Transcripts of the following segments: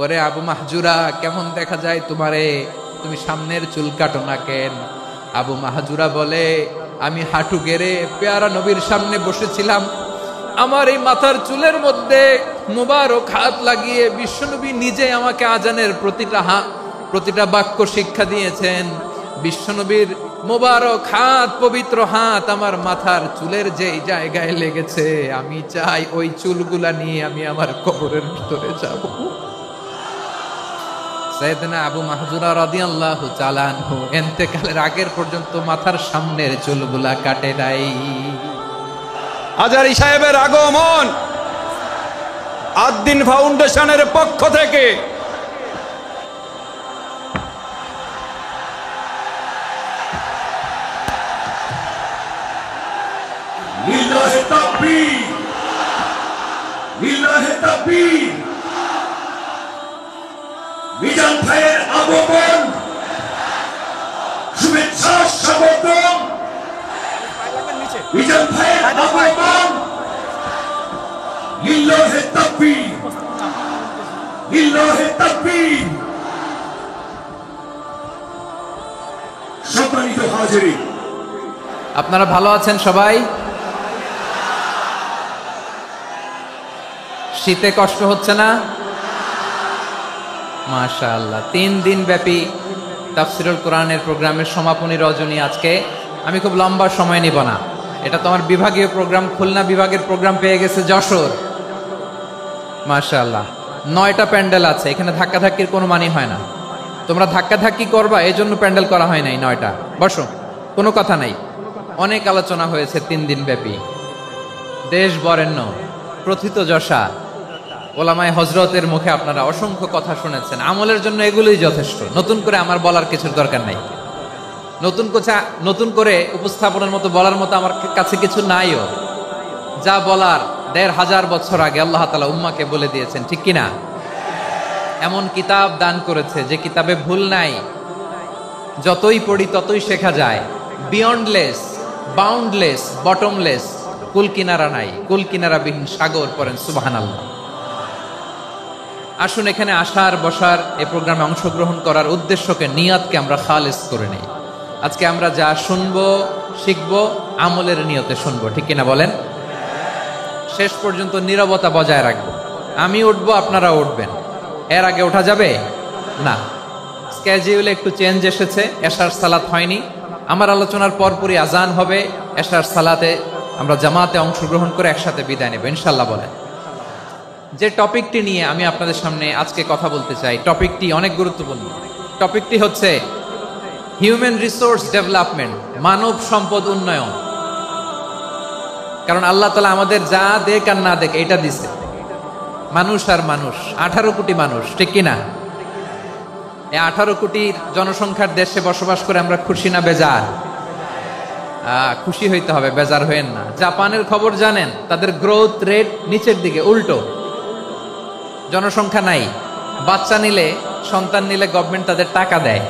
ওরে আবু মাহজুরা, কেমন দেখা যায় তোমারে, তুমি সামনের চুল কাটো না কেন? আবু মাহজুরা বলে, আমি হাঁটু গেড়ে পেয়ারা নবীর সামনে বসেছিলাম, আমার এই মাথার চুলের মধ্যে মুবারক হাত লাগিয়ে বিশ্বনবী নিজে আমাকে আজানের প্রতিটা বাক্য শিক্ষা দিয়েছেন। বিশ্বনবীর মুবারক হাত, পবিত্র হাত আমার মাথার চুলের যেই জায়গায় লেগেছে, আমি চাই ওই চুলগুলা নিয়ে আমি আমার কবরের ভিতরে যাব। সাইয়েদনা আবু মাহজুরা রাদিয়াল্লাহু তাআলা আনহু ইন্তেকালের আগের পর্যন্ত মাথার সামনের চুলগুলা কাটে নাই। হাজারী সাহেবের আগমন আদ-দ্বীন ফাউন্ডেশনের পক্ষ থেকে লিল্লাহি তাকবীর, লিল্লাহি তাকবীর। মিজান ভাইয়ের আগমন, শুভেচ্ছা স্বাগতম। মিজান ভাইয়ের আগমন, লিল্লাহি তাকবীর, লিল্লাহি তাকবীর। সম্মানিত হাজিরিন, আপনারা ভালো আছেন সবাই? শীতে কষ্ট হচ্ছে না? মাশাআল্লাহ। 3 দিন ব্যাপী তাফসীরুল কোরআনের প্রোগ্রামের সমাপনী রজনী আজকে। আমি খুব লম্বা সময় নিব না, এটা তোমার বিভাগীয় প্রোগ্রাম, খুলনা বিভাগের প্রোগ্রাম পেয়ে গেছে যশোর। মাশাআল্লাহ, 9টা প্যান্ডেল আছে, এখানে ধাক্কাধাক্কির কোনো মানি হয় না। তোমরা ধাক্কাধাক্কি করবা, এই জন্য প্যান্ডেল করা হয় নাই 9টা। বসো, কোনো কথা নাই। অনেক আলোচনা হয়েছে 3 দিন ব্যাপী। দেশ বরেণ্য প্রথিতযশা ওলামায়ে হযরতের মুখে আপনারা অসংখ্য কথা শুনেছেন। আমলের জন্য এগুলোই যথেষ্ট, নতুন করে আমার বলার কিছুর দরকার নাই। নতুন করে উপস্থাপনের মতো বলার মতো আমার কাছে কিছু নাইও। যা বলার 1500 বছর আগে আল্লাহ তাআলা উম্মাকে বলে দিয়েছেন, ঠিক কিনা? এমন কিতাব দান করেছে যে কিতাবে ভুল নাই, যতই পড়ি ততই শেখা যায়। বিয়ন্ডলেস, বাউন্ডলেস, বটমলেস, কুল কিনারা নাই, কুল কিনারাবিহীন সাগর, পড়েন সুবহানাল্লাহ। আসুন এখানে আসার বসার এই প্রোগ্রামে অংশগ্রহণ করার উদ্দেশ্যকে, নিয়তকে আমরা খালেস করে নেই। আজকে আমরা যা শুনবো শিখবো আমলের নিয়তে শুনবো, ঠিক কিনা বলেন? শেষ পর্যন্ত নীরবতা বজায় রাখবো। আমি উঠবো, আপনারা উঠবেন। এর আগে ওঠা যাবে না। স্কেডিউলে একটু চেঞ্জ এসেছে, এশার সালাত হয়নি। আমার আলোচনার পরপরই আজান হবে, এশার সালাতে আমরা জামাতে অংশগ্রহণ করে একসাথে বিদায় নেব ইনশাল্লাহ। বলেন, যে টপিকটি নিয়ে আমি আপনাদের সামনে আজকে কথা বলতে চাই, টপিকটি অনেক গুরুত্বপূর্ণ। টপিকটি হচ্ছে হিউম্যান রিসোর্স ডেভেলপমেন্ট, মানব সম্পদ উন্নয়ন। কারণ আল্লাহ তাআলা আমাদের যা দেখ আর না দেখ এটা দিছে। মানুষ আর মানুষ, 18 কোটি মানুষ, ঠিক কিনা? এই 18 কোটির জনসংখ্যার দেশে বসবাস করে আমরা খুশি না বেজার? খুশি হইতে হবে, বেজার হইেন না। জাপানের খবর জানেন? তাদের গ্রোথ রেট নিচের দিকে, উল্টো। জনসংখ্যা নাই, বাচ্চা নিলে, সন্তান নিলে গভর্নমেন্ট তাদের টাকা দেয়।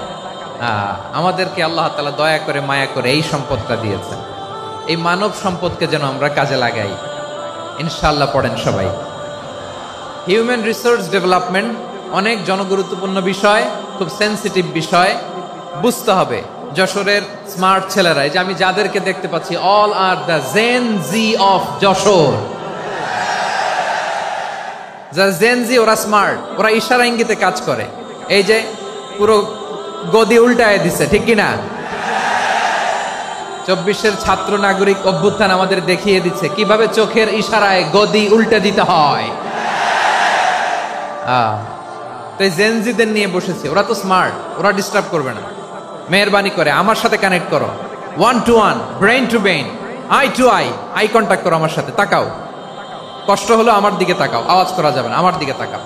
আমাদেরকে আল্লাহ তাআলা দয়া করে মায়া করে এই সম্পদটা দিয়েছেন। এই মানব সম্পদকে যেন আমরা কাজে লাগাই ইনশাআল্লাহ। পড়েন সবাই। হিউম্যান রিসোর্স ডেভেলপমেন্ট অনেক জনগুরুত্বপূর্ণ বিষয়, খুব সেন্সিটিভ বিষয়, বুঝতে হবে। যশোরের স্মার্ট ছেলেরা, এই যে আমি যাদেরকে দেখতে পাচ্ছি, all are the gen Z of Jashore. যারা জেন জি, ওরা স্মার্ট, ওরা ইশারা ইঙ্গিতে কাজ করে। এই যে পুরো গদি উল্টায় দিছে, ঠিক কিনা? 24-এর ছাত্র নাগরিক অভ্যুত্থান আমাদের দেখিয়ে দিচ্ছে কিভাবে চোখের ইশারায় গদি উল্টে দিতে হয়। তো এই জেনজিদের নিয়ে বসেছে, ওরা তো স্মার্ট, ওরা ডিস্টার্ব করবে না। মেহরবানি করে আমার সাথে কানেক্ট করো, 1 to 1, brain to brain, eye to eye, eye contact করো আমার সাথে। তাকাও, কষ্ট হলো আমার দিকে তাকাও, আওয়াজ করা যাবে না, আমার দিকে তাকাও।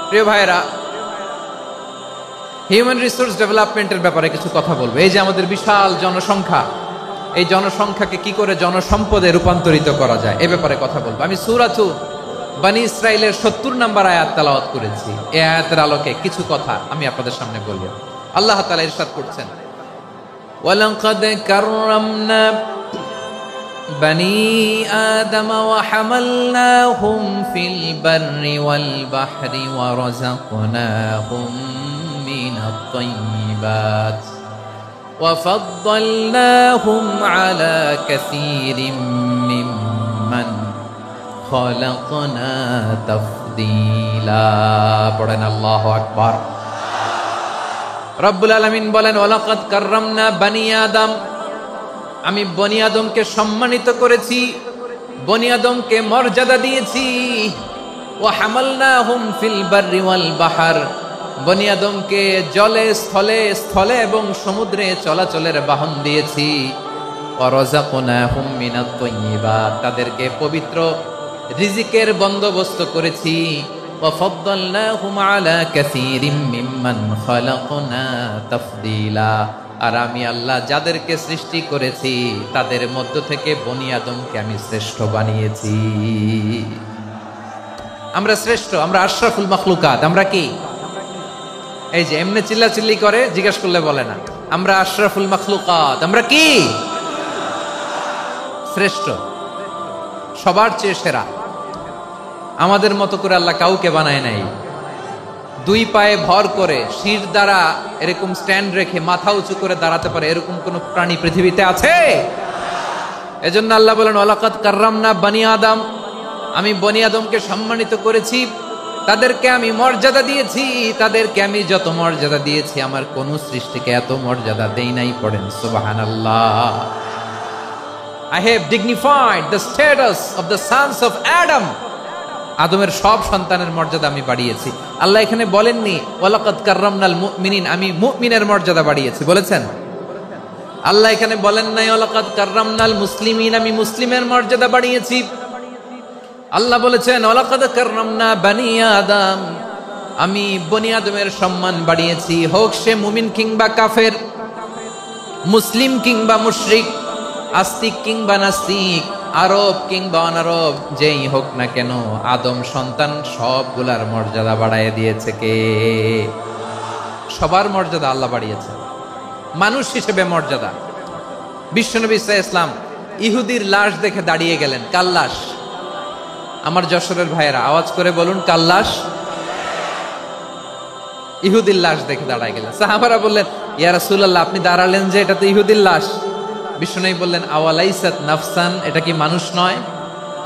প্রিয় ভাইয়েরা, হিউম্যান রিসোর্স ডেভেলপমেন্টের ব্যাপারে কিছু কথা বলবো। এই যে আমাদের বিশাল জনসংখ্যা, এই জনসংখ্যাকে কি করে জনসম্পদে রূপান্তরিত করা যায় এ ব্যাপারে কথা বলবো। আমি সূরাতু বনী ইসরাইলের 70 নম্বর আয়াত তেলাওয়াত করেছি। এই আয়াতের আলোকে কিছু কথা আমি আপনাদের সামনে বলবো। আল্লাহ তাআলা ইরশাদ করছেন, ওয়ালাকাদ কাররামনা بني آدم وحملناهم في البر والبحر ورزقناهم من الطيبات وفضلناهم على كثير ممن خلقنا تفضيلا পড়েন আল্লাহু আকবার। রব্বুল আলামিন বলেন ওয়ালাকাদ কাররামনা বানি আদম, আমি বনি আদমকে সম্মানিত করেছি, বনি আদমকে মর্যাদা দিয়েছি। ওয়া হামালনাহুম ফিল বাররি ওয়াল বাহর, বনি আদমকে জলে স্থলে স্থলে এবং সমুদ্রে চলাচলের বাহন দিয়েছি। ওয়া রাযাকনাহুম মিনাত তাইয়্যিবাত, তাদেরকে পবিত্র রিজিকের বন্দোবস্ত করেছি। ওয়া ফাদ্দালনাহুম আলা কাসীরিম মিম্মান খালাকনা তাফদীলা, আর আমি আল্লাহ যাদেরকে সৃষ্টি করেছি তাদের মধ্য থেকে বনি আদমকে আমি শ্রেষ্ঠ বানিয়েছি। আমরা শ্রেষ্ঠ, আমরা আশরাফুল মাখলুকাত। আমরা কি এই যে এমনি চিল্লাচিল্লি করে জিজ্ঞেস করলে বলে না, আমরা আশরাফুল মাখলুকাত। আমরা কি শ্রেষ্ঠ, সবার চেয়ে সেরা। আমাদের মতো করে আল্লাহ কাউকে বানায় নাই। দুই পায়ে ভর করে শির দ্বারা এরকম স্ট্যান্ড রেখে মাথা উঁচু করে দাঁড়াতে পারে এরকম কোন প্রাণী পৃথিবীতে আছে? এজন্য আল্লাহ বলেন ওয়ালাকাদ কাররামনা বানি আদম, আমি বনি আদমকে সম্মানিত করেছি, তাদেরকে আমি মর্যাদা দিয়েছি। তাদেরকে আমি যত মর্যাদা দিয়েছি আমার কোন সৃষ্টিকে এত মর্যাদা দেই নাই। পড়েন সুবহানাল্লাহ। I have dignified the status of the sons of Adam, আদমের সব সন্তানের মর্যাদা আমি বাড়িয়েছি। আল্লাহ এখানে বলেননি ওয়ালাকাদ কাররামনাল মুমিনিন, আমি মুমিনের মর্যাদা বাড়িয়েছি, বলেছেন? আল্লাহ এখানে বলেন নাই ওয়ালাকাদ কাররামনাল মুসলিমিন, আমি মুসলিমের মর্যাদা বাড়িয়েছি। আল্লাহ বলেছেন ওয়ালাকাদ কাররামনা বানি আদম, আমি বনি আদমের সম্মান বাড়িয়েছি। হোক সে মুমিন কিংবা কাফের, মুসলিম কিংবা মুশরিক, আস্তিক কিংবা নাস্তিক, আরব কিংবা অনারব, যেই হোক না কেন আদম সন্তান সবগুলার মর্যাদা বাড়ায় দিয়েছে কে? সবার মর্যাদা আল্লাহ বাড়িয়েছে। মানুষ হিসেবে মর্যাদা। বিশ্বনবী সাল্লাল্লাহু আলাইহি ওয়াসাল্লাম ইহুদির লাশ দেখে দাঁড়িয়ে গেলেন। কার লাশ? আমার যশোরের ভাইয়েরা আওয়াজ করে বলুন, কার লাশ? ইহুদির লাশ দেখে দাঁড়ায় গেলেন। সাহাবারা বললেন ইয়া রাসূলুল্লাহ, আপনি দাঁড়ালেন যে, এটা তো ইহুদির লাশ। বিশ্বনবী বললেন আওয়ালাইসাত নাফসান, এটা কি মানুষ নয়?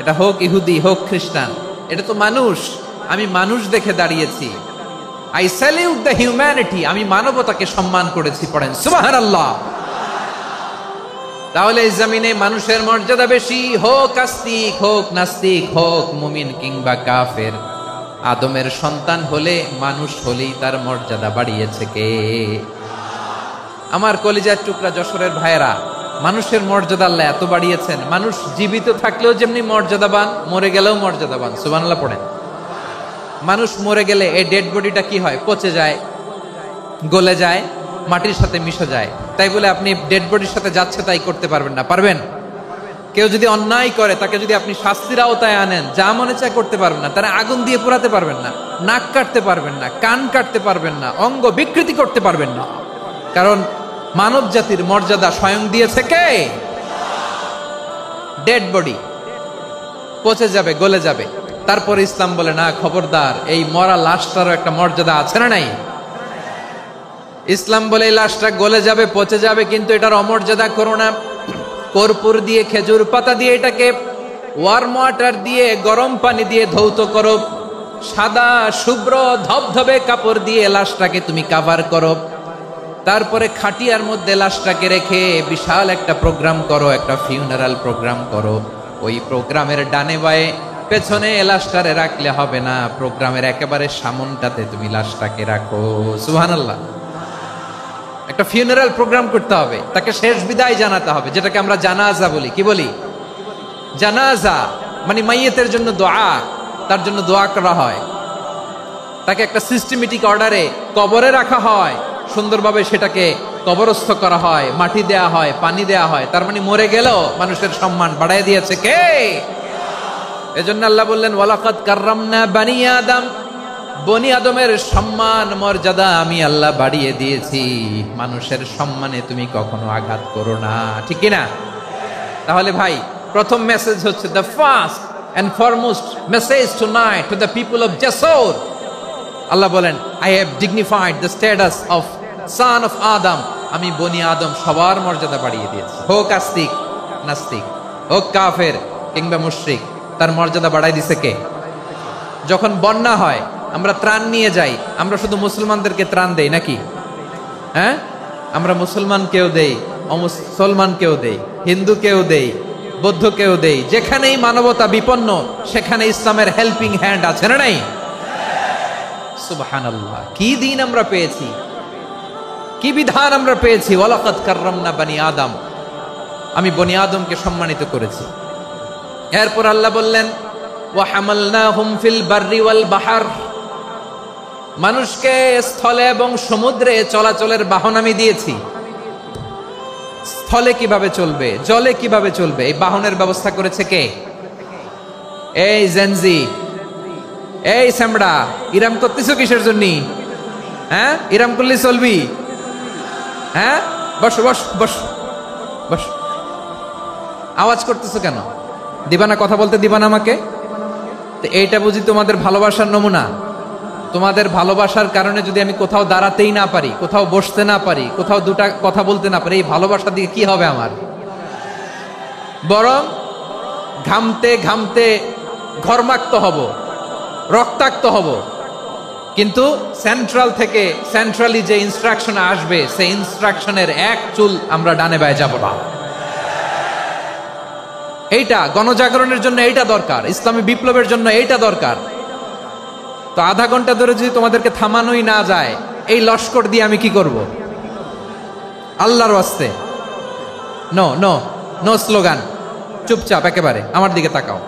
এটা হোক ইহুদি হোক খ্রিস্টান, এটা তো মানুষ। আমি মানুষ দেখে দাঁড়িয়েছি। আই স্যালিউট দ্য হিউম্যানিটি, আমি মানবতাকে সম্মান করেছি। পড়েন সুবহানাল্লাহ। তাহলে এই জমিনে মানুষের মর্যাদা বেশি, হোক আস্তিক হোক নাস্তিক, হোক মুমিন কিংবা কাফের। আদমের সন্তান হলে, মানুষ হলেই তার মর্যাদা বাড়িয়েছে কে? আমার কলিজার টুকরা যশোরের ভাইয়েরা, মানুষের মর্যাদা আল্লাহ এত বাড়িয়েছেন। মানুষ জীবিত থাকলেও যেমনি মর্যাদাবান, মরে গেলেও মর্যাদাবান। সুবহানাল্লাহ পড়েন। মানুষ মরে গেলে এই ডেড বডিটা কি হয়? পচে যায়, গলে যায়, মাটির সাথে মিশে যায়। তাই বলে আপনি ডেড বডির সাথে যাচ্ছে তাই করতে পারবেন না? পারবেন? কেউ যদি অন্যায় করে তাকে যদি আপনি শাস্তির আওতায় আনেন, যা মনে চায় করতে পারবেন না। তারা আগুন দিয়ে পোড়াতে পারবেন না, নাক কাটতে পারবেন না, কান কাটতে পারবেন না, অঙ্গ বিকৃতি করতে পারবেন না। কারণ মানব জাতির মর্যাদা স্বয়ং দিয়েছে কে? ডেড বডি পচে যাবে, গলে যাবে। তারপর ইসলাম বলে না, খবরদার, এই মরা লাশটারও একটা মর্যাদা আছে না নাই? ইসলাম বলে এই লাশটা গলে যাবে, পচে যাবে, কিন্তু এটার অমর্যাদা করো না। কর্পূর দিয়ে, খেজুর পাতা দিয়ে এটাকে ওয়ার্ম ওয়াটার দিয়ে, গরম পানি দিয়ে ধৌত করো। সাদা শুভ্র ধবধবে কাপড় দিয়ে লাশটাকে তুমি কাভার করো। তারপরে খাটিয়ার মধ্যে লাশটাকে রেখে বিশাল একটা প্রোগ্রাম করো, একটা ফিউনারাল প্রোগ্রাম করো। ওই প্রোগ্রামের ডানে বায়ে পেছনে লাশটারে রাখলে হবে না, প্রোগ্রামের একেবারে সামনটাতে তুমি লাশটাকে রাখো। সুবহানাল্লাহ। একটা ফিউনারাল প্রোগ্রাম করতে হবে, তাকে শেষ বিদায় জানাতে হবে, যেটাকে আমরা জানাজা বলি। কি বলি? জানাজা মানে মাইয়েতের জন্য দোয়া, তার জন্য দোয়া করা হয়। তাকে একটা সিস্টেমেটিক অর্ডারে কবরে রাখা হয়, সুন্দরভাবে সেটাকে কবরস্থ করা হয়, মাটি দেয়া হয়, পানি দেয়া হয়। তার মানে মরে গেলেও মানুষের সম্মান বাড়ায় দিয়েছে কে? এজন্য আল্লাহ বললেন ওয়ালাকাদ কাররামনা বানি আদম, বনি আদমের সম্মান মর্যাদা আমি আল্লাহ বাড়িয়ে দিয়েছি। মানুষের সম্মানে তুমি কখনো আঘাত করো না, ঠিক কিনা? তাহলে ভাই, প্রথম মেসেজ হচ্ছে the first and foremost message tonight to the people of জাসর। আল্লাহ বলেন, I have dignified the status of son of Adam. আমি বনি আদম সবার মর্যাদা বাড়িয়ে দিয়েছি, হোক আস্তিক নাস্তিক, হোক কাফের কিংবা মুশরিক, তার মর্যাদা বাড়াই দিছে কে? যখন বন্যা হয় আমরা ত্রাণ নিয়ে যাই, আমরা শুধু মুসলমানদেরকে ত্রাণ দেই নাকি? হ্যাঁ, আমরা মুসলমানকেও দেই, অমুসলমানকেও দেই, হিন্দুকেও দেই, বৌদ্ধকেও দেই। যেখানেই মানবতা বিপন্ন সেখানে ইসলামের হেল্পিং হ্যান্ড আছে না নাই? সুবহানাল্লাহ, কি দিন আমরা পেয়েছি, কি বিধান আমরা পেয়েছি। ওয়ালাকাদ কাররামনা বনি আদম, আমি বনি আদমকে সম্মানিত করেছি। এরপর আল্লাহ বললেন, ওয়া হামালনাহুম ফিল বাররি ওয়াল বাহর, মানুষকে স্থলে এবং সমুদ্রে চলাচলের বাহন আমি দিয়েছি। স্থলে কিভাবে চলবে, জলে কিভাবে চলবে, এই বাহনের ব্যবস্থা করেছে কে? এই জেনজি, এই স্যামড়া, ইরাম করতেছো কিসের জন্য? হ্যাঁ, ইরাম করলে চলবি? হ্যাঁ, বস বস বস বস, আওয়াজ করতেছো কেন? দিবানা, কথা বলতে দিবানা আমাকে? তো এইটা বুঝি তোমাদের ভালোবাসার নমুনা? তোমাদের ভালোবাসার কারণে যদি আমি কোথাও দাঁড়াতেই না পারি, কোথাও বসতে না পারি, কোথাও দুটা কথা বলতে না পারি, এই ভালোবাসা দিয়ে কি হবে আমার? বরং ঘামতে ঘামতে ঘর্মাক্ত হব, রক্তাক্ত হব। কিন্তু সেন্ট্রাল থেকে, সেন্ট্রালি যে ইনস্ট্রাকশন আসবে, সেই ইনস্ট্রাকশনের এক চুল আমরা ডানে বায়ে যাব না। এইটা গণজাগরণের জন্য এইটা দরকার, ইসলামী বিপ্লবের জন্য এইটা দরকার। তো আধা ঘন্টা ধরে যদি তোমাদেরকে থামানোই না যায়, এই লস্কর দিয়ে আমি কি করব? আল্লাহর ওয়াস্তে নো নো নো স্লোগান, চুপচাপ একেবারে আমার দিকে তাকাও।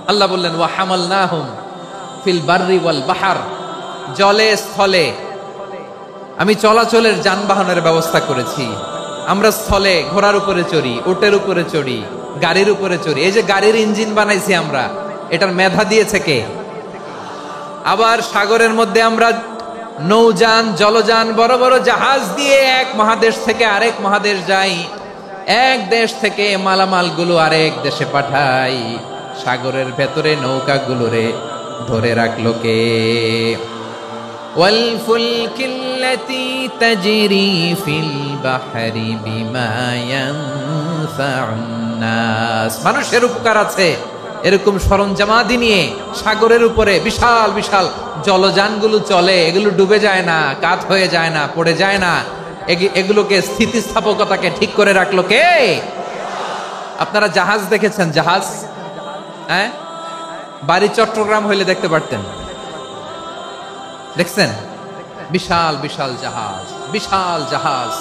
আল্লাহ বললেন, ওয়া হামালনাহুম ফিল বাররি ওয়াল বাহর, জলে স্থলে আমি চলাচলের যানবাহনের ব্যবস্থা করেছি। আমরা স্থলে ঘোড়ার উপরে চড়ি, উটের উপরে চড়ি, গাড়ির উপরে চড়ি। এই যে গাড়ির ইঞ্জিন বানাইছি আমরা, এটার মেধা দিয়েছে কে? আবার সাগরের মধ্যে আমরা নৌযান, জলযান, বড় বড় জাহাজ দিয়ে এক মহাদেশ থেকে আরেক মহাদেশ যাই, এক দেশ থেকে মালামালগুলো আরেক দেশে পাঠাই। সাগরের ভেতরে নৌকাগুলোরে ধরে রাখলো কে? ওয়াল ফুলকিল্লাতী তাজরি ফিল বাহরি বিমা ইয়ানফাউন নাস, মানুষের উপকার আছে এরকম সরঞ্জামাদি নিয়ে সাগরের উপরে বিশাল বিশাল জলযানগুলো চলে। এগুলো ডুবে যায় না, কাত হয়ে যায় না, পড়ে যায় না। এগুলোকে স্থিতিস্থাপকতাকে ঠিক করে রাখলো কে? আপনারা জাহাজ দেখেছেন? জাহাজ, হ্যাঁ, বাড়ি চট্টগ্রাম হইলে দেখতে পারতেন। দেখছেন? বিশাল বিশাল জাহাজ, বিশাল জাহাজ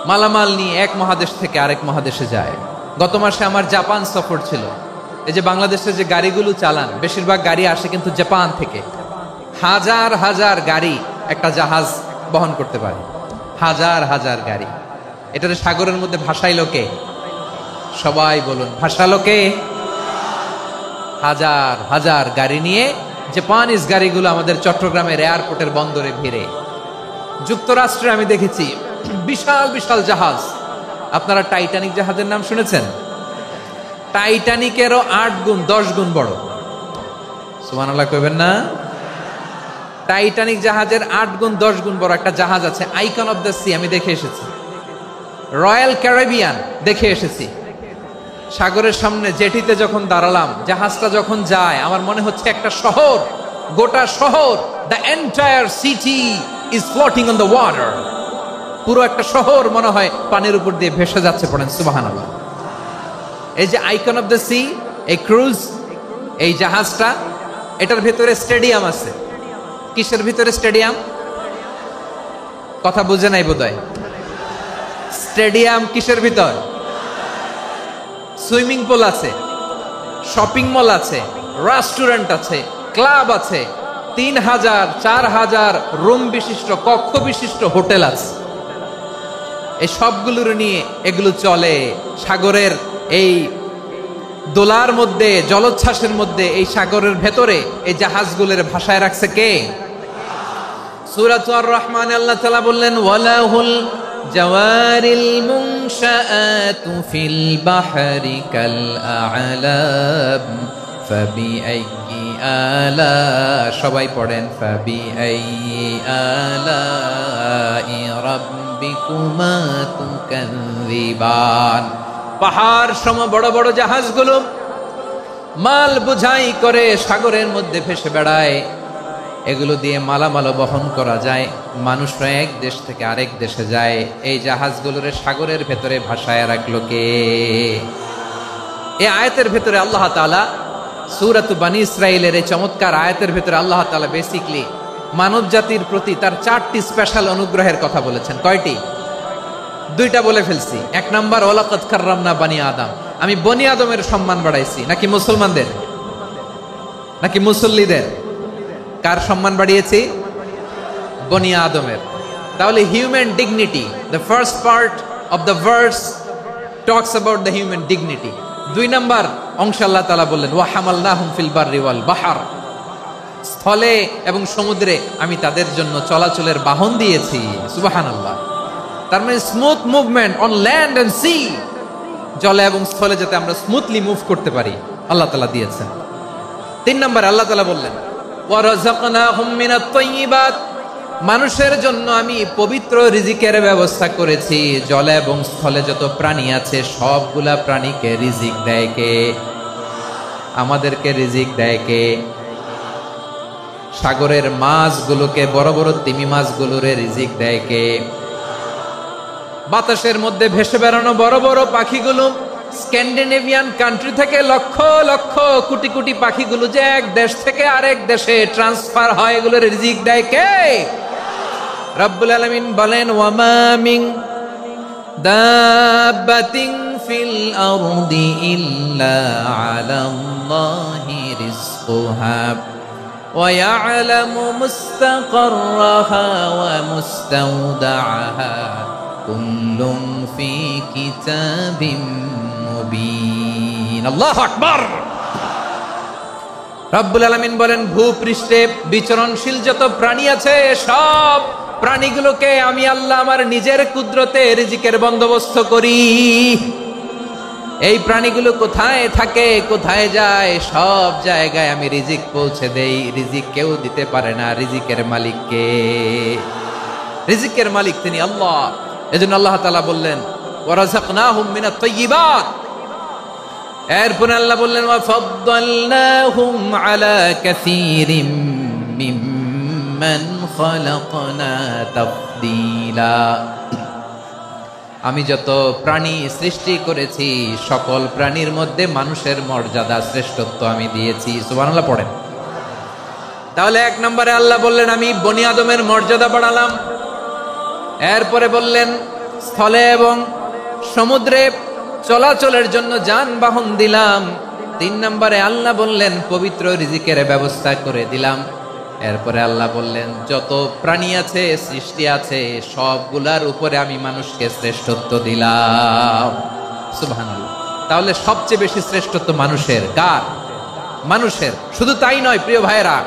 মালামাল নিয়ে এক মহাদেশ থেকে আরেক মহাদেশে যায়। গত মাসে আমার জাপান সফর ছিল। এই যে বাংলাদেশে যে গাড়িগুলো চালান, বেশিরভাগ গাড়ি আসে কিন্তু জাপান থেকে। হাজার হাজার গাড়ি একটা জাহাজ বহন করতে পারে, হাজার হাজার গাড়ি। এটাতে সাগরের মধ্যে ভাসাইলো কে? সবাই বলুন, ভাসালো কে? হাজার হাজার গাড়ি নিয়ে জাপানিজ গাড়িগুলো আমাদের চট্টগ্রামের এয়ারপোর্টের বন্দরে ভিড়ে। যুক্তরাষ্ট্রে আমি দেখেছি বিশাল বিশাল জাহাজ। আপনারা টাইটানিক জাহাজের নাম শুনেছেন? টাইটানিকেরও 8 গুণ 10 গুণ বড়। সুবহানাল্লাহ কইবেন না? টাইটানিক জাহাজের 8 গুণ 10 গুণ বড় একটা জাহাজ আছে, আইকন অফ দ্য সি, আমি দেখে এসেছি। রয়্যাল ক্যারিবিয়ান দেখে এসেছি। সাগরের সামনে জেটিতে যখন দাঁড়ালাম, জাহাজটা যখন যায়, আমার মনে হচ্ছে একটা শহর, গোটা শহর, the entire city is floating on the water. পুরো একটা শহর মনে হয় পানির উপর দিয়ে ভেসে যাচ্ছে। পড়েন সুবহানাল্লাহ। এই যে আইকন অফ দ্য সি, এই ক্রুজ, এই জাহাজটা, এটার ভিতরে স্টেডিয়াম আছে। কিসের ভিতরে স্টেডিয়াম? কথা বুঝে নাই বোধহয়। স্টেডিয়াম কিসের ভিতর? সুইমিং পুল আছে, শপিং মল আছে, রেস্টুরেন্ট আছে, ক্লাব আছে, 3000 4000 রুম বিশিষ্ট, কক্ষ বিশিষ্ট হোটেল আছে। এই সবগুলোর নিয়ে এগুলো চলে সাগরের এই দোলার মধ্যে, জলোচ্ছ্বাসের মধ্যে। এই সাগরের ভেতরে এই জাহাজগুলোর ভাষায় রাখছে কে? সূরা আর রহমানে আল্লাহ তাআলা বললেন, ওয়ালাহুল জাওয়ারিল মুনশাআতু ফিল বাহরি কাল আ'লাম ফাবিআইয়ি আলা, সবাই পড়েন ফাবিআইয়ি আলাই রাব্বিকুমা তুকাযযিবান। পাহাড় সম বড় বড় জাহাজগুলো মাল বোঝাই করে সাগরের মধ্যে ভেসে বেড়ায়, এগুলো দিয়ে মালামাল বহন করা যায়। মানুষরা এক দেশ থেকে আরেক দেশে যায়, এই জাহাজগুলোর সাগরের ভেতরে ভাসায় রাখলো কে? এই আয়াতের ভেতরে আল্লাহ তাআলা সূরাত বানী ইসরাঈলের এই চমৎকার আয়াতের ভেতরে আল্লাহ তাআলা বেসিক্যালি মানব জাতির প্রতি তার 4টি স্পেশাল অনুগ্রহের কথা বলেছেন। কয়টি? 2টা বলে ফেলছি। 1 নাম্বার ওয়ালাকাদ কাররামনা বানি আদম, আমি বনি আদমের সম্মান বাড়াইছি। নাকি মুসলমানদের? নাকি মুসল্লিদের? কার সম্মান বাড়িয়েছি? বনি আদমের। তাহলে human dignity, the first part of the verse talks about the human dignity. 2 number অংশে আল্লাহ তাআলা বললেন ওয়া হামালনাহুম ফিল বাররি ওয়াল বাহর, স্থলে এবং সমুদ্রে আমি তাদের জন্য চলাচলের বাহন দিয়েছি। সুবহানাল্লাহ। তার মানে smooth movement on land and sea, জলে এবং স্থলে যাতে আমরা স্মুথলি মুভ করতে পারি আল্লাহ তাআলা দিয়েছেন। 3 নম্বরে আল্লাহ তাআলা বললেন ওয়া রাযাকনাহুম মিনাত তাইয়্যিবাত, মানুষের জন্য আমি পবিত্র রিজিকের ব্যবস্থা করেছি। জলে এবং স্থলে যত প্রাণী আছে সবগুলা প্রাণীকে রিজিক দেয় কে? আমাদেরকে রিজিক দেয় কে? সাগরের মাছগুলোকে, বড় বড় তিমি মাছগুলোরে রিজিক দেয় কে? বাতাসের মধ্যে ভেসে বেড়ানো বড় বড় পাখিগুলো, স্ক্যান্ডিনেভিয়ান কান্ট্রি থেকে লক্ষ লক্ষ কোটি কোটি পাখিগুলো যে এক দেশ থেকে আরেক দেশে ট্রান্সফার হয়, এগুলোর রিজিক দেয় কে? রব্বুল আলামিন বলেন ওয়ামা মিন দাব্বাতিন ফিল আরদি ইল্লা আলাল্লাহি রিজকুহা ওয়া ইয়ালামু মুস্তাকাররাহা ওয়া মুস্তাওদাআহা কুল্লুম ফি কিতাবিম মুবিন। আল্লাহু আকবার। রব্বুল আলামিন বলেন ভূপৃষ্ঠে বিচরণশীল যত প্রাণী আছে সব প্রাণীগুলোকে আমি আল্লাহ আমার নিজের কুদরতে রিজিকের বন্দোবস্ত করি। এই প্রাণীগুলো কোথায় থাকে, কোথায় যায়, সব জায়গায় আমি রিজিক পৌঁছে দেই। রিজিক কেউ দিতে পারে না, রিজিকের মালিক কে? রিজিকের মালিক তিনি আল্লাহ। এজন্য আল্লাহ তাআলা বললেন ওয়া রাযাকনাহুম মিনাত তাইয়্যিবাত। এরপর আল্লাহ বললেন ওয়া ফাদ্দালনাহুম আলা কাসীরিম মিম্মান খালাকনা তাফদীলা। আমি যত প্রাণী সৃষ্টি করেছি সকল প্রাণীর মধ্যে মানুষের মর্যাদা শ্রেষ্ঠত্ব আমি দিয়েছি। সুবহানাল্লাহ পড়েন। তাহলে 1 নম্বরে আল্লাহ বললেন আমি বনি আদমের মর্যাদা বাড়ালাম। এরপরে বললেন স্থলে এবং সমুদ্রে চলাচলের জন্য যানবাহন দিলাম। 3 নম্বরে আল্লাহ বললেন পবিত্র রিজিকের ব্যবস্থা করে দিলাম। এরপরে আল্লাহ বললেন যত প্রাণী আছে, সৃষ্টি আছে, সবগুলার উপরে আমি মানুষকে শ্রেষ্ঠত্ব দিলাম। সুবহানাল্লাহ। তাহলে সবচেয়ে বেশি শ্রেষ্ঠত্ব মানুষের। কার? মানুষের। শুধু তাই নয় প্রিয় ভাইয়েরা,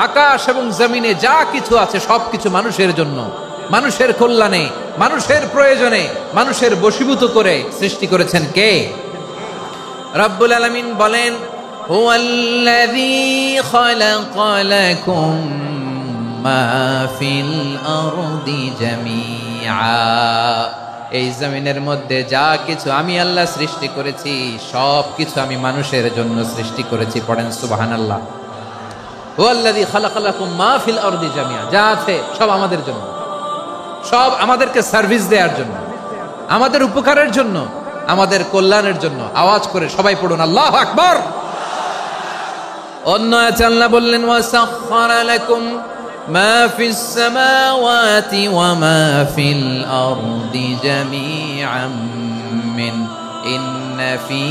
আকাশ এবং জমিনে যা কিছু আছে সবকিছু মানুষের জন্য, মানুষের কল্যাণে, মানুষের প্রয়োজনে, মানুষের বশীভূত করে সৃষ্টি করেছেন কে? রব্বুল আলামিন বলেন হুয়াল্লাযী খালাকা লাকুম মা ফিল আরদি জামিআ। এই জমিনের মধ্যে যা কিছু আমি আল্লাহ সৃষ্টি করেছি সব কিছু আমি মানুষের জন্য সৃষ্টি করেছি। পড়েন সুবহানাল্লাহ। হুয়াল্লাযী খালাকা লাকুম মা ফিল আরদি জামিআ, যা আছে সব আমাদের জন্য, সব আমাদেরকে সার্ভিস দেওয়ার জন্য, আমাদের উপকারের জন্য, আমাদের কল্যাণের জন্য। আওয়াজ করে সবাই পড়ুন আল্লাহু আকবার। অন্য আয়াতে আল্লাহ বললেন ওয়াসাখখারা লাকুম মা ফিস সামাওয়াতি ওয়া মা ফিল আরদি জামিআন মিন ইন্না ফি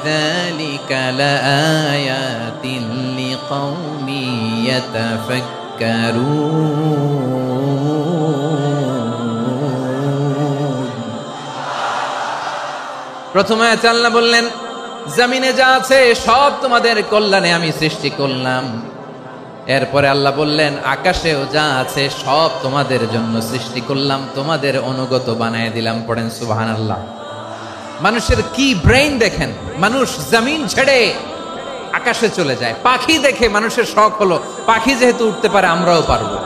যালিকা লাআয়াতিন লিকাউমিন ইয়াতাফাক্কারুন। প্রথমে আয়াতে আল্লাহ বললেন জমিনে যা আছে সব তোমাদের কল্যাণে আমি সৃষ্টি করলাম। এরপরে আল্লাহ বললেন, আকাশেও যা আছে সব তোমাদের জন্য সৃষ্টি করলাম, তোমাদের অনুগত বানায় দিলাম। পড়েন সুবহানাল্লাহ। মানুষের কি ব্রেইন দেখেন, মানুষ জমিন ছেড়ে আকাশে চলে যায়। পাখি দেখে মানুষের শখ হলো, পাখি যেহেতু উঠতে পারে আমরাও পারবো।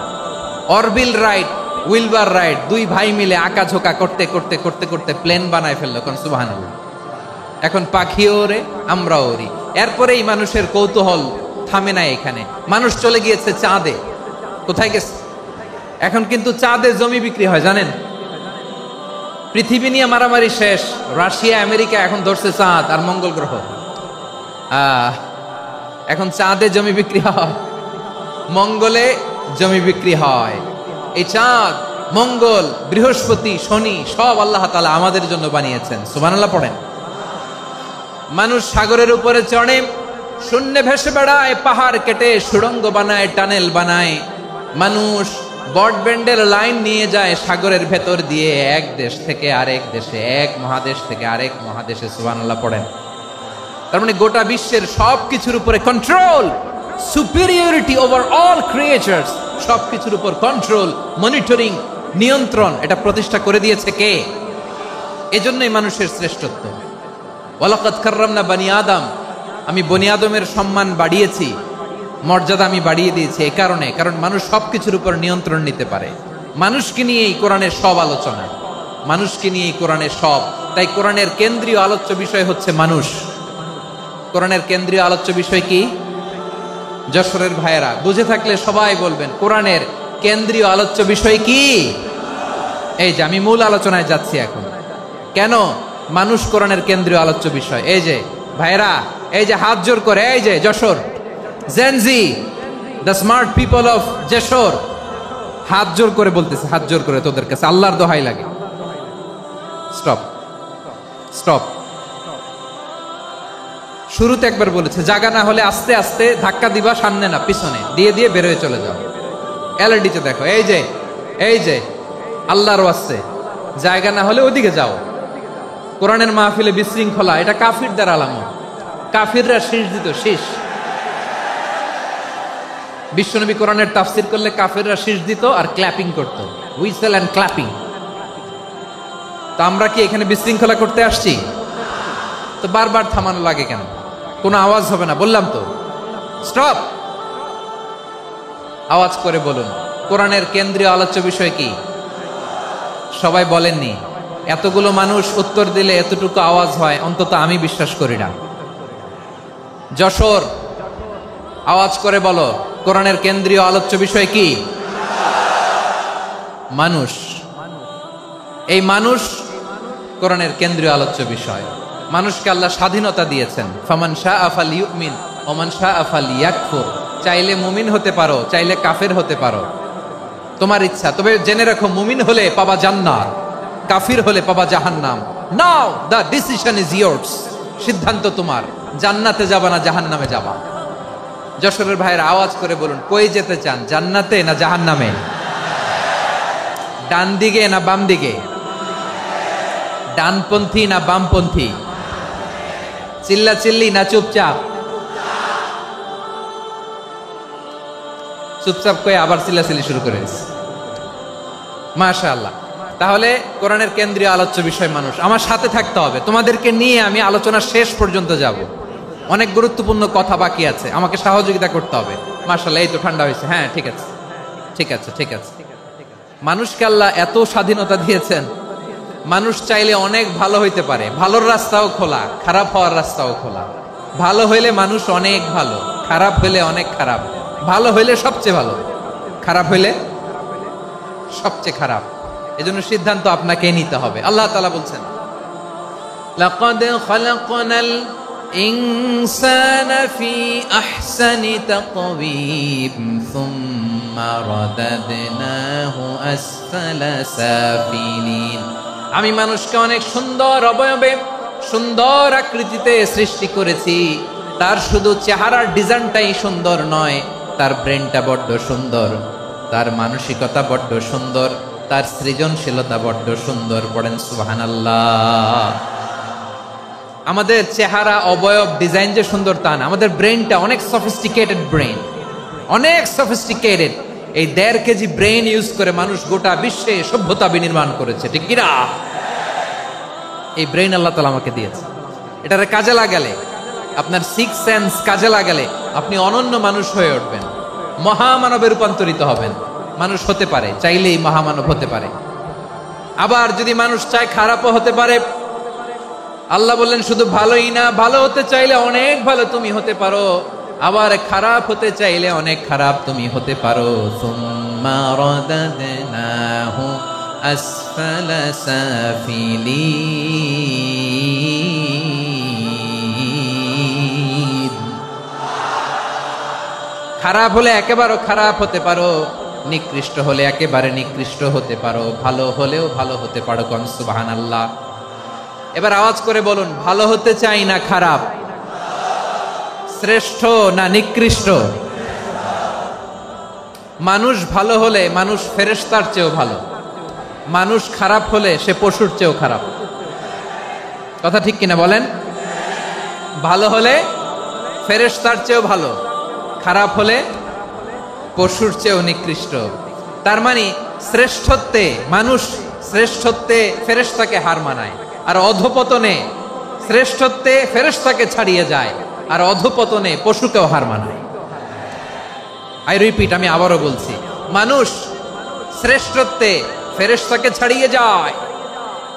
অরবিল রাইট, উইলবার রাইট, দুই ভাই মিলে আঁকাঝোঁকা করতে করতে করতে করতে প্লেন বানায় ফেললো। কোন সুবহানাল্লাহ। এখন পাখিও ওরে, আমরাও ওরি। এরপরেই মানুষের কৌতূহল থামে না এখানে। মানুষ চলে গিয়েছে চাঁদে। কোথায় গেছে? এখন কিন্তু চাঁদে জমি বিক্রি হয় জানেন। পৃথিবী নিয়ে মারামারি শেষ। রাশিয়া আমেরিকা এখন ধরছে চাঁদ আর মঙ্গল গ্রহ। এখন চাঁদে জমি বিক্রি হয়, মঙ্গলে জমি বিক্রি হয়। এই চাঁদ, মঙ্গল, বৃহস্পতি, শনি সব আল্লাহ তাআলা আমাদের জন্য বানিয়েছেন। সুবহানাল্লাহ পড়েন। মানুষ সাগরের উপরে চড়ে, শূন্যে ভেসে বেড়ায়, পাহাড় কেটে সুড়ঙ্গ বানায়, টানেল বানায়। মানুষ ব্রডব্যান্ডের লাইন নিয়ে যায় সাগরের ভেতর দিয়ে, এক দেশ থেকে আরেক দেশে, এক মহাদেশ থেকে আরেক মহাদেশে। সুবহানাল্লাহ পড়েন। তার মানে গোটা বিশ্বের সব কিছুর উপরে control, superiority over all creatures, সবকিছুর উপর কন্ট্রোল, মনিটরিং, নিয়ন্ত্রণ, এটা প্রতিষ্ঠা করে দিয়েছে কে? এজন্যই মানুষের শ্রেষ্ঠত্ব। ওয়ালাকাদ কাররামনা বানি আদম, আমি বনি আদমের সম্মান বাড়িয়েছি, মর্যাদা আমি বাড়িয়ে দিয়েছি। এই কারণে, কারণ মানুষ সবকিছুর উপর নিয়ন্ত্রণ নিতে পারে। মানুষকে নিয়ে এই কোরআনের সব আলোচনা, মানুষকে নিয়ে এই কোরআনের সব। তাই কোরআনের কেন্দ্রীয় আলোচ্য বিষয় হচ্ছে মানুষ। কোরআনের কেন্দ্রীয় আলোচ্য বিষয় কি? যশোরের ভাইয়েরা বুঝে থাকলে সবাই বলবেন, কোরআনের কেন্দ্রীয় আলোচ্য বিষয় কি? এই যে আমি মূল আলোচনায় যাচ্ছি এখন। কেন মানুষ কোরআনের কেন্দ্রীয় আলোচ্য বিষয়? এই যে ভাইয়েরা, এই যে হাত জোর করে, এই যে Jessore Gen Z, the smart people of Jessore, হাত জোর করে বলতেছে, হাত জোর করে তোদের কাছে আল্লাহর দোহাই লাগে, স্টপ স্টপ। শুরুতে একবার বলেছে, জায়গা না হলে আস্তে আস্তে ধাক্কা দিবা, সামনে না পিছনে, দিয়ে দিয়ে বেরোয় চলে যাও। এলইডিতে দেখো, এই যে এই যে আল্লাহর ওয়াস্তে জায়গা না হলে ওদিকে যাও। কোরআনের মাহফিলে বিশৃঙ্খলা, এটা কাফিরদের আলামত। কাফিররা শীষ দিত, শীষ। বিশ্বনবী কোরআনের তাফসির করলে কাফিররা শীষ দিত আর ক্ল্যাপিং করত, হুইসেল এন্ড ক্ল্যাপিং। তো আমরা কি এখানে বিশৃঙ্খলা করতে আসছি? তো বারবার থামানো লাগে কেন? কোনো আওয়াজ হবে না, বললাম তো, স্টপ। আওয়াজ করে বলুন, কোরআনের কেন্দ্রীয় আলোচ্য বিষয় কি? সবাই বলেননি। এতগুলো মানুষ উত্তর দিলে এতটুকু আওয়াজ হয়, অন্তত আমি বিশ্বাস করি না। যশোর, আওয়াজ করে বলো, কোরআনের কেন্দ্রীয় আলোচ্য বিষয় কি? মানুষ। এই মানুষ কোরআনের কেন্দ্রীয় আলোচ্য বিষয়। মানুষকে আল্লাহ স্বাধীনতা দিয়েছেন। ফামান শাআ ফালইউমিন ওয়া মান শাআ ফালইয়াকফুর। চাইলে মুমিন হতে পারো, চাইলে কাফের হতে পারো, তোমার ইচ্ছা। তবে জেনে রাখো, মুমিন হলে পাবা জান্নাত, কাফির হলে পাবা জাহান্নাম। নাও দ্য ডিসিশন ইজ ইয়ার্স। সিদ্ধান্ত তোমার, জান্নাতে যাবা না জাহান্নামে যাবা। যশোরের ভাইয়ের আওয়াজ করে বলুন, কই যেতে চান, জান্নাতে না জাহান্নামে? ডান দিকে না বাম দিকে? ডানপন্থী না বামপন্থী? চিল্লা চিল্লি না চুপচাপ? চুপচাপ কয়ে আবার চিল্লাচিল্লি শুরু করে দিয়েছে। মাশাআল্লাহ। তাহলে কোরআনের কেন্দ্রীয় আলোচ্য বিষয় মানুষ। আমার সাথে থাকতে হবে, তোমাদেরকে নিয়ে আমি আলোচনা শেষ পর্যন্ত যাব। অনেক গুরুত্বপূর্ণ কথা বাকি আছে, আমাকে সহযোগিতা করতে হবে। মাশাআল্লাহ, এই তো ঠান্ডা হয়েছে। হ্যাঁ, ঠিক আছে ঠিক আছে ঠিক আছে। মানুষকে আল্লাহ এত স্বাধীনতা দিয়েছেন, মানুষ চাইলে অনেক ভালো হইতে পারে। ভালোর রাস্তাও খোলা, খারাপ হওয়ার রাস্তাও খোলা। ভালো হইলে মানুষ অনেক ভালো, খারাপ হইলে অনেক খারাপ। ভালো হইলে সবচেয়ে ভালো, খারাপ হইলে সবচেয়ে খারাপ। এজন্য সিদ্ধান্ত আপনাকে নিতে হবে। আল্লাহ তাআলা বলছেন, লাকাদ খালাকনাল ইনসানা ফি আহসানি তাকওয়িম সুম্মা রাদাদনাহু আসফালা সাফিলিন। আমি মানুষকে অনেক সুন্দর অবয়বে, সুন্দর আকৃতিতে সৃষ্টি করেছি। তার শুধু চেহারার ডিজাইনটাই সুন্দর নয়, তার ব্রেনটা বড্ড সুন্দর, তার মানসিকতা বড্ড সুন্দর, তার সৃজনশীলতা বড্ড সুন্দর। পড়েন সুবহানাল্লাহ। আমাদের চেহারা, অবয়ব, ডিজাইন যে সুন্দর তা না, আমাদের ব্রেনটা অনেক সফিস্টিকেটেড ব্রেন, অনেক সফিস্টিকেটেড। এই 1.5 কেজি ব্রেন ইউজ করে মানুষ গোটা বিশ্বে সভ্যতা বিনির্মাণ করেছে, ঠিক কিনা? এই ব্রেন আল্লাহ তাআলা আমাকে দিয়েছে। এটারে কাজে লাগালে, আপনার 6 সেন্স কাজে লাগালে আপনি অনন্য মানুষ হয়ে উঠবেন, মহামানবে রূপান্তরিত হবেন। মানুষ হতে পারে, চাইলেই মহামানব হতে পারে। আবার যদি মানুষ চায় খারাপও হতে পারে। আল্লাহ বললেন শুধু ভালোই না, ভালো হতে চাইলে অনেক ভালো তুমি হতে পারো, আবার খারাপ হতে চাইলে অনেক খারাপ তুমি হতে পারো। সুম্মা রাদাদনাহু আসফালা সাফিলিন। খারাপ হলে একেবারে খারাপ হতে পারো, নিকৃষ্ট হলে একেবারে নিকৃষ্ট হতে পারো, ভালো হলেও ভালো হতে পারো। কোন সুবহানাল্লাহ। এবার আওয়াজ করে বলুন, ভালো হতে চাই না খারাপ? শ্রেষ্ঠ না নিকৃষ্ট? মানুষ ভালো হলে মানুষ ফেরেশতার চেয়েও ভালো, মানুষ খারাপ হলে সে পশুর চেয়েও খারাপ। কথা ঠিক কিনা বলেন? ভালো হলে ফেরেশতার চেয়েও ভালো, খারাপ হলে পশুর চেয়েও নিকৃষ্ট। তার মানে শ্রেষ্ঠত্বে মানুষ, শ্রেষ্ঠত্বে ফেরেশতাকে হার মানায়, আর অধপতনে শ্রেষ্ঠত্বে ফেরেশতাকে ছাড়িয়ে যায়, আর অধপতনে পশুকেও হার মানায়। আই রিপিট, আমি আবারও বলছি, মানুষ শ্রেষ্ঠত্বে ফেরেশতাকে ছাড়িয়ে যায়,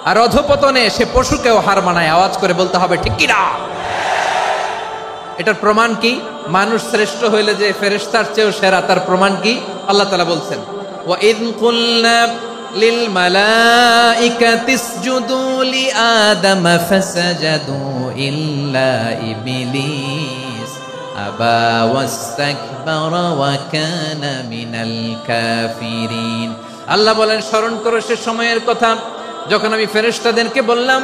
আর অধপতনে সে পশুকেও হার মানায়। আওয়াজ করে বলতে হবে ঠিক কি না? এটার প্রমাণ কি? মানুষ শ্রেষ্ঠ হইলে যে ফেরেশতার চেয়েও সেরা, তার প্রমাণ কি? আল্লাহ তাআলা বলছেন, ওয়া ইয কুলনা লিল মালাইকাতি ইসজুদু লি আদম ফাসাজাদু ইল্লা ইবলিস আবা ওয়াস্তাকবারা ওয়া কানা মিনাল কাফিরিন। আল্লাহ বলেন, স্মরণ করো সে সময়ের কথা যখন আমি ফেরেশতাদেরকে বললাম,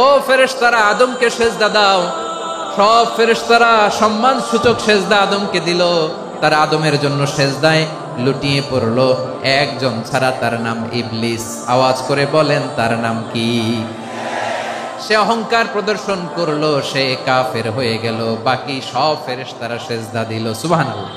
ও ফেরেশতারা আদমকে সেজদা দাও। সব ফেরেশতারা সম্মান সূচক সেজদা আদমকে দিল, তারা আদমের জন্য সেজদায় লুটিয়ে পড়লো, একজন ছাড়া, তার নাম ইবলিস। আওয়াজ করে বলেন, তার নাম কি? সে অহংকার প্রদর্শন করলো, সে কাফের হয়ে গেল, বাকি সব ফেরেশতারা সেজদা দিল। সুবহানাল্লাহ।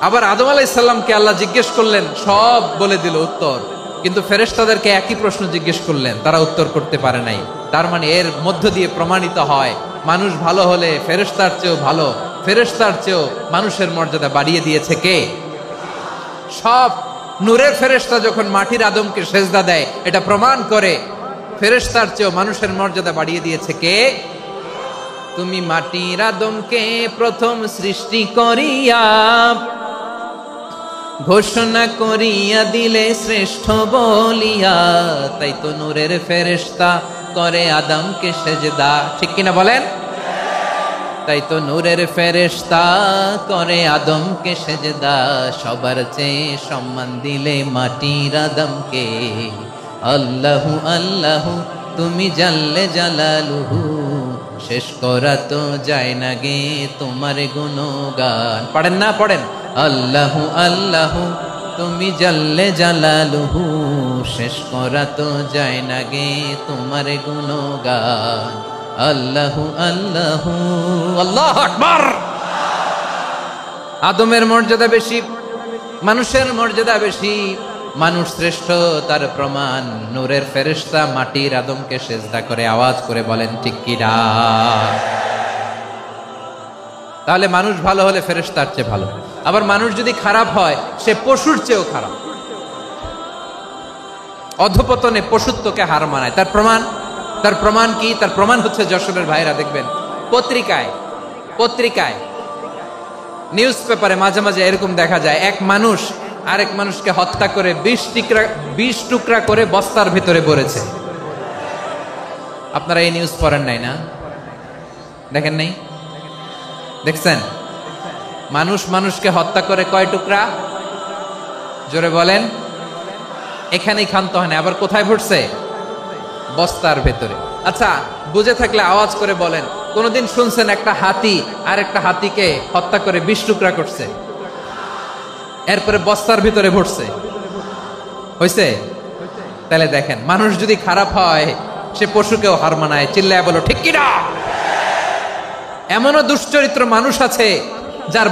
আবার আদম আলাইহিস সালামকে আল্লাহ জিজ্ঞেস করলেন, সব বলে দিল উত্তর, কিন্তু ফেরেশতাদেরকে একই প্রশ্ন জিজ্ঞেস করলেন, তারা উত্তর করতে পারে নাই। তার মানে এর মধ্য দিয়ে প্রমাণিত হয়, মানুষ ভালো হলে ফেরেশতার চেয়েও ভালো, ফেরেশতার চেয়েও মানুষের মর্যাদা বাড়িয়ে দিয়েছে কে? সব নূরের ফেরেশতা যখন মাটির আদমকে সেজদা দেয়, এটা প্রমাণ করে ফেরেশতার চেয়েও মানুষের মর্যাদা বাড়িয়ে দিয়েছে কে? তুমি মাটির আদমকে প্রথম সৃষ্টি করিয়া ঘোষণা করিয়া দিলে শ্রেষ্ঠ বলিয়া, তাই তো নূরের ফেরেশতা করে আদমকে সেজদা। ঠিক কিনা বলেন? তাই তো নূরের ফেরেশতা করে আদমকে সেজদা, সবার চেয়ে সম্মান দিলে মাটির আদমকে। আল্লাহু আল্লাহু তুমি জাল্লে জালালুহু, শেষ করা তো যায় না গে তোমার গুণগান। পড়েন না? পড়েন। আল্লাহু আল্লাহু তুমি জাল্লে জালালুহু, শেষ করা তো যায় না গে তোমার গুণগান। আল্লাহু আল্লাহু আল্লাহু আকবার। আদমের মর্যাদা বেশি, মানুষের মর্যাদা বেশি, মানুষ শ্রেষ্ঠ, তার প্রমাণ নূরের ফেরেশতা মাটির আদমকে সেজদা করে। আওয়াজ করে বলেন ঠিক কি না? তাহলে মানুষ ভালো হলে ফেরেশতার চেয়ে ভালো, আবার মানুষ যদি খারাপ হয় সে পশুর চেয়েও খারাপ, অধপতনে পশুত্বকে হার মানায়। তার প্রমাণ, তার প্রমাণ কি? তার প্রমাণ হচ্ছে যশোরের ভাইরা দেখবেন পত্রিকায় নিউজ পেপারে মাঝে মাঝে এরকম দেখা যায়, এক মানুষ আরেক মানুষকে হত্যা করে 20 টুকরা করে বস্তার ভিতরে ভরেছে। আপনারা এই নিউজ পড়েন নাই না? দেখেন নাই? দেখছেন? মানুষ মানুষকে হত্যা করে কয় টুকরা? জোরে বলেন। এখানেই ক্ষান্ত হয় না, আবার কোথায় ভরছে? বস্তার ভেতরে। আচ্ছা, বুঝে থাকলে আওয়াজ করে বলেন, কোনদিন শুনছেন একটা হাতি আর একটা হাতিকে হত্যা করে 20 টুকরা করছে, এরপরে বস্তার ভিতরে ভরছে? হইছে? তাহলে দেখেন, মানুষ যদি খারাপ হয় সে পশুকেও হার মানায়। চিল্লায় বলো ঠিক কি না? এমনও দুশ্চরিত্র মানুষ আছে যার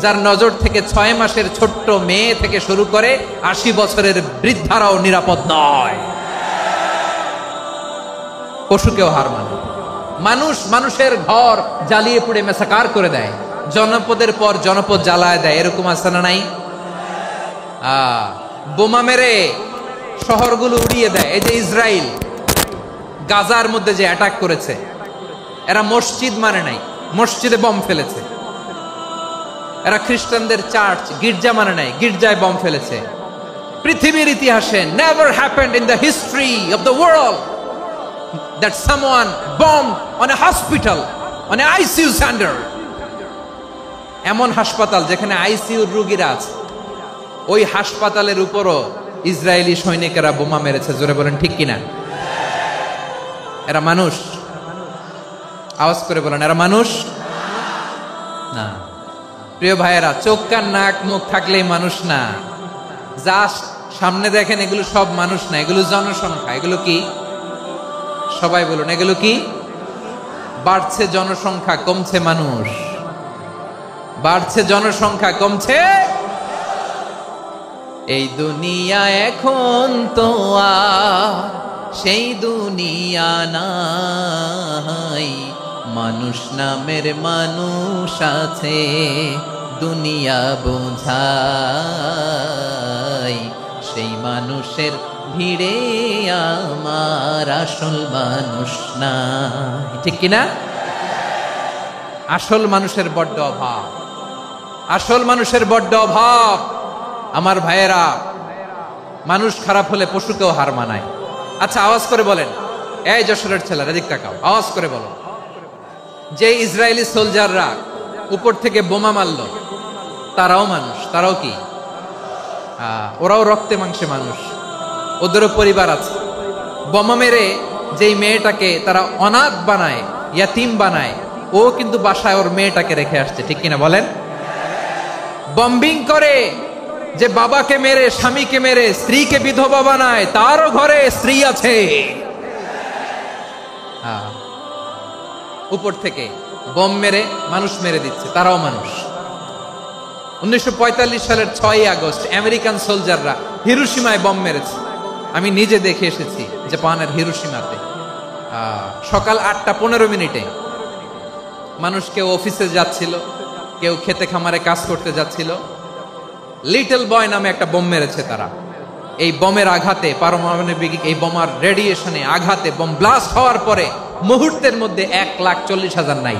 যার নজর থেকে 6 মাসের ছোট্ট মেয়ে থেকে শুরু করে 80 বছরের বৃদ্ধারাও নিরাপদ নয়। পশুকেও হার মানে। মানুষের ঘর জ্বালিয়ে পুড়ে মেসাকার করে দেয়, জনপদের পর জনপদ জ্বালায় দেয়, এরকম আছে না নাই? বোমা মেরে শহরগুলো উড়িয়ে দেয়। এই যে ইসরায়েল গাজার মধ্যে যে অ্যাটাক করেছে, এরা মসজিদ মানে নাই, মসজিদে বম ফেলেছে। এরা খ্রিস্টানদের চার্চ গির্জা মানে নাই, গির্জায় বম ফেলেছে। পৃথিবীর ইতিহাসে never happened in the history of the world that someone bombed on a hospital, on a ICU center. এমন হাসপাতাল যেখানে আইসিইউ রোগীরা আছে, ওই হাসপাতালের উপরও ইসরায়েলি সৈনিকেরা বোমা মেরেছে। জোরে বলেন ঠিক কিনা? এরা মানুষ? আওয়াজ করে বলেন, এরা মানুষ না। প্রিয় ভাইয়েরা, চোখ কান নাক মুখ থাকলেই মানুষ না। যা সামনে দেখেন এগুলো সব মানুষ না, এগুলো জনসংখ্যা। এগুলো কি? সবাই বলুন, এগুলো কি? বাড়ছে জনসংখ্যা, কমছে মানুষ। বাড়ছে জনসংখ্যা, কমছে। এই দুনিয়া এখন তো আর সেই দুনিয়া নাই, মানুষ নামের মানুষ আছে, দুনিয়া বোঝাই, সেই মানুষের ভিড়ে আমার আসল মানুষ না। ঠিক কিনা? আসল মানুষের বড্ড অভাব, আসল মানুষের বড্ড অভাব। আমার ভাইয়েরা, মানুষ খারাপ হলে পশুকেও হার মানায়। আচ্ছা, আওয়াজ করে বলেন, এই যশোরের ছেলেরা এদিক তাকাও, আওয়াজ করে বলো, যে ইসরায়েলি সোলজাররা উপর থেকে বোমা মারল, তারাও মানুষ? তারাও কি? ওরাও রক্তে মাংসে মানুষ, ওদেরও পরিবার আছে। বোমা মেরে যেই মেয়েটাকে তারা অনাথ বানায়, ইয়াতিম বানায়, ও কিন্তু বাসায় ওর মেয়েটাকে রেখে আসছে। ঠিক কিনা বলেন? বম্বিং করে যে বাবাকে মেরে, স্বামীকে মেরে স্ত্রীকে বিধবা বানায়, তারও ঘরে স্ত্রী আছে। উপর থেকে বম মেরে মানুষ মেরে দিচ্ছে, তারাও মানুষ। 1945 সালের 6ই আগস্ট আমেরিকান সোলজাররা হিরোশিমায় বম মেরেছে। আমি নিজে দেখে এসেছি জাপানের হিরোশিমাতে। সকাল 8:15 মানুষ কেউ অফিসে যাচ্ছিল, কেউ খেতে খামারে কাজ করতে যাচ্ছিল। লিটল বয় নামে একটা বোম মেরেছে তারা। এই বোমের আঘাতে, পারমাণবিক এই বোমার রেডিয়েশনে আঘাতে বোম ব্লাস্ট হওয়ার পরে মুহূর্তের মধ্যে 1,40,000 নাই।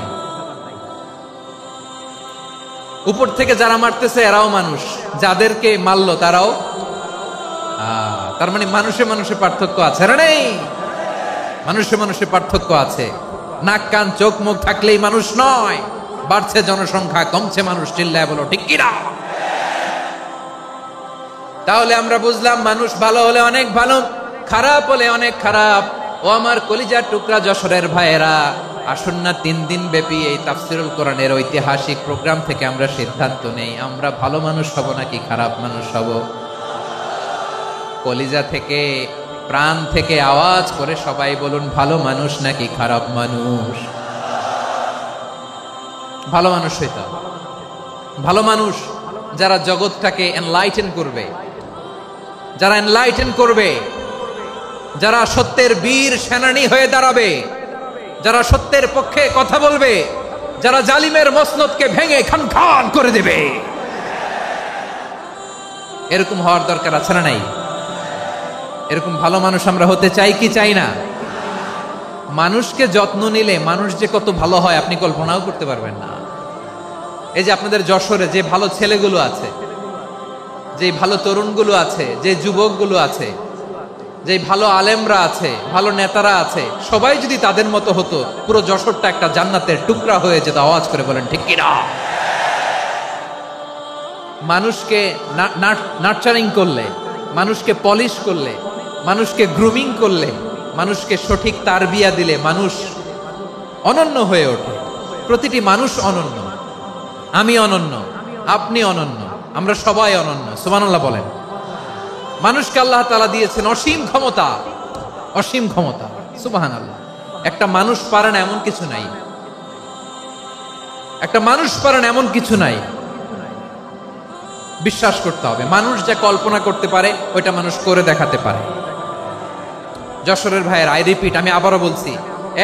উপর থেকে যারা মারতেছে এরাও মানুষ, যাদেরকে মারলো তারাও। তার মানে মানুষে মানুষে পার্থক্য আছে না? নেই? মানুষে মানুষে পার্থক্য আছে। নাক কান চোখ মুখ থাকলেই মানুষ নয়। বাড়ছে জনসংখ্যা, কমছে মানুষ। চিল্লায় বলো ঠিক কিনা? তাহলে আমরা বুঝলাম, মানুষ ভালো হলে অনেক ভালো, খারাপ হলে অনেক খারাপ। ও আমার কলিজার টুকরা যশোরের ভাইয়েরা, আসুন না 3 দিন ব্যাপী এই তাফসিরুল কোরআনের ঐতিহাসিক প্রোগ্রাম থেকে আমরা সিদ্ধান্ত নেই, আমরা ভালো মানুষ হব নাকি খারাপ মানুষ হব। কলিজা থেকে, প্রাণ থেকে আওয়াজ করে সবাই বলুন, ভালো মানুষ নাকি খারাপ মানুষ? ভালো মানুষ হইতে হবে। ভালো মানুষ যারা জগৎটাকে এনলাইটেন করবে, যারা এনলাইটেন করবে, যারা সত্যের বীর সেনানী হয়ে দাঁড়াবে, যারা সত্যের পক্ষে কথা বলবে, যারা জালিমের মসনদকে ভেঙে খান খান করে দেবে। এরকম হওয়ার দরকার আছে না নাই? এরকম ভালো মানুষ আমরা হতে চাই কি চাই না? মানুষকে যত্ন নিলে মানুষ যে কত ভালো হয় আপনি কল্পনাও করতে পারবেন না। এই যে আপনাদের যশোরে যে ভালো ছেলেগুলো আছে, যে ভালো তরুণগুলো আছে, যে যুবকগুলো আছে, যে ভালো আলেমরা আছে, ভালো নেতারা আছে, সবাই যদি তাদের মতো হতো, পুরো যশোরটা একটা জান্নাতের টুকরা হয়ে যেত। আওয়াজ করে বলেন ঠিক কিনা? মানুষকে নার্চারিং করলে, মানুষকে পলিশ করলে, মানুষকে গ্রুমিং করলে, মানুষকে সঠিক তারবিয়া দিলে মানুষ অনন্য হয়ে ওঠে। প্রতিটি মানুষ অনন্য। আমি অনন্য, আপনি অনন্য, আমরা সবাই অনন্য। সুবহানাল্লাহ বলেন। মানুষকে আল্লাহ তাআলা দিয়েছেন অসীম ক্ষমতা, অসীম ক্ষমতা। সুবহানাল্লাহ। একটা মানুষ পারে না এমন কিছু নাই। একটা মানুষ পারেন এমন কিছু নাই, বিশ্বাস করতে হবে মানুষ যা কল্পনা করতে পারে ওইটা মানুষ করে দেখাতে পারে। যশোরের ভাইয়ের, আই রিপিট, আমি আবারও বলছি,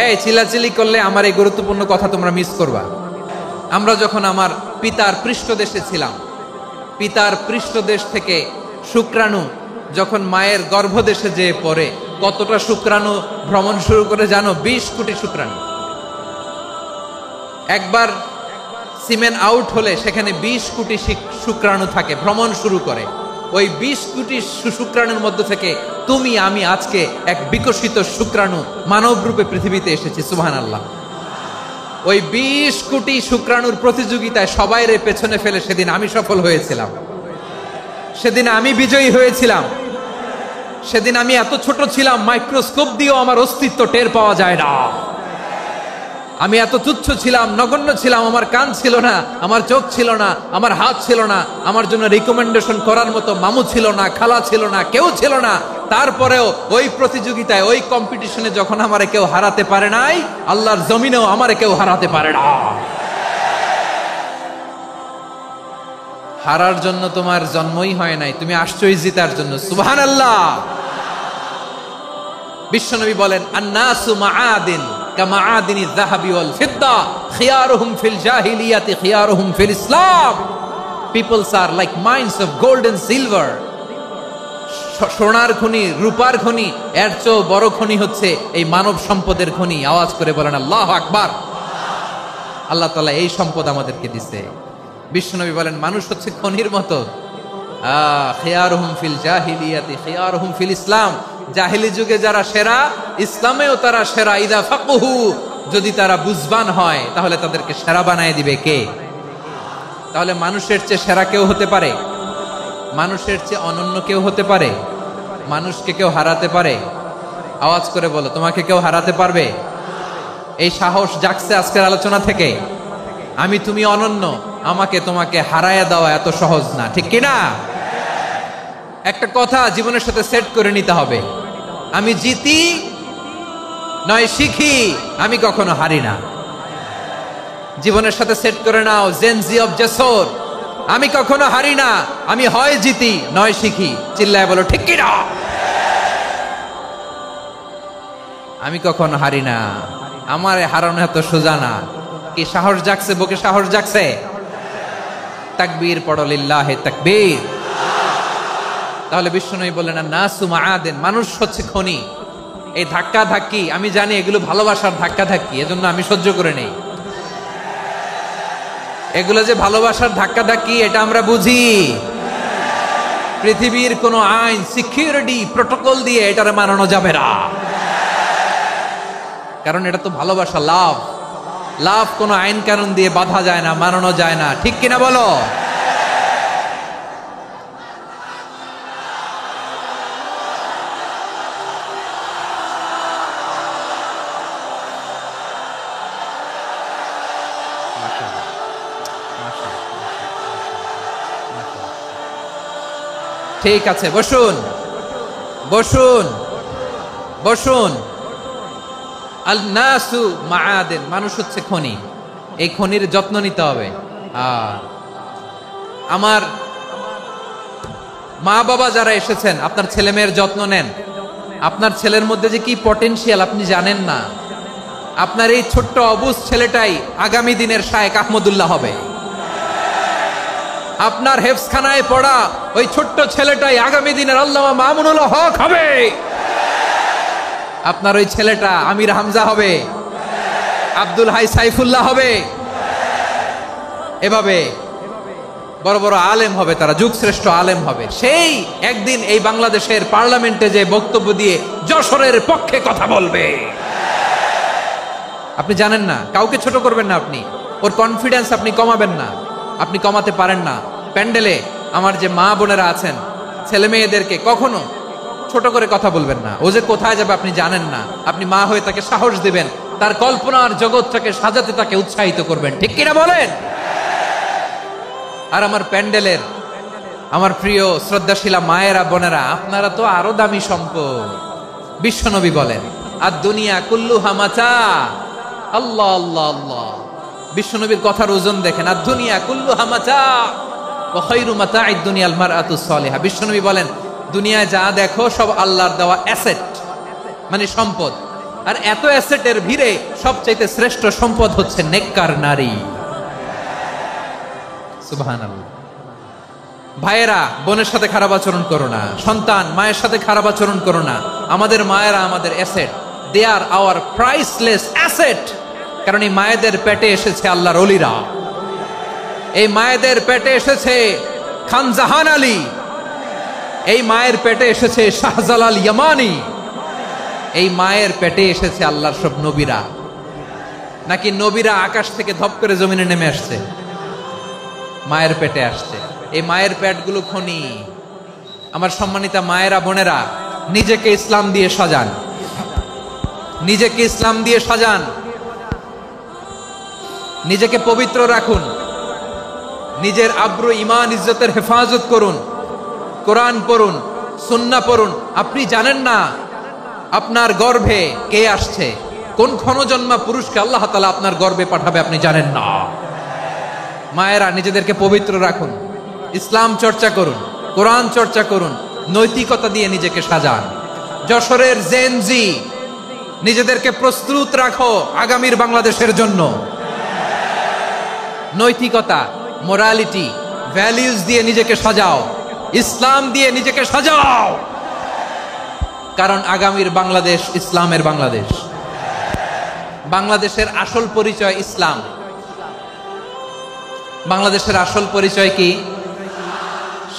এই চিল্লাচিল্লি করলে আমার এই গুরুত্বপূর্ণ কথা তোমরা মিস করবা। আমরা যখন আমার পিতার পৃষ্ঠদেশে ছিলাম, পিতার পৃষ্ঠদেশ থেকে শুক্রাণু যখন মায়ের গর্ভদেশে যেয়ে পড়ে, কতটা শুক্রাণু ভ্রমণ শুরু করে জানো? 20 কোটি শুক্রাণু। একবার সিমেন আউট হলে সেখানে 20 কোটি শুক্রাণু থাকে, ভ্রমণ শুরু করে। ওই 20 কোটি শুক্রাণুর মধ্য থেকে তুমি আমি আজকে এক বিকশিত শুক্রাণু মানব রূপে পৃথিবীতে এসেছি। সুবহানাল্লাহ। ওই 20 কোটি শুক্রাণুর প্রতিযোগিতায় সবাইরে পেছনে ফেলে সেদিন আমি সফল হয়েছিলাম, সেদিন আমি বিজয়ী হয়েছিলাম। সেদিন আমি এত ছোট ছিলাম, মাইক্রোস্কোপ দিয়েও আমার অস্তিত্ব টের পাওয়া যায় না। আমি এত তুচ্ছ ছিলাম, নগণ্য ছিলাম, আমার কান ছিল না, আমার চোখ ছিল না, আমার হাত ছিল না, আমার জন্য রিকমেন্ডেশন করার মতো মামু ছিল না, খালা ছিল না, কেউ ছিল না। তারপরেও ওই প্রতিযোগিতায়, ওই কম্পিটিশনে যখন আমারে কেউ হারাতে পারে নাই, আল্লাহর জমিনেও আমারে কেউ হারাতে পারে না। হারার জন্য তোমার জন্মই হয় নাই, তুমি আসছই জিতার জন্য। সুবহানাল্লাহ। বিশ্বনবী বলেন, আন্নাসু মাআদিন কামাআদিনি যাহাবি ওয়াল ফিদ্দা খিয়ারুহুম ফিল জাহিলিয়াতি খিয়ারুহুম ফিল ইসলাম। Peoples are like mines of gold and silver. সোনার খনি, রূপার খনি, এর চেয়েও বড় খনি হচ্ছে এই মানব সম্পদের খনি। আওয়াজ করে বলেন আল্লাহু আকবার। আল্লাহ তাআলা এই সম্পদ আমাদেরকে দিয়েছে। বিশ্বনবী বলেন, মানুষ হচ্ছে খনির মতো। খিয়ারুহুম ফিল জাহিলিয়াতি খিয়ারুহুম ফিল ইসলাম। জাহিলি যুগে যারা সেরা, ইসলামেও তারা সেরা। ইদা ফাকুহু, যদি তারা বুঝবান হয় তাহলে তাদেরকে সেরা বানায় দিবে কে? তাহলে মানুষের চেয়ে সেরা কেউ হতে পারে? মানুষের চেয়ে অনন্য কেউ হতে পারে? মানুষকে কেউ হারাতে পারে? আওয়াজ করে বলো, তোমাকে কেউ হারাতে পারবে? এই সাহস জাগছে আজকের আলোচনা থেকে। আমি তুমি অনন্য, আমাকে তোমাকে হারায়া দেওয়া এত সহজ না, ঠিক কিনা? একটা কথা জীবনের সাথে সেট করে নিতে হবে, আমি জিতি নয় শিখি, আমি কখনো হারি না। জীবনের সাথে সেট করে নাও, জেনজি অফ জেসর, আমি কখনো হারি না, আমি হয় জিতি নয় শিখি। চিল্লায় বলো ঠিক কিনা? আমি কখনো হারি না, আমার হারানো এত সোজা না। কি সাহস জাগছে? বুকে সাহস জাগছে? তাকবীর পড়ো, লিল্লাহি তাকবীর। তাহলে বিশ্বনবী বললেন, নাসু মাআদিন, মানুষ হচ্ছে খনি। এই ধাক্কা ধাক্কি, আমি জানি এগুলো ভালোবাসার ধাক্কা ধাক্কি, এজন্য আমি সহ্য করে নেই। এগুলো যে ভালোবাসার ধাক্কা ধাক্কি, এটা আমরা বুঝি। পৃথিবীর কোন আইন, সিকিউরিটি প্রটোকল দিয়ে এটারে মানানো যাবে না, কারণ এটা তো ভালোবাসা, লাভ। লাভ কোন আইন কানুন দিয়ে বাধা যায় না, মানানো যায় না, ঠিক কিনা বলো? ঠিক আছে, বসুন বসুন বসুন। আল নাসু মাআদিন, মানুষ হচ্ছে খনি। এই খনির যত্ন নিতে হবে। আমার মা বাবা যারা এসেছেন, আপনার ছেলে মেয়ের যত্ন নেন। আপনার ছেলের মধ্যে যে কি পটেনশিয়াল আপনি জানেন না। আপনার এই ছোট্ট অবুজ ছেলেটাই আগামী দিনের শায়েখ আহমদুল্লাহ হবে। আপনার হেফজখানায় পড়া ওই ছোট্ট ছেলেটাই আগামী দিনের আল্লামা মামুনুল হক হবে। আপনার ওই ছেলেটা আমির হামজা হবে, আব্দুল হাই সাইফুল্লাহ হবে। এভাবে বড় বড় আলেম হবে, তারা যুগশ্রেষ্ঠ আলেম হবে। সেই একদিন এই বাংলাদেশের পার্লামেন্টে যে বক্তব্য দিয়ে যশোরের পক্ষে কথা বলবে। আপনি জানেন না, কাউকে ছোট করবেন না আপনি। ওর কনফিডেন্স আপনি কমাবেন না, আপনি কমাতে পারেন না। প্যান্ডেলে আমার যে মা বোনেরা আছেন, ছেলে মেয়েদেরকে কখনো ছোট করে কথা বলবেন না। ও যে কোথায় যাবে আপনি জানেন না। আপনি মা হয়ে তাকে সাহস দিবেন, তার কল্পনার জগৎটাকে সাজাতে তাকে উৎসাহিত করবেন, ঠিক কিনা বলেন? আর আমার প্যান্ডেলের আমার প্রিয় শ্রদ্ধাশীলা মায়েরা বোনেরা, আপনারা তো আরো দামি সম্পদ। বিশ্বনবী বলেন, আর দুনিয়া কুল্লুহা মাতা। আল্লাহ আল্লাহ আল্লাহ, বিশ্বনবীর কথার ওজন দেখেন, আর দুনিয়া কুল্লুহা মাতা ওয়া খায়রু মাতা'আদ দুনিয়াল মারআতুস সালিহা। বিশ্বনবী বলেন, দুনিয়ায় যা দেখো সব আল্লাহর দেওয়া অ্যাসেট, মানে সম্পদ। আর এত অ্যাসেটের ভিড়ে সবচাইতে শ্রেষ্ঠ সম্পদ হচ্ছে নেককার নারী। সুবহানাল্লাহ। ভাইয়েরা, বোনের সাথে খারাপ আচরণ করো না, সন্তান মায়ের সাথে খারাপ আচরণ করো না। আমাদের মায়েরা আমাদের asset, they are our priceless asset. কারণ এই মায়েদের পেটে এসেছে আল্লাহর ওলিরা, এই মায়েদের পেটে এসেছে খান জাহান আলী, এই মায়ের পেটে এসেছে শাহজালাল ইয়ামানি, এই মায়ের পেটে এসেছে আল্লাহর সব নবীরা। নাকি নবীরা আকাশ থেকে ধপ করে জমিনে নেমে আসছে? মায়ের পেটে আসছে। এই মায়ের পেটগুলো খনি। আমার সম্মানিতা মায়েরা, বোনেরা, নিজেকে ইসলাম দিয়ে সাজান, নিজেকে ইসলাম দিয়ে সাজান, নিজেকে পবিত্র রাখুন, নিজের আব্রু ইমান ইজ্জতের হেফাজত করুন, কোরআন পড়ুন, সুন্নাহ পড়ুন। আপনি জানেন না আপনার গর্ভে কে আসছে, কোন ক্ষণজন্মা পুরুষকে আল্লাহ তাআলা আপনার গর্ভে পাঠাবে আপনি জানেন না। মায়েরা, নিজেদেরকে পবিত্র রাখুন, ইসলাম চর্চা করুন, কোরআন চর্চা করুন, নৈতিকতা দিয়ে নিজেকে সাজান। যশোরের জেনজি, নিজেদেরকে প্রস্তুত রাখো আগামীর বাংলাদেশের জন্য। নৈতিকতা, মোরালিটি, ভ্যালিউজ দিয়ে নিজেকে সাজাও, ইসলাম দিয়ে নিজেকে সাজাও। কারণ আগামীর বাংলাদেশ ইসলামের বাংলাদেশ। বাংলাদেশের আসল পরিচয় ইসলাম। বাংলাদেশের আসল পরিচয় কি?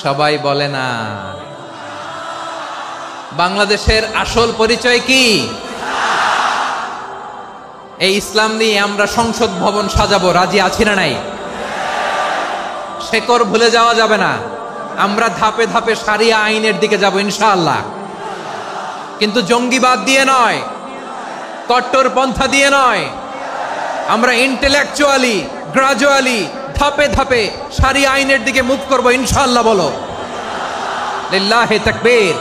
সবাই বলে না। বাংলাদেশের আসল পরিচয় কি? এই ইসলাম নিয়ে আমরা সংসদ ভবন সাজাবো, রাজি আছি না নাই? শেকড় ভুলে যাওয়া যাবে না। আমরা ধাপে ধাপে শারিয়া আইনের দিকে যাব ইনশাআল্লাহ, কিন্তু জঙ্গিবাদ দিয়ে নয়, কট্টর পন্থা দিয়ে নয়। আমরা ইন্টেলেকচুয়ালি, গ্রাজুয়ালি, ধাপে ধাপে শারিয়া আইনের দিকে মুভ করবো ইনশাআল্লাহ। বলো লিল্লাহি তাকবীর।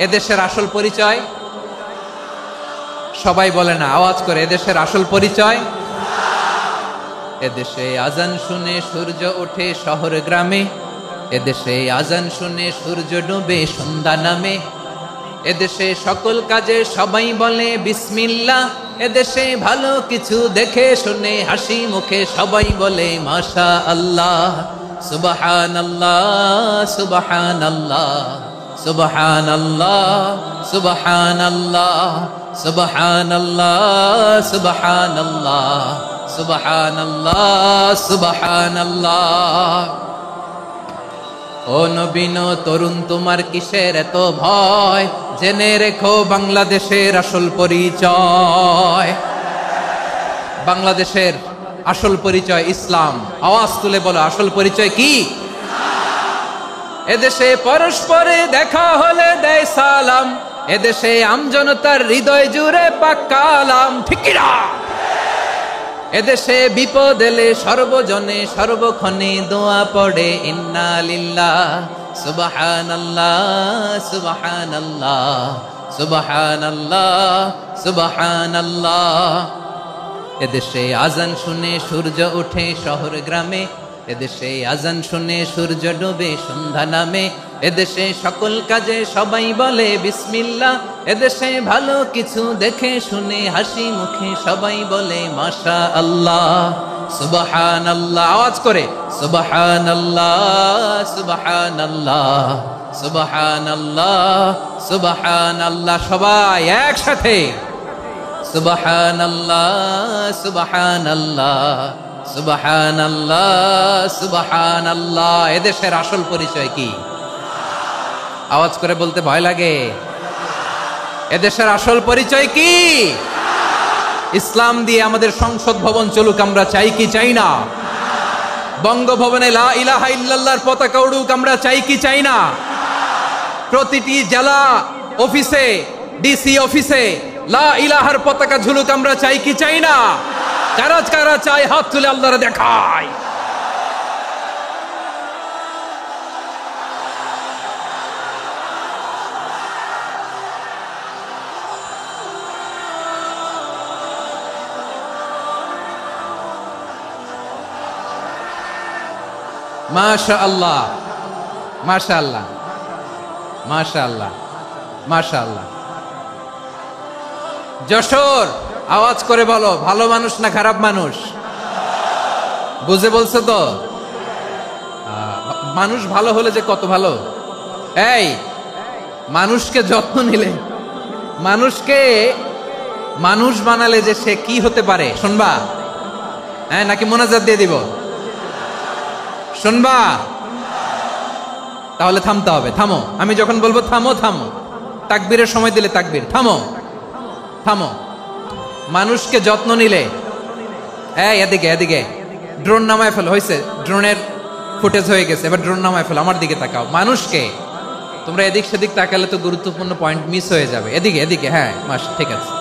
এদেশের আসল পরিচয় সবাই বলে না, আওয়াজ করে, এদেশের আসল পরিচয়। এদেশে আজান শুনে সূর্য ওঠে শহর গ্রামে, এদেশে আজান শুনে সূর্য ডুবে সন্ধ্যা নামে, এদেশে সকল কাজে সবাই বলে বিসমিল্লাহ, এদেশে ভালো কিছু দেখে শুনে হাসি মুখে সবাই বলে মাশা আল্লাহ। সুবহানাল্লাহ, সুবহানাল্লাহ, সুবহানাল্লাহ, সুবহানাল্লাহ, সুবহানাল্লাহ, সুবহানাল্লাহ, সুবহানাল্লাহ, সুবহানাল্লাহ। ও নবীন তরুণ, তোমার কিসের এত ভয়? জেনে রেখো বাংলাদেশের আসল পরিচয়। বাংলাদেশের আসল পরিচয় ইসলাম। আওয়াজ তুলে বলো, আসল পরিচয় কি? এদেশে পরস্পরে দেখা হলে দেয় সালাম, এদেশে আমজনতার হৃদয় জুড়ে পাক্কালাম। ঠিক কি না? এদেশে বিপদ এলে সর্বজনে সর্বক্ষণে দোয়া পড়ে ইন্না লিল্লাহ, সুবহানাল্লাহ, সুবহানাল্লাহ, সুবহানাল্লাহ, সুবহানাল্লাহ। এদেশে আজান শুনে সূর্য ওঠে শহর গ্রামে, এদেশে আজান শুনে সূর্য ডুবে সন্ধ্যা নামে, এদেশে সকল কাজে সবাই বলে বিসমিল্লাহ, এদেশে ভালো কিছু দেখে শুনে হাসি মুখে সবাই বলে মাশা আল্লাহ। সুবহানাল্লাহ, আওয়াজ করে সুবহানাল্লাহ, সুবহানাল্লাহ, সুবহানাল্লাহ, সুবহানাল্লাহ। সবাই একসাথে সুবহানাল্লাহ, সুবহানাল্লাহ, সুবহানাল্লাহ, সুবহানাল্লাহ। এদেশের আসল পরিচয় কি? আওয়াজ করে বলতে ভয় লাগে। এদেশের আসল পরিচয় কি? ইসলাম দিয়ে আমাদের সংসদ ভবন চলুক, আমরা চাই কি চাই না? বঙ্গভবনে লা ইলাহা ইল্লাল্লাহর পতাকা উড়ুক, আমরা চাই কি চাই না? প্রতিটি জেলা অফিসে, ডিসি অফিসে লা ইলাহার পতাকা ঝুলুক, আমরা চাই কি চাই না? কারা কারা চাই হাত তুলে আল্লাহরে দেখায়। মাশাআল্লাহ, মাশাআল্লাহ, মাশাআল্লাহ, মাশাআল্লাহ। যশোর, আওয়াজ করে বলো, ভালো মানুষ না খারাপ মানুষ? বুঝে বলছো তো? মানুষ ভালো হলে যে কত ভালো। এই মানুষকে যত্ন নিলে, মানুষকে মানুষ বানালে যে সে কি হতে পারে শুনবা? হ্যাঁ, নাকি মোনাজাত দিয়ে দিব? শুনবা? তাহলে থামতে হবে। থামো, আমি যখন বলবো থামো থামো, তাকবীরের সময় দিলে তাকবীর। থামো থামো। মানুষকে যত্ন নিলে, এই এদিকে এদিকে, ড্রোন নামায় ফেল। হয়েছে, ড্রোনের ফুটেজ হয়ে গেছে, এবার ড্রোন নামায় ফেল। আমার দিকে তাকাও। মানুষকে, তোমরা এদিক সেদিক তাকালে তো গুরুত্বপূর্ণ পয়েন্ট মিস হয়ে যাবে। এদিকে এদিকে, হ্যাঁ ঠিক আছে।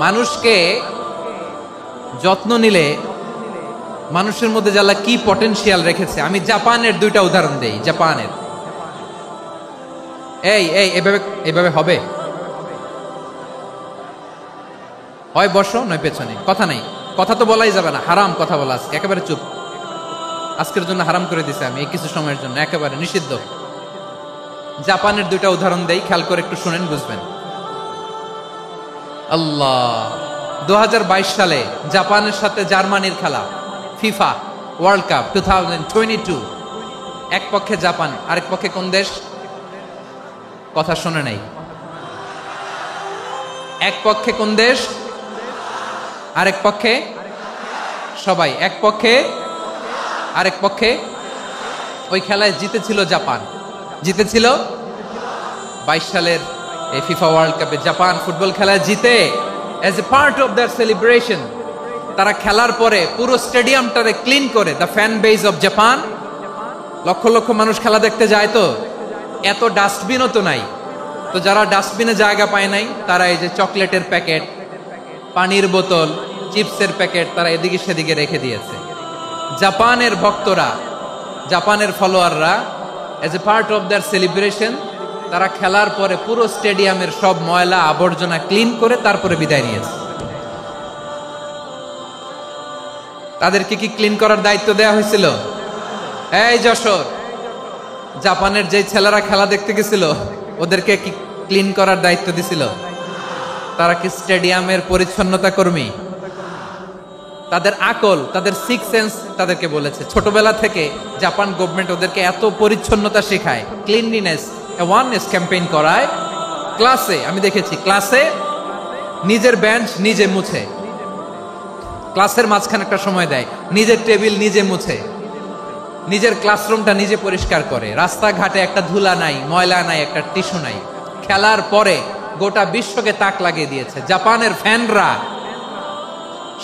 মানুষকে যত্ন নিলে মানুষের মধ্যে যারা কি পটেনশিয়াল রেখেছে। আমি জাপানের দুইটা উদাহরণ দেই। জাপানের, এই এই এভাবে এভাবে হবে, হয় বসো নয় পেছনে, কথা নাই, কথা তো বলাই যাবে না, হারাম কথা বলা। আজকে একেবারে চুপ, আজকের জন্য হারাম করে দিছে আমি, এই কিছু সময়ের জন্য একেবারে নিষিদ্ধ। জাপানের দুইটা উদাহরণ দেই, খেয়াল করে একটু শুনেন, বুঝবেন। আল্লাহ, 2022 সালে জাপানের সাথে জার্মানির খেলা, ফিফা ওয়ার্ল্ড কাপ 2022। এক পক্ষে জাপান, আরেক পক্ষে কোন দেশ? কথা শুনে নাই। এক পক্ষে কোন দেশ, আরেক পক্ষে সবাই। এক পক্ষে, আরেক পক্ষে। ওই খেলায় জিতেছিল জাপান, জিতেছিল 22 সালের এই ফিফা ওয়ার্ল্ড কাপে। জাপান ফুটবল খেলায় জিতে, as a part of their celebration, তারা খেলার পরে পুরো স্টেডিয়ামটারে ক্লিন করে। The fan base of Japan, লক্ষ লক্ষ মানুষ খেলা দেখতে যায়, তো এত ডাস্টবিনও তো নাই। তো যারা ডাস্টবিনে জায়গা পায় নাই, তারা এই যে চকলেটের প্যাকেট, পানির বোতল, চিপসের প্যাকেট তারা এদিকে সেদিকে রেখে দিয়েছে। জাপানের ভক্তরা, জাপানের ফলোয়াররা, as a part of their celebration, তারা খেলার পরে পুরো স্টেডিয়ামের সব ময়লা আবর্জনা ক্লিন করে তারপরে বিদায় নিয়েছে। তাদেরকে কি ক্লিন করার দায়িত্ব দেওয়া হয়েছিল? এই যশোর, জাপানের যে ছেলেরা খেলা দেখতে গেছিল, ওদেরকে কি ক্লিন করার দায়িত্ব দিছিল? তারা কি স্টেডিয়ামের পরিচ্ছন্নতা কর্মী? তাদের আকল, তাদের সিক্স সেন্স তাদেরকে বলেছে। ছোটবেলা থেকে জাপান গভর্নমেন্ট ওদেরকে এত পরিচ্ছন্নতা শেখায়, ক্লিনলিনেস অ্যাওয়ারনেস ক্যাম্পেইন করায়। ক্লাসে আমি দেখেছি, ক্লাসে নিজের বেঞ্চ নিজে মুছে, ক্লাসের মাঝখানে একটা সময় দেয়, নিজের টেবিল নিজে মুছে, নিজের ক্লাসরুমটা নিজে পরিষ্কার করে। রাস্তাঘাটে একটা ধুলা নাই, ময়লা নাই, একটা টিস্যু নাই। খেলার পরে গোটা বিশ্বকে তাক লাগিয়ে দিয়েছে। জাপানের ফ্যানরা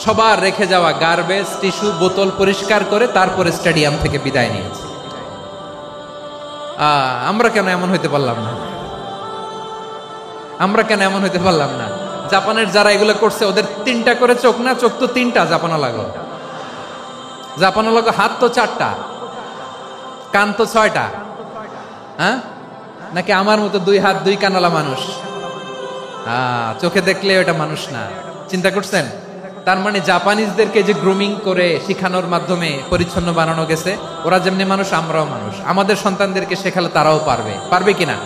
সবার রেখে যাওয়া গার্বেজ, টিস্যু, বোতল পরিষ্কার করে তারপরে স্টেডিয়াম থেকে বিদায় নিয়েছে। আমরা কেন এমন হইতে পারলাম না? আমরা কেন এমন হইতে পারলাম না? জাপানের যারা এগুলো করছে, ওদের 3টা করে চোখ না? চোখ তো 3টা, জাপানো লাগো, জাপানো লাগো। হাত তো 4টা, কান তো 6টা। হ্যাঁ, নাকি আমার মতো 2 হাত 2 কানওয়ালা মানুষ? চোখে দেখলে ওটা মানুষ না। চিন্তা করছেন? তার মানে জাপানিজদেরকে যে গ্রুমিং করে শিখানোর মাধ্যমে পরিচ্ছন্ন বানানো গেছে। ওরা যেমনি মানুষ, আমরাও মানুষ। আমাদের সন্তানদেরকে শেখালে তারাও পারবে। পারবে কিনা?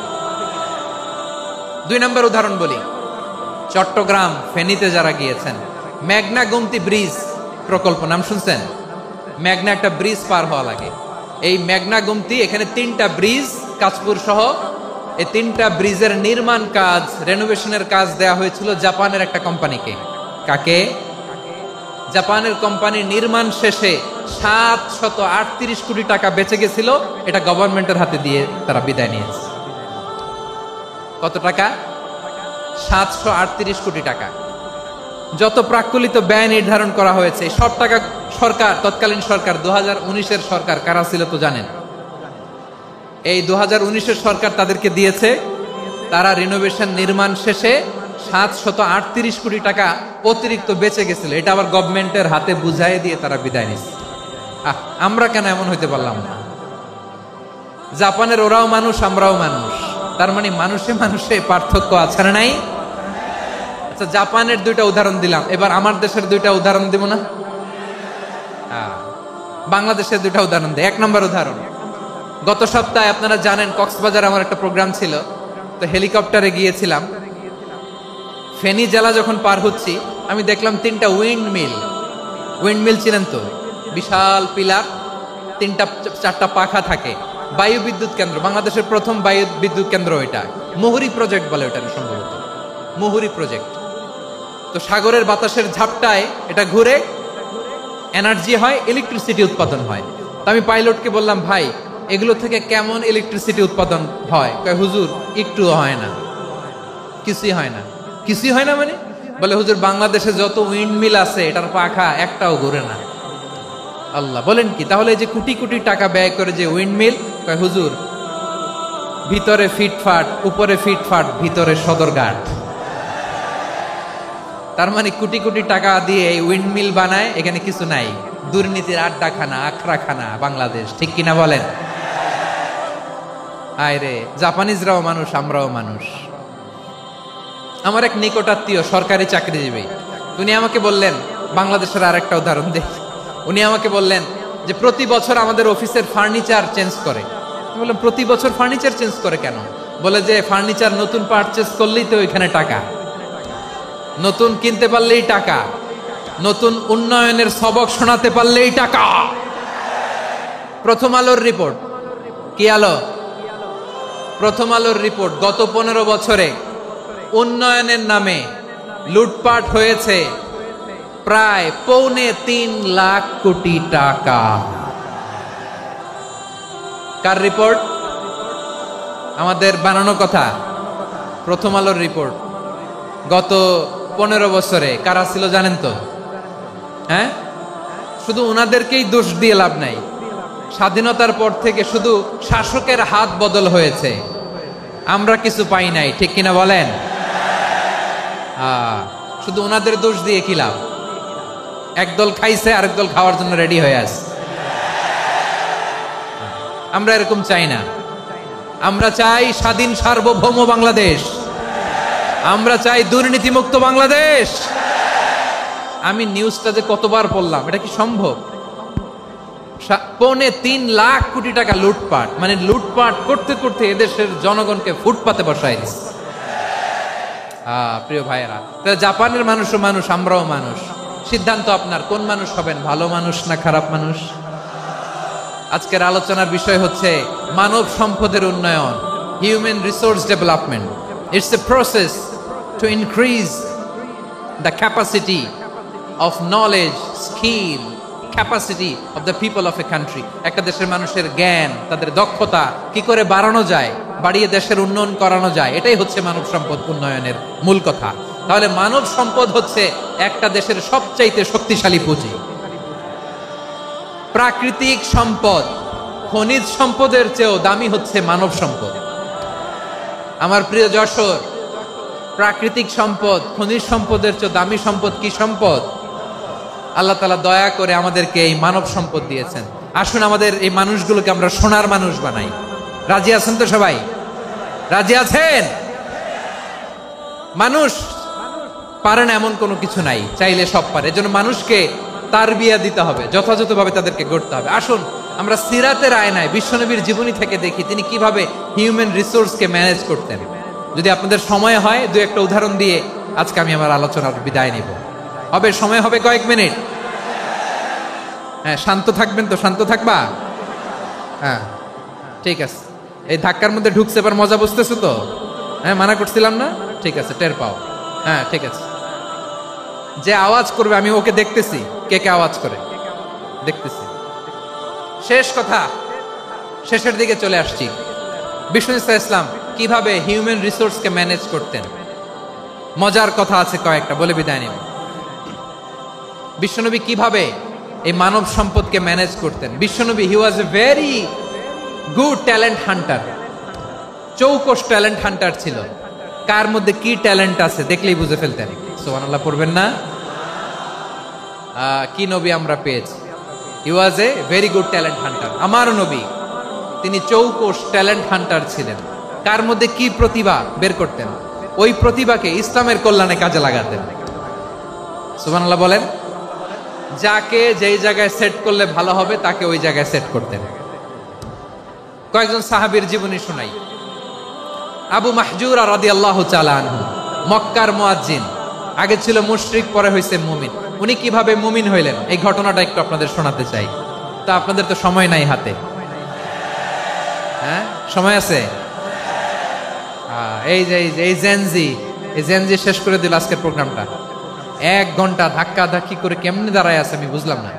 2 নম্বর উদাহরণ বলি। চট্টগ্রাম ফেনীতে যারা গিয়েছেন, মেঘনা গোমতী ব্রিজ প্রকল্প নাম শুনছেন? মেঘনা একটা ব্রিজ পার হওয়া লাগে। এই মেঘনা গোমতী, এখানে 3টা ব্রিজ, কাঁচপুর সহ এই 3টা ব্রিজের নির্মাণ কাজ, রেনোভেশনের কাজ দেয়া হয়েছিল জাপানের একটা কোম্পানিকে। কাকে? জাপানের কোম্পানি। নির্মাণ শেষে 738 কোটি টাকা বেঁচে গেছিল, এটা গভর্নমেন্টের হাতে দিয়ে তারা বিদায় নিয়েছে। কত টাকা? 738 কোটি টাকা। যত প্রাক্কলিত ব্যয় নির্ধারণ করা হয়েছে, সব টাকা সরকার, তৎকালীন সরকার, 2019-এর সরকার কারা ছিল তো জানেন? এই 2019-এর সরকার তাদেরকে দিয়েছে। তারা রিনোভেশন নির্মাণ শেষে 738 কোটি টাকা অতিরিক্ত বেঁচে গেছিল, এটা আবার গভর্নমেন্টের হাতে বুঝাই দিয়ে তারা বিদায় নিচ্ছে। আমরা কেন এমন হইতে পারলাম না? জাপানের ওরাও মানুষ, আমরাও মানুষ। তার মানে মানুষে মানুষে পার্থক্য আছে না নাই? আচ্ছা, জাপানের 2টা উদাহরণ দিলাম, এবার আমার দেশের 2টা উদাহরণ দিব না? বাংলাদেশের দুটা উদাহরণ দেয়। 1 নম্বর উদাহরণ, গত সপ্তাহে আপনারা জানেন কক্সবাজার আমার একটা প্রোগ্রাম ছিল, তো হেলিকপ্টারে গিয়েছিলাম। ফেনী জেলা যখন পার হচ্ছি আমি দেখলাম 3টা উইন্ডমিল ছিলেন তো, বিশাল পিলার, 3টা-4টা পাখা থাকে, বায়ু বিদ্যুৎ কেন্দ্র, বাংলাদেশের প্রথম বায়ু বিদ্যুৎ কেন্দ্র এটা, মুহুরী প্রজেক্ট বলে ওটা সম্ভবত, মুহুরী প্রজেক্ট। তো সাগরের বাতাসের ঝাপটায় এটা ঘুরে এনার্জি হয়, ইলেকট্রিসিটি উৎপাদন হয়। তো আমি পাইলটকে বললাম, ভাই এগুলো থেকে কেমন ইলেকট্রিসিটি উৎপাদন হয়? কয় হুজুর একটুও হয় না, কিছুই হয় না। কিছুই হয় না মানে? বলে হুজুর বাংলাদেশে যত উইন্ডমিল আছে এটার পাখা একটাও ঘুরে না। আল্লাহ, বলেন কি? তাহলে এই যে কোটি কোটি টাকা ব্যয় করে যে উইন্ডমিল, কয় হুজুর ভিতরে ফিটফাট, উপরে ফিটফাট, ভিতরে সদরঘাট। তার মানে কোটি কোটি টাকা দিয়ে এই উইন্ডমিল বানায়, এখানে কিছু নাই। দুর্নীতির আড্ডাখানা, আখড়াখানা বাংলাদেশ, ঠিক কিনা বলেন? আয়রে, জাপানিজরাও মানুষ, আমরাও মানুষ। আমার এক নিকটাত্মীয় সরকারি চাকরিজীবী, উনি আমাকে বললেন, বাংলাদেশের আরেকটা উদাহরণ দেখি, উনি আমাকে বললেন যে প্রতি বছর আমাদের অফিসের ফার্নিচার চেঞ্জ করে। আমি বললাম প্রতি বছর ফার্নিচার চেঞ্জ করে কেন? বলে যে ফার্নিচার নতুন পারচেজ করলেই তো ওইখানে টাকা, নতুন কিনতে পারলেই টাকা, নতুন উন্নয়নের সবক শোনাতে পারলেই টাকা। প্রথম আলোর রিপোর্ট, কি আলো? প্রথম আলোর রিপোর্ট, গত 15 বছরে উন্নয়নের নামে লুটপাট হয়েছে প্রায় 3.25 লাখ কোটি টাকা। কার রিপোর্ট? আমাদের বানানো কথা, প্রথম আলোর রিপোর্ট। গত 15 বছরে কারা ছিল জানেন তো? হ্যাঁ, শুধু ওনাদেরকেই দোষ দিয়ে লাভ নাই। স্বাধীনতার পর থেকে শুধু শাসকের হাত বদল হয়েছে, আমরা কিছু পাই নাই, ঠিক কিনা বলেন? শুধু ওনাদের দোষ দিয়ে কি লাভ? একদল খাইছে, আরেক দল খাওয়ার জন্য রেডি হয়ে আছে। আমরা এরকম চাই না। আমরা চাই স্বাধীন সার্বভৌম বাংলাদেশ, আমরা চাই দুর্নীতিমুক্ত বাংলাদেশ। আমি নিউজটা যে কতবার পড়লাম, এটা কি সম্ভব? 3.25 লাখ কোটি টাকা লুটপাট, মানে লুটপাট করতে করতে এদেশের জনগণকে ফুটপাতে বসাই দিচ্ছে। প্রিয় ভাইয়েরা, জাপানের মানুষও মানুষ, আমরাও মানুষ। সিদ্ধান্ত আপনার, কোন মানুষ হবেন, ভালো মানুষ না খারাপ মানুষ? আজকের আলোচনার বিষয় হচ্ছে মানব সম্পদের উন্নয়ন, human resource development. It's a process to increase the capacity of knowledge, skill, capacity of the people of a country. একটা দেশের মানুষের জ্ঞান, তাদের দক্ষতা কি করে বাড়ানো যায়, বাড়িয়ে দেশের উন্নয়ন করানো যায়, এটাই হচ্ছে মানব সম্পদ উন্নয়নের মূল কথা। তাহলে মানব সম্পদ হচ্ছে একটা দেশের সবচাইতে শক্তিশালী পুঁজি। প্রাকৃতিক সম্পদ, খনিজ সম্পদের চেয়েও দামি হচ্ছে মানব সম্পদ। আমার প্রিয় যশোর, প্রাকৃতিক সম্পদ, খনিজ সম্পদের চেয়ে দামি সম্পদ কি সম্পদ? আল্লাহ তাআলা দয়া করে আমাদেরকে এই মানব সম্পদ দিয়েছেন। আসুন আমাদের এই মানুষগুলোকে আমরা সোনার মানুষ বানাই। রাজি আছেন তো সবাই? রাজি আছেন? মানুষ পারে না এমন কোনো কিছু নাই, চাইলে সব পারে। এজন্য মানুষকে তারবিয়া দিতে হবে, যথাযথভাবে তাদেরকে গড়তে হবে। আসুন আমরা সিরাতের আয়নায় বিশ্বনবীর জীবনী থেকে দেখি তিনি কিভাবে হিউম্যান রিসোর্সকে ম্যানেজ করতেন। যদি আপনাদের সময় হয়, 2-1টা উদাহরণ দিয়ে আজকে আমি আমার আলোচনার বিদায় নিব। হবে সময় হবে কয়েক মিনিট? হ্যাঁ, শান্ত থাকবেন তো? শান্ত থাকবা? হ্যাঁ, ঠিক আছে। এই ধাক্কার মধ্যে ঢুকছে, এবার মজা বুঝতেছো তো? হ্যাঁ, মানা করছিলাম না? ঠিক আছে, টের পাও। হ্যাঁ, ঠিক আছে। যে আওয়াজ করবে আমি ওকে দেখতেছি, কে কে আওয়াজ করে দেখতেছি। শেষ কথা, শেষের দিকে চলে আসছি। বিষ্ণু ইসলাম কিভাবে হিউম্যান রিসোর্সকে ম্যানেজ করতেন, মজার কথা আছে কয়েকটা, বলে বিদায় নিব। বিশ্বনবী কিভাবে এই মানব সম্পদকে ম্যানেজ করতেন। বিশ্বনবী, he was a very good talent hunter, চৌকস ট্যালেন্ট হান্টার ছিল। কার মধ্যে কি ট্যালেন্ট আছে দেখলেই বুঝে ফেলতেন। সুবহানাল্লাহ পড়বেন না? কি নবী আমরা পেয়েছি! He was a very good talent hunter. আমার নবী, তিনি চৌকস ট্যালেন্ট হান্টার ছিলেন। কার মধ্যে কি প্রতিভা বের করতেন, ওই প্রতিভাকে ইসলামের কল্যাণে কাজে লাগাতেন। সুবহানাল্লাহ বলেন। যাকে যেই জায়গায় সেট করলে ভালো হবে তাকে ওই জায়গায় সেট করতেন। কয়েকজন সাহাবীর জীবনী শোনাই। আবু মাহজুরা রাদিয়াল্লাহু তাআলা আনহু, মক্কার মুয়াজ্জিন, আগে ছিল মুশরিক, পরে হইছে মুমিন। উনি কিভাবে মুমিন হইলেন এই ঘটনাটা একটু আপনাদের শোনাতে চাই। তা আপনাদের তো সময় নাই হাতে, হ্যাঁ সময় আছে? এই জেনজি শেষ করে দিল আজকের প্রোগ্রামটা। 1 ঘন্টা ধাক্কা ধাক্কি করে কেমনে দাঁড়ায় আছে আমি বুঝলাম না।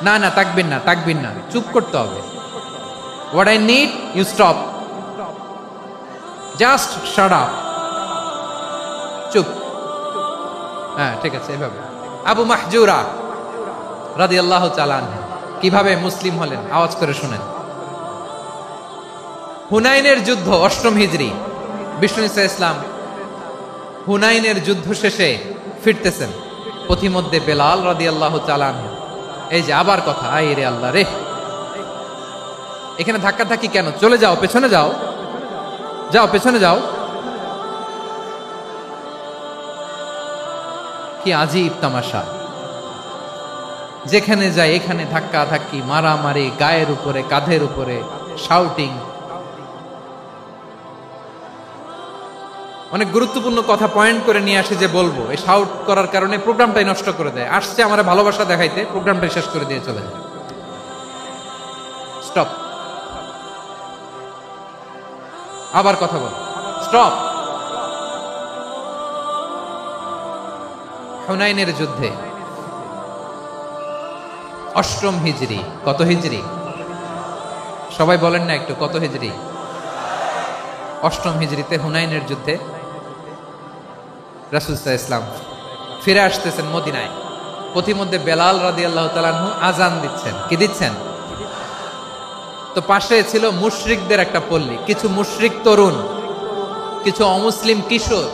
না না তাকবির না, চুপ করতে হবে। What I need you stop, just shut up, চুপ। হ্যাঁ ঠিক আছে, এভাবে। আবু মাহজুরা রাদিয়াল্লাহু তাআলা আনহু কিভাবে মুসলিম হলেন আওয়াজ করে শুনেন। হুনাইনের যুদ্ধ 8ম হিজরি, বিষ্ণু ঈসা ইসলাম হুনাইনের যুদ্ধ শেষে ফিরতেছেন। পথিমধ্যে বেলাল রাদিয়াল্লাহু তাআলা আনহু, এই যে আবার কথা, আই রে আল্লাহ রে, এখানে ধাক্কা ধাক্কি কেন? চলে যাও, পেছনে যাও, পেছনে যাও। কি আজীব তামাশা, যেখানে যায় এখানে ধাক্কা ধাক্কি, মারামারি, গায়ের উপরে কাঁধের উপরে শাউটিং। অনেক গুরুত্বপূর্ণ কথা পয়েন্ট করে নিয়ে আসে যে বলবো, এই শাউট করার কারণে প্রোগ্রামটাই নষ্ট করে দেয়। আসছে আমার ভালোবাসা দেখাইতে, প্রোগ্রামটাই শেষ করে দিয়ে চলে যায়। স্টপ, আবার কথা বল, স্টপ। হুনাইনের যুদ্ধে 8ম হিজরি, কত হিজরি সবাই বলেন না একটু, কত হিজরি? 8ম হিজরিতে হুনাইনের যুদ্ধে রাসূল সাল্লাল্লাহু আলাইহি ওয়াসাল্লাম ফিরে আসতেছেন মদিনায়। পথিমধ্যে বেলাল রাদিয়াল্লাহু তাআলা আনহু আজান দিচ্ছেন। কি দিচ্ছেন? তো পাশে ছিল মুশরিকদের একটা পল্লী, কিছু মুশরিক তরুণ, কিছু অমুসলিম কিশোর,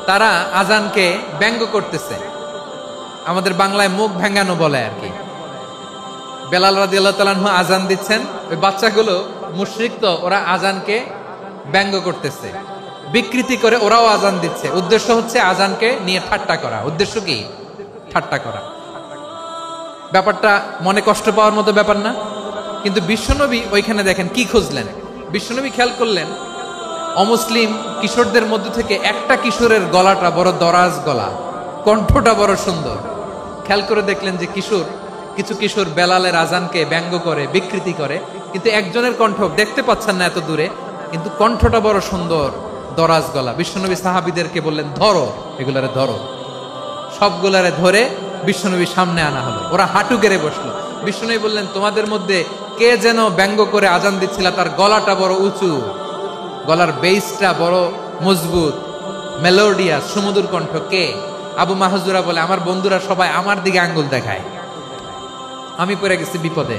তারা আজানকে ব্যঙ্গ করতেছে। আমাদের বাংলায় মুখ ভেঙ্গানো বলে আর কি। বেলাল রাদিয়াল্লাহু তাআলা আনহু আজান দিচ্ছেন, ওই বাচ্চাগুলো মুশরিক, তো ওরা আজানকে ব্যঙ্গ করতেছে, বিকৃতি করে ওরাও আজান দিচ্ছে। উদ্দেশ্য হচ্ছে আজানকে নিয়ে ঠাট্টা করা। উদ্দেশ্য কি? ঠাট্টা করা। ব্যাপারটা মনে কষ্ট পাওয়ার মতো ব্যাপার না? কিন্তু বিশ্বনবী ওইখানে দেখেন কি খুঁজলেন। বিশ্বনবী খেয়াল করলেন অমুসলিম কিশোরদের মধ্য থেকে একটা কিশোরের গলাটা বড় দরাজ গলা, কণ্ঠটা বড় সুন্দর। খেয়াল করে দেখলেন যে কিছু কিশোর বেলালের আজানকে ব্যঙ্গ করে, বিকৃতি করে, কিন্তু একজনের কণ্ঠ দেখতে পাচ্ছেন না এত দূরে, কিন্তু কণ্ঠটা বড় সুন্দর, দরাজ গলা। বিশ্বনবী সাহাবীদেরকে বললেন, ধরো এগুলারে, ধরো। সবগুলারে ধরে বিশ্বনবী সামনে আনা হলো। ওরা হাঁটু গেড়ে বসলো। বিশ্বনবী বললেন, তোমাদের মধ্যে কে যেন ব্যঙ্গ করে আজান দিচ্ছিল, তার গলাটা বড় উঁচু, গলার বেসটা বড় মজবুত, মেলোডিয়াস, সুমধুর কণ্ঠ। কে? আবু মাহজুরা বলে, আমার বন্ধুরা সবাই আমার দিকে আঙ্গুল দেখায়, আমি পড়ে গেছি বিপদে।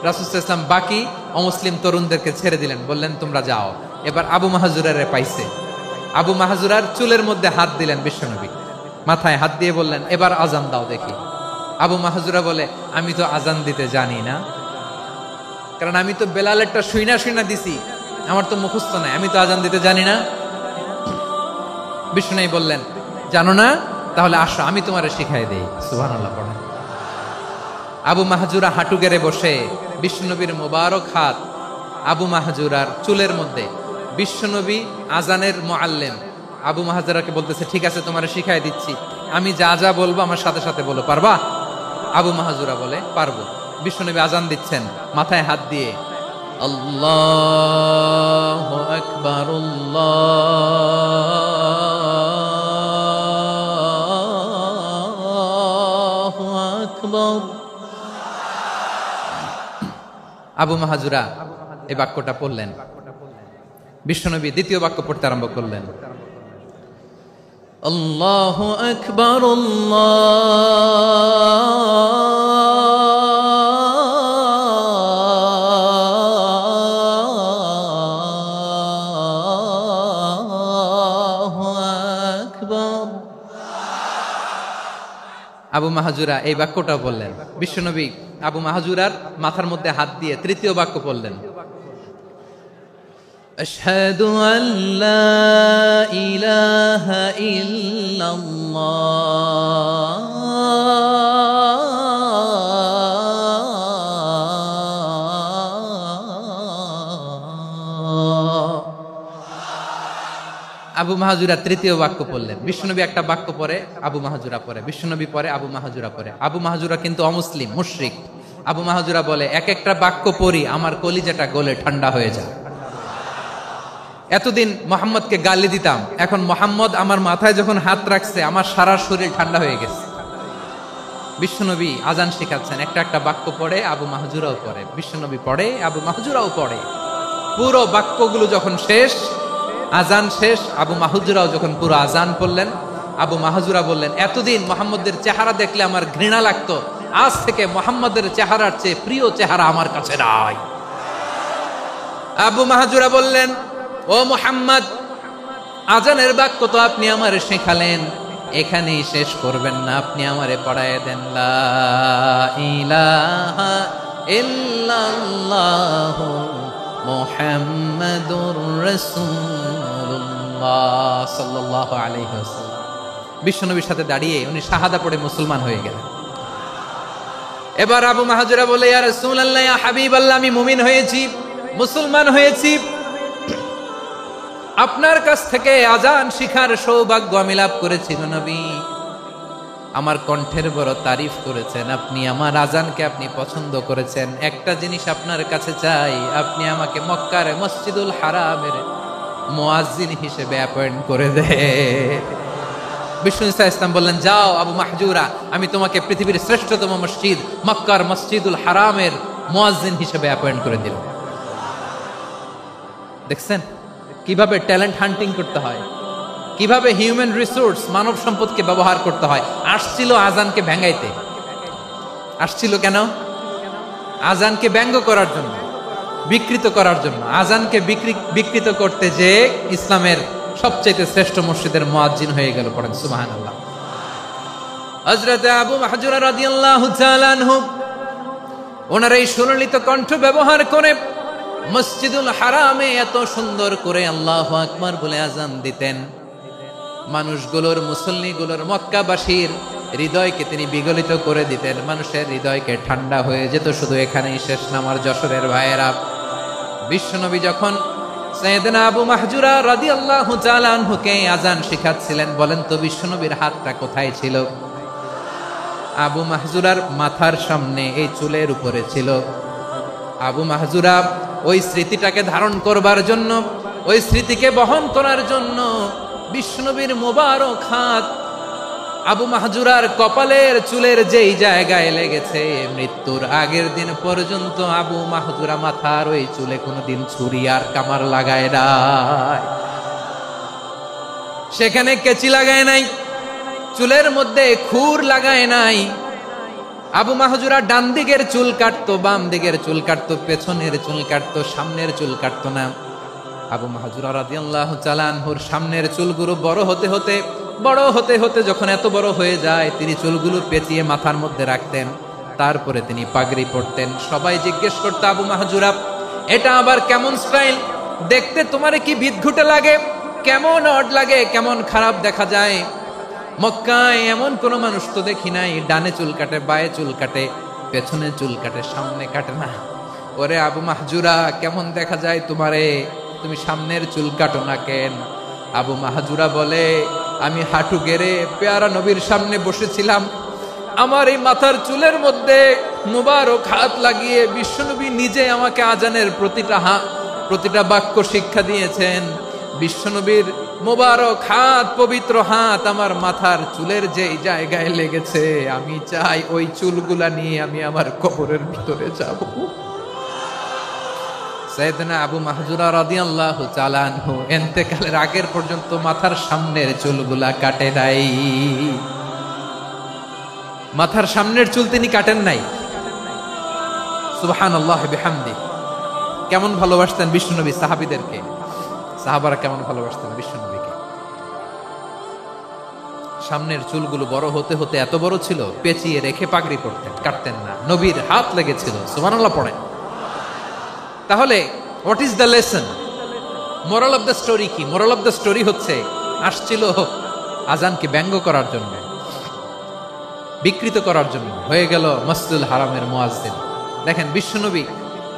রাসূল সাল্লাল্লাহু আলাইহি ওয়াসাল্লাম বাকি অমুসলিম তরুণদেরকে ছেড়ে দিলেন, বললেন তোমরা যাও। এবার আবু মাহজুরারে পাইছে। আবু মাহজুরার চুলের মধ্যে হাত দিলেন বিশ্বনবী, মাথায় হাত দিয়ে বললেন, এবার আজান দাও দেখি। আবু মাহজুরা বলে, আমি তো আজান দিতে জানি না, কারণ আমি তো বেলালেরটা শুইনা দিছি, আমার তো মুখস্থ নাই, আমি তো আজান দিতে জানি না। বিশ্বনবী বললেন, জানো না? তাহলে আসো, আমি তোমারে শিখাই দেই। সুবহানাল্লাহ পড়েন। আবু মাহজুরা হাঁটু গেড়ে বসে, বিশ্বনবীর মোবারক হাত আবু মাহজুরার চুলের মধ্যে। বিশ্বনবী আজানের মুআল্লিম আবু মাহজুরাকে বলতেছে, ঠিক আছে তোমারে শিখাই দিচ্ছি, আমি যা যা বলবো আমার সাথে সাথে বলো, পারবা? আবু মাহজুরা বলে, পারবো। বিশ্বনবী আজান দিচ্ছেন মাথায় হাত দিয়ে, আল্লাহু আকবার, আল্লাহু আকবার। আবু মাহজুরা এই বাক্যটা পড়লেন। বিশ্বনবী দ্বিতীয় বাক্য পড়তে আরম্ভ করলেন, আল্লাহু আকবার, আল্লাহু আকবার। আবু মাহজুরা এই বাক্যটা বললেন। বিশ্বনবী আবু মাহজুরার মাথার মধ্যে হাত দিয়ে তৃতীয় বাক্য বললেন, আশহাদু আল্লা ইলাহা ইল্লাল্লাহ। আবু মাহাজুরা তৃতীয় বাক্য পড়লেন। বিশ্বনবী একটা বাক্য পরে আবু মাহাজুরা পরে, বিশ্বনবী পরে আবু মাহাজুরা পরে। আবু মাহাজুরা কিন্তু অমুসলিম, মুশরিক। আবু মাহাজুরা বলে, এক একটা বাক্য পড়ি আমার কলিজাটা গলে ঠান্ডা হয়ে যায়। এতদিন মোহাম্মদকে গালি দিতাম, এখন মোহাম্মদ আমার মাথায় যখন হাত রাখছে আমার সারা শরীর ঠান্ডা হয়ে গেছে। বিশ্বনবী আজান শেখাচ্ছেন, একটা একটা বাক্য পড়ে আবু মাহাজুরাও পড়ে, বিশ্বনবী পড়ে আবু মাহাজুরাও পড়ে। পুরো বাক্যগুলো যখন শেষ, আজান শেষ, আবু মাহাজুরাও যখন পুরো আজান পড়লেন, আবু মাহাজুরা বললেন, এতদিন মোহাম্মদের চেহারা দেখলে আমার ঘৃণা লাগতো, আজ থেকে মোহাম্মদের চেহারার চেয়ে প্রিয় চেহারা আমার কাছে নাই। আবু মাহাজুরা বললেন, ও মুহাম্মদ, আজানের বাক্য তো আপনি আমারে শেখালেন, এখানেই শেষ করবেন না, আপনি আমারে পড়ায় দেন লা ইলাহা ইল্লাল্লাহু মুহাম্মাদুর রাসূলুল্লাহ সাল্লাল্লাহু আলাইহি ওয়াসাল্লাম। বিশ্বনবীর সাথে দাঁড়িয়ে উনি শাহাদা পড়ে মুসলমান হয়ে গেলেন। এবার আবু মাহাজুরা বলে, ইয়া রাসূলুল্লাহ, ইয়া হাবিবাল্লাহ, আমি মুমিন হয়েছি, মুসলমান হয়েছি, আপনার কাছ থেকে আজান শিখার সৌভাগ্য আমি লাভ করেছি। নবী আমার কণ্ঠের বড় তারিফ করেছেন, আপনি আমার আজানকে আপনি পছন্দ করেছেন। একটা জিনিস আপনার কাছে চাই, আপনি আমাকে মক্কার মসজিদুল হারামের মুয়াজ্জিন হিসেবে অ্যাপয়েন্ট করে দেন। বিষ্ণু ইসলাম বললেন, যাও আবু মাহজুরা, আমি তোমাকে পৃথিবীর শ্রেষ্ঠতম মসজিদ মক্কার মসজিদুল হারামের মুয়াজ্জিন হিসেবে অ্যাপয়েন্ট করে দিল। দেখছেন কিভাবে ট্যালেন্ট হান্টিং করতে হয়, কিভাবে হিউম্যান রিসোর্স মানব সম্পদকে ব্যবহার করতে হয়। আসছিল আজানকে ভেঙাইতে, আসছিল কেন? আজানকে ব্যঙ্গ করার জন্য, বিকৃত করার জন্য। আজানকে বিকৃত করতে যে ইসলামের সবচেয়ে শ্রেষ্ঠ মসজিদের মুয়াজ্জিন হয়ে গেল। পড়েন সুবহানাল্লাহ। হযরত আবু মাহজুরা রাদিয়াল্লাহু তাআলা আনহু ওনার এই সুললিত কণ্ঠ ব্যবহার করে মসজিদুল হারামে এত সুন্দর করে আল্লাহু আকবার বলে আজান দিতেন। মানুষগুলোর, মুসল্লিগুলোর, মক্কাবাসীর হৃদয়কে তিনি বিগলিত করে দিতেন, মানুষের হৃদয়কে ঠান্ডা হয়ে যেত। শুধু এখানেই শেষ না আমার যশোরের ভাইয়েরা। বিশ্বনবী যখন সাইয়েদনা আবু মাহজুরা রাদিয়াল্লাহু তাআলা আনহুকে আজান শিখাচ্ছিলেন, বলেন তো বিশ্বনবীর হাতটা কোথায় ছিল? আবু মাহজুরার মাথার সামনে, এই চুলের উপরে ছিল। আবু মাহজুরা ওই স্মৃতিটাকে ধারণ করবার জন্য, ওই স্মৃতিকে বহন করার জন্য বিশ্বনবীর মোবারক হাত আবু মাহজুরার কপালের চুলের যেই জায়গায় লেগেছে, মৃত্যুর আগের দিন পর্যন্ত আবু মাহজুরা মাথার ওই চুলে কোনোদিন ছুরি আর কামার লাগায় নাই, সেখানে কেচি লাগায় নাই, চুলের মধ্যে খুর লাগায় নাই। আবু মাহজুরা ডান দিকের চুল কাটতো, বাম দিকের চুল কাটতো, পেছনের চুল কাটতো, সামনের চুল কাটতো না। আবু মাহজুরা রাদিয়াল্লাহু তাআলা আনহুর সামনের চুলগুলো বড় হতে হতে যখন এত বড় হয়ে যায়, তিনি চুলগুলো পেঁচিয়ে মাথার মধ্যে রাখতেন, তারপরে তিনি পাগড়ি পরতেন। সবাই জিজ্ঞেস করতো, আবু মাহজুরা, এটা আবার কেমন স্টাইল? দেখতে তোমারে কি বিদঘুটে লাগে? কেমন অড লাগে, কেমন খারাপ দেখা যায়। মক্কায় এমন কোন মানুষ তো দেখি নাই, ডানে চুল কাটে, বায়ে চুল কাটে, পেছনে চুল কাটে, সামনে কাটে না। ওরে আবু মাহজুরা, কেমন দেখা যায় তোমারে? তুমি সামনের চুল কাটো না কেন? আবু মাহজুরা বলে, আমি হাঁটু গেড়ে পেয়ারা নবীর সামনে বসেছিলাম, আমার এই মাথার চুলের মধ্যে মুবারক হাত লাগিয়ে বিশ্বনবী নিজে আমাকে আজানের প্রতিটা বাক্য শিক্ষা দিয়েছেন। বিশ্বনবীর মোবারক হাত, পবিত্র হাত আমার মাথার চুলের যেই জায়গায় লেগেছে, আমি চাই ওই চুলগুলা নিয়ে আমি আমার কবরের ভিতরে যাব। সাইয়েদনা আবু মাহজুরা রাদিয়াল্লাহু তাআলা আনহু ইন্তেকালের আগের পর্যন্ত মাথার সামনের চুলগুলা কাটে নাই। মাথার সামনের চুল তিনি কাটেন নাই। সুবহানাল্লাহ বিহামদি। কেমন ভালোবাসতেন বিশ্বনবী সাহাবীদেরকে, সাহাবারা কেমন ভালোবাসতেন বিশ্বনবীকে। সামনের চুলগুলো বড় হতে হতে এত বড় ছিল, পেঁচিয়ে রেখে পাগড়ি পরতেন, কাটতেন না। নবীর হাত লেগেছিল। সুবহানাল্লাহ পড়েন। তাহলে what is the lesson? Moral of the story কি? মোরাল অফ দ্য স্টোরি হচ্ছে, আসছিল আজানকে ব্যঙ্গ করার জন্য, বিকৃত করার জন্য, হয়ে গেল মসজিদুল হারামের মুয়াজ্জিন। দেখেন বিশ্বনবী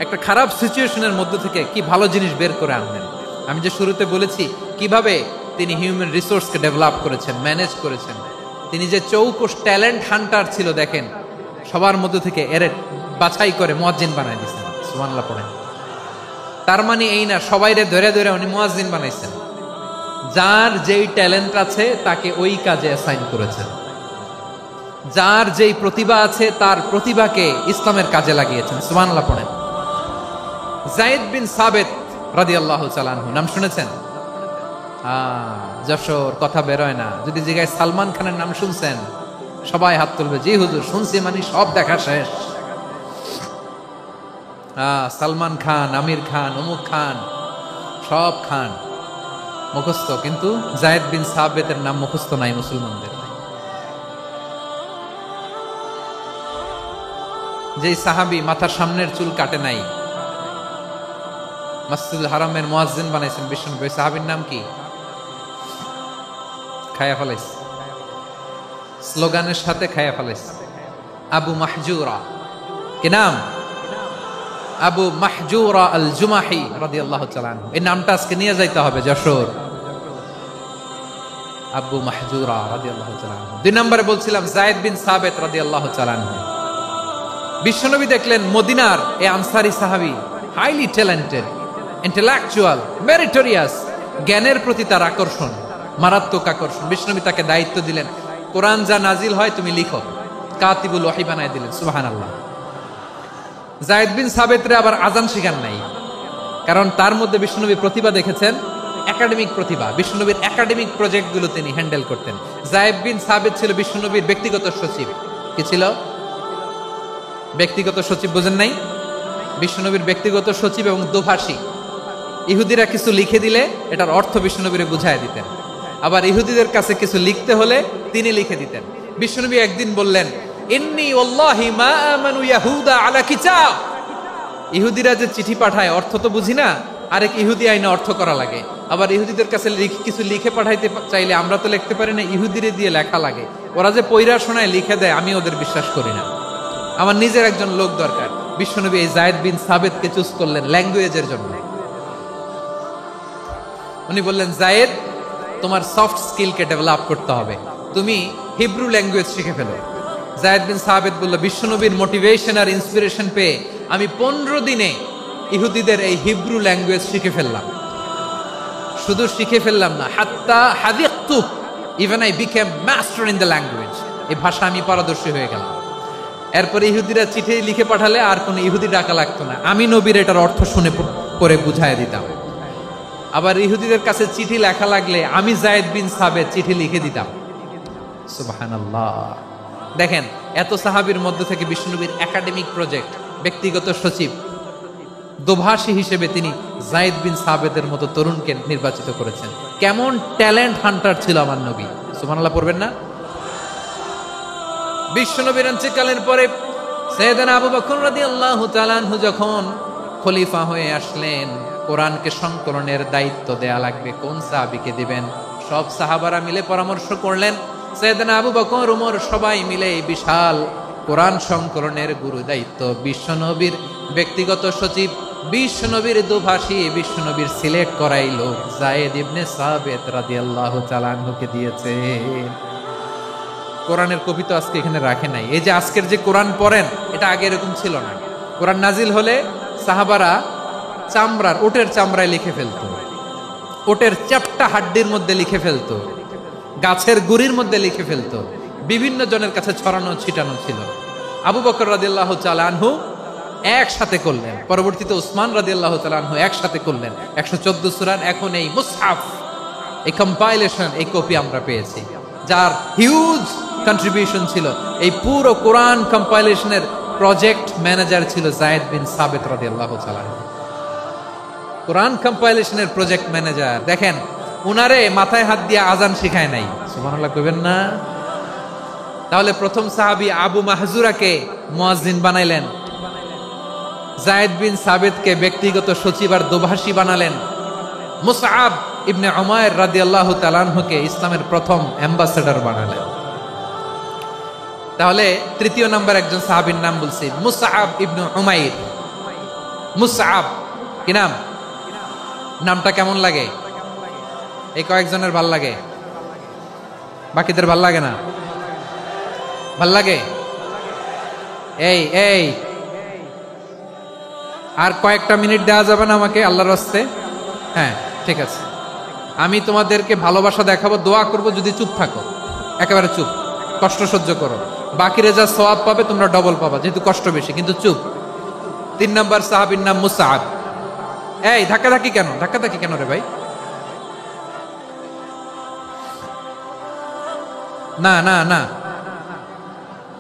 একটা খারাপ সিচুয়েশনের মধ্যে থেকে কি ভালো জিনিস বের করে আনলেন। আমি যে শুরুতে বলেছি কিভাবে তিনি হিউম্যান রিসোর্সকে ডেভেলপ করেছেন, ম্যানেজ করেছেন। তিনি যে চৌকস ট্যালেন্ট হান্টার ছিল, দেখেন সবার মধ্যে থেকে এর বাছাই করে মুয়াজ্জিন বানাই দিয়েছেন। সুবহানাল্লাহ পড়েন। তার মানে এই না সবাইরে ধরে ধরে উনি মুয়াজ্জিন বানাইছেন। যার যেই ট্যালেন্ট আছে তাকে ওই কাজে অ্যাসাইন করেছেন। যার যেই প্রতিভা আছে তার প্রতিভাকে ইসলামের কাজে লাগিয়েছেন। সুবহানাল্লাহ পড়েন। যায়েদ বিন সাবিত রাদিয়াল্লাহু তাআলা আনহু নাম শুনেছেন? যশোর কথা বেরোয় না। যদি জিজ্ঞাসা সালমান খানের নাম শুনছেন, সবাই হাত তুলবে, জি হুজুর শুনছি, মানে সব দেখা শেষ। সালমান খান, আমির খান, অমুক খান, সব খান মুখস্থ, কিন্তু যায়েদ বিন সাবিতের নাম মুখস্থ নাই মুসলমানদের। যেই সাহাবী মাথার সামনের চুল কাটে নাই, মসজিদুল হারামের মুয়াজ্জিন বানাইছেন বিশ্বনবী, সাহাবীর নাম কি? খায়া ফেলাইছে, স্লোগানের সাথে খায়া ফেলাইছে। আবু মাহজুরা। কি নাম? আবু মাহজুরা আল জুমাহি রাদিয়াল্লাহু তাআলা আনহু। এই নামটা আজকে নিয়ে যাইতে হবে যশোর। আবু মাহজুরা রাদিয়াল্লাহু তাআলা আনহু। 2 নম্বরে বলছিলাম যায়েদ বিন সাবিত রাদিয়াল্লাহু তাআলা আনহু। বিশ্বনবী দেখলেন মদিনার এই আনসারী সাহাবী হাইলি ট্যালেন্টেড, ইন্টেলেকচুয়াল, মেরিটোরিয়াস, জ্ঞানের প্রতি তার আকর্ষণ, মারাত্মক আকর্ষণ। বিশ্বনবী তাকে দায়িত্ব দিলেন, কোরআন যা নাজিল হয় তুমি লিখো, কাতিবুল ওহী বানায় দিলেন। সুবহানাল্লাহ। যায়েদ বিন সাবিতরে আবার আজান শিখান নাই, কারণ তার মধ্যে বিশ্বনবী প্রতিভা দেখেছেন, একাডেমিক প্রতিভা। বিশ্বনবীর একাডেমিক প্রজেক্টগুলো তিনি হ্যান্ডেল করতেন। যায়েদ বিন সাবিত ছিল বিশ্বনবীর ব্যক্তিগত সচিব। কি ছিল? ব্যক্তিগত সচিব। বুঝেন নাই? বিশ্বনবীর ব্যক্তিগত সচিব এবং দোভাষী। ইহুদিরা কিছু লিখে দিলে এটার অর্থ বিশ্বনবীরে বুঝায় দিতেন, আবার ইহুদিদের কাছে কিছু লিখতে হলে তিনি লিখে দিতেন। বিশ্বনবী একদিন বললেন, ইন্নী ওয়াল্লাহি মা আমানু ইয়াহুদা আলা কিতাব। ইহুদিরা যে চিঠি পাঠায় অর্থ তো বুঝি না, আরেক ইহুদি আইনে অর্থ করা লাগে। আবার ইহুদিদের কাছে কিছু লিখে পাঠাইতে চাইলে আমরা তো লিখতে পারি না, ইহুদিরে দিয়ে লেখা লাগে। ওরা যে পয়রা শোনায় লিখে দেয়, আমি ওদের বিশ্বাস করি না। আমার নিজের একজন লোক দরকার। বিশ্বনবী এই যায়েদ বিন সাবিতকে চুজ করলেন ল্যাঙ্গুয়েজের জন্য। উনি বললেন, যায়েদ তোমার সফট স্কিলকে ডেভেলপ করতে হবে, তুমি হিব্রু ল্যাঙ্গুয়েজ শিখে ফেলো। যায়েদ বিন সাবিত বলল, বিশ্বনবীর মোটিভেশন আর ইন্সপিরেশন পেয়ে আমি 15 দিনে ইহুদিদের এই হিব্রু ল্যাঙ্গুয়েজ শিখে ফেললাম। শুধু শিখে ফেললাম না, হাত্তা হাদিকতু, even I became master in the language. এই ভাষা আমি পারদর্শী হয়ে গেলাম। এরপরে ইহুদিরা চিঠি লিখে পাঠালে আর কোনো ইহুদি ডাকা লাগতো না, আমি নবীর এটার অর্থ শুনে পরে বুঝায় দিতাম। আবার ইহুদিদের কাছে চিঠি লেখা লাগলে আমি যায়েদ বিন সাবিত চিঠি লিখে দিতাম। সুবহানাল্লাহ। দেখেন এত সাহাবীর মধ্যে থেকে বিশ্বনবীর একাডেমিক প্রজেক্ট, ব্যক্তিগত সচিব, দোভাষী হিসেবে তিনি যায়েদ বিন সাবিতের মতো তরুণকে নির্বাচিত করেছেন। কেমন ট্যালেন্ট হান্টার ছিল আমার নবী। সুবহানাল্লাহ পড়বেন না? বিশ্বনবীর ইন্তেকালের পরে সাইয়েদনা আবু বকর রাদিয়াল্লাহু তাআলা আনহু যখন খলিফা হয়ে আসলেন, কোরআনকে সংকলনের দায়িত্ব দেয়া লাগবে, কোন সাহাবীকে দিবেন? সব সাহাবারা মিলে পরামর্শ করলেন। সাইয়েদনা আবু বকর, ওমর সবাই মিলে এই বিশাল কোরআন সংকলনের গুরু দায়িত্ব বিশ্বনবীর ব্যক্তিগত সচিব, বিশ্বনবীর দোভাষী, বিশ্বনবীর সিলেক্ট করাই লোক যায়েদ ইবনে সাবিত রাদিয়াল্লাহু তাআলা আনহুকে দিয়েছে। কোরআনের কপি তো আজকে এখানে রাখে নাই। এই যে আজকের যে কোরআন পড়েন, এটা আগে এরকম ছিল না। কোরআন নাজিল হলে সাহাবারা চামড়ার, ওটের চামড়ায় লিখে ফেলতো, ওটের চ্যাপ্টা হাড্ডির মধ্যে লিখে ফেলতো, গাছের গুড়ির মধ্যে লিখে ফেলতো। বিভিন্ন জনের কাছে ছড়ানো ছিটানো ছিল। আবু বকর রাদিয়াল্লাহু তাআলা আনহু একসাথে করলেন, পরবর্তীতে উসমান রাদিয়াল্লাহু তাআলা আনহু একসাথে করলেন। 114 সূরার এখন এই মুসহাফ, এই কম্পাইলেশন, এই কপি আমরা পেয়েছি, যার হিউজ কন্ট্রিবিউশন ছিল। এই পুরো কোরআন কম্পাইলেশনের প্রজেক্ট ম্যানেজার ছিল যায়েদ বিন সাবিত রাদিয়াল্লাহু তাআলা। কোরআন কম্পাইলেশনের প্রজেক্ট ম্যানেজার। দেখেন উনারে মাথায় হাত দিয়ে আজান শিখায় নাই। সুবহানাল্লাহ কইবেন না? তাহলে প্রথম সাহাবী আবু মাহজুরাকে মুয়াজ্জিন বানাইলেন, যায়েদ বিন সাবিতকে ব্যক্তিগত সচিব আর দোভাষী বানালেন, মুসআব ইবনে উমাইর রাদিয়াল্লাহু তাআলা আনহুকে ইসলামের প্রথম অ্যাম্বাসেডর বানালেন। তাহলে তৃতীয় নাম্বার একজন সাহাবীর নাম বলছি, মুসআব ইবনে উমাইর। মুসআব কি নাম? নামটা কেমন লাগে? এই কয়েকজনের ভাল লাগে, বাকিদের ভাল লাগে না? ভাল লাগে? এই এই আর কয়েকটা মিনিট দেওয়া যাবে না আমাকে আল্লাহর রাস্তে? হ্যাঁ ঠিক আছে, আমি তোমাদেরকে ভালোবাসা দেখাবো, দোয়া করব যদি চুপ থাকো, একেবারে চুপ, কষ্ট সহ্য করো, বাকিরা যা সওয়াব পাবে তোমরা ডবল পাবা, যেহেতু কষ্ট বেশি, কিন্তু চুপ। 3 নাম্বার সাহাবীর নাম মুসআব। এই ধাক্কাধাক্কি কেন? ধাক্কাধাক্কি কেন রে ভাই? না না না,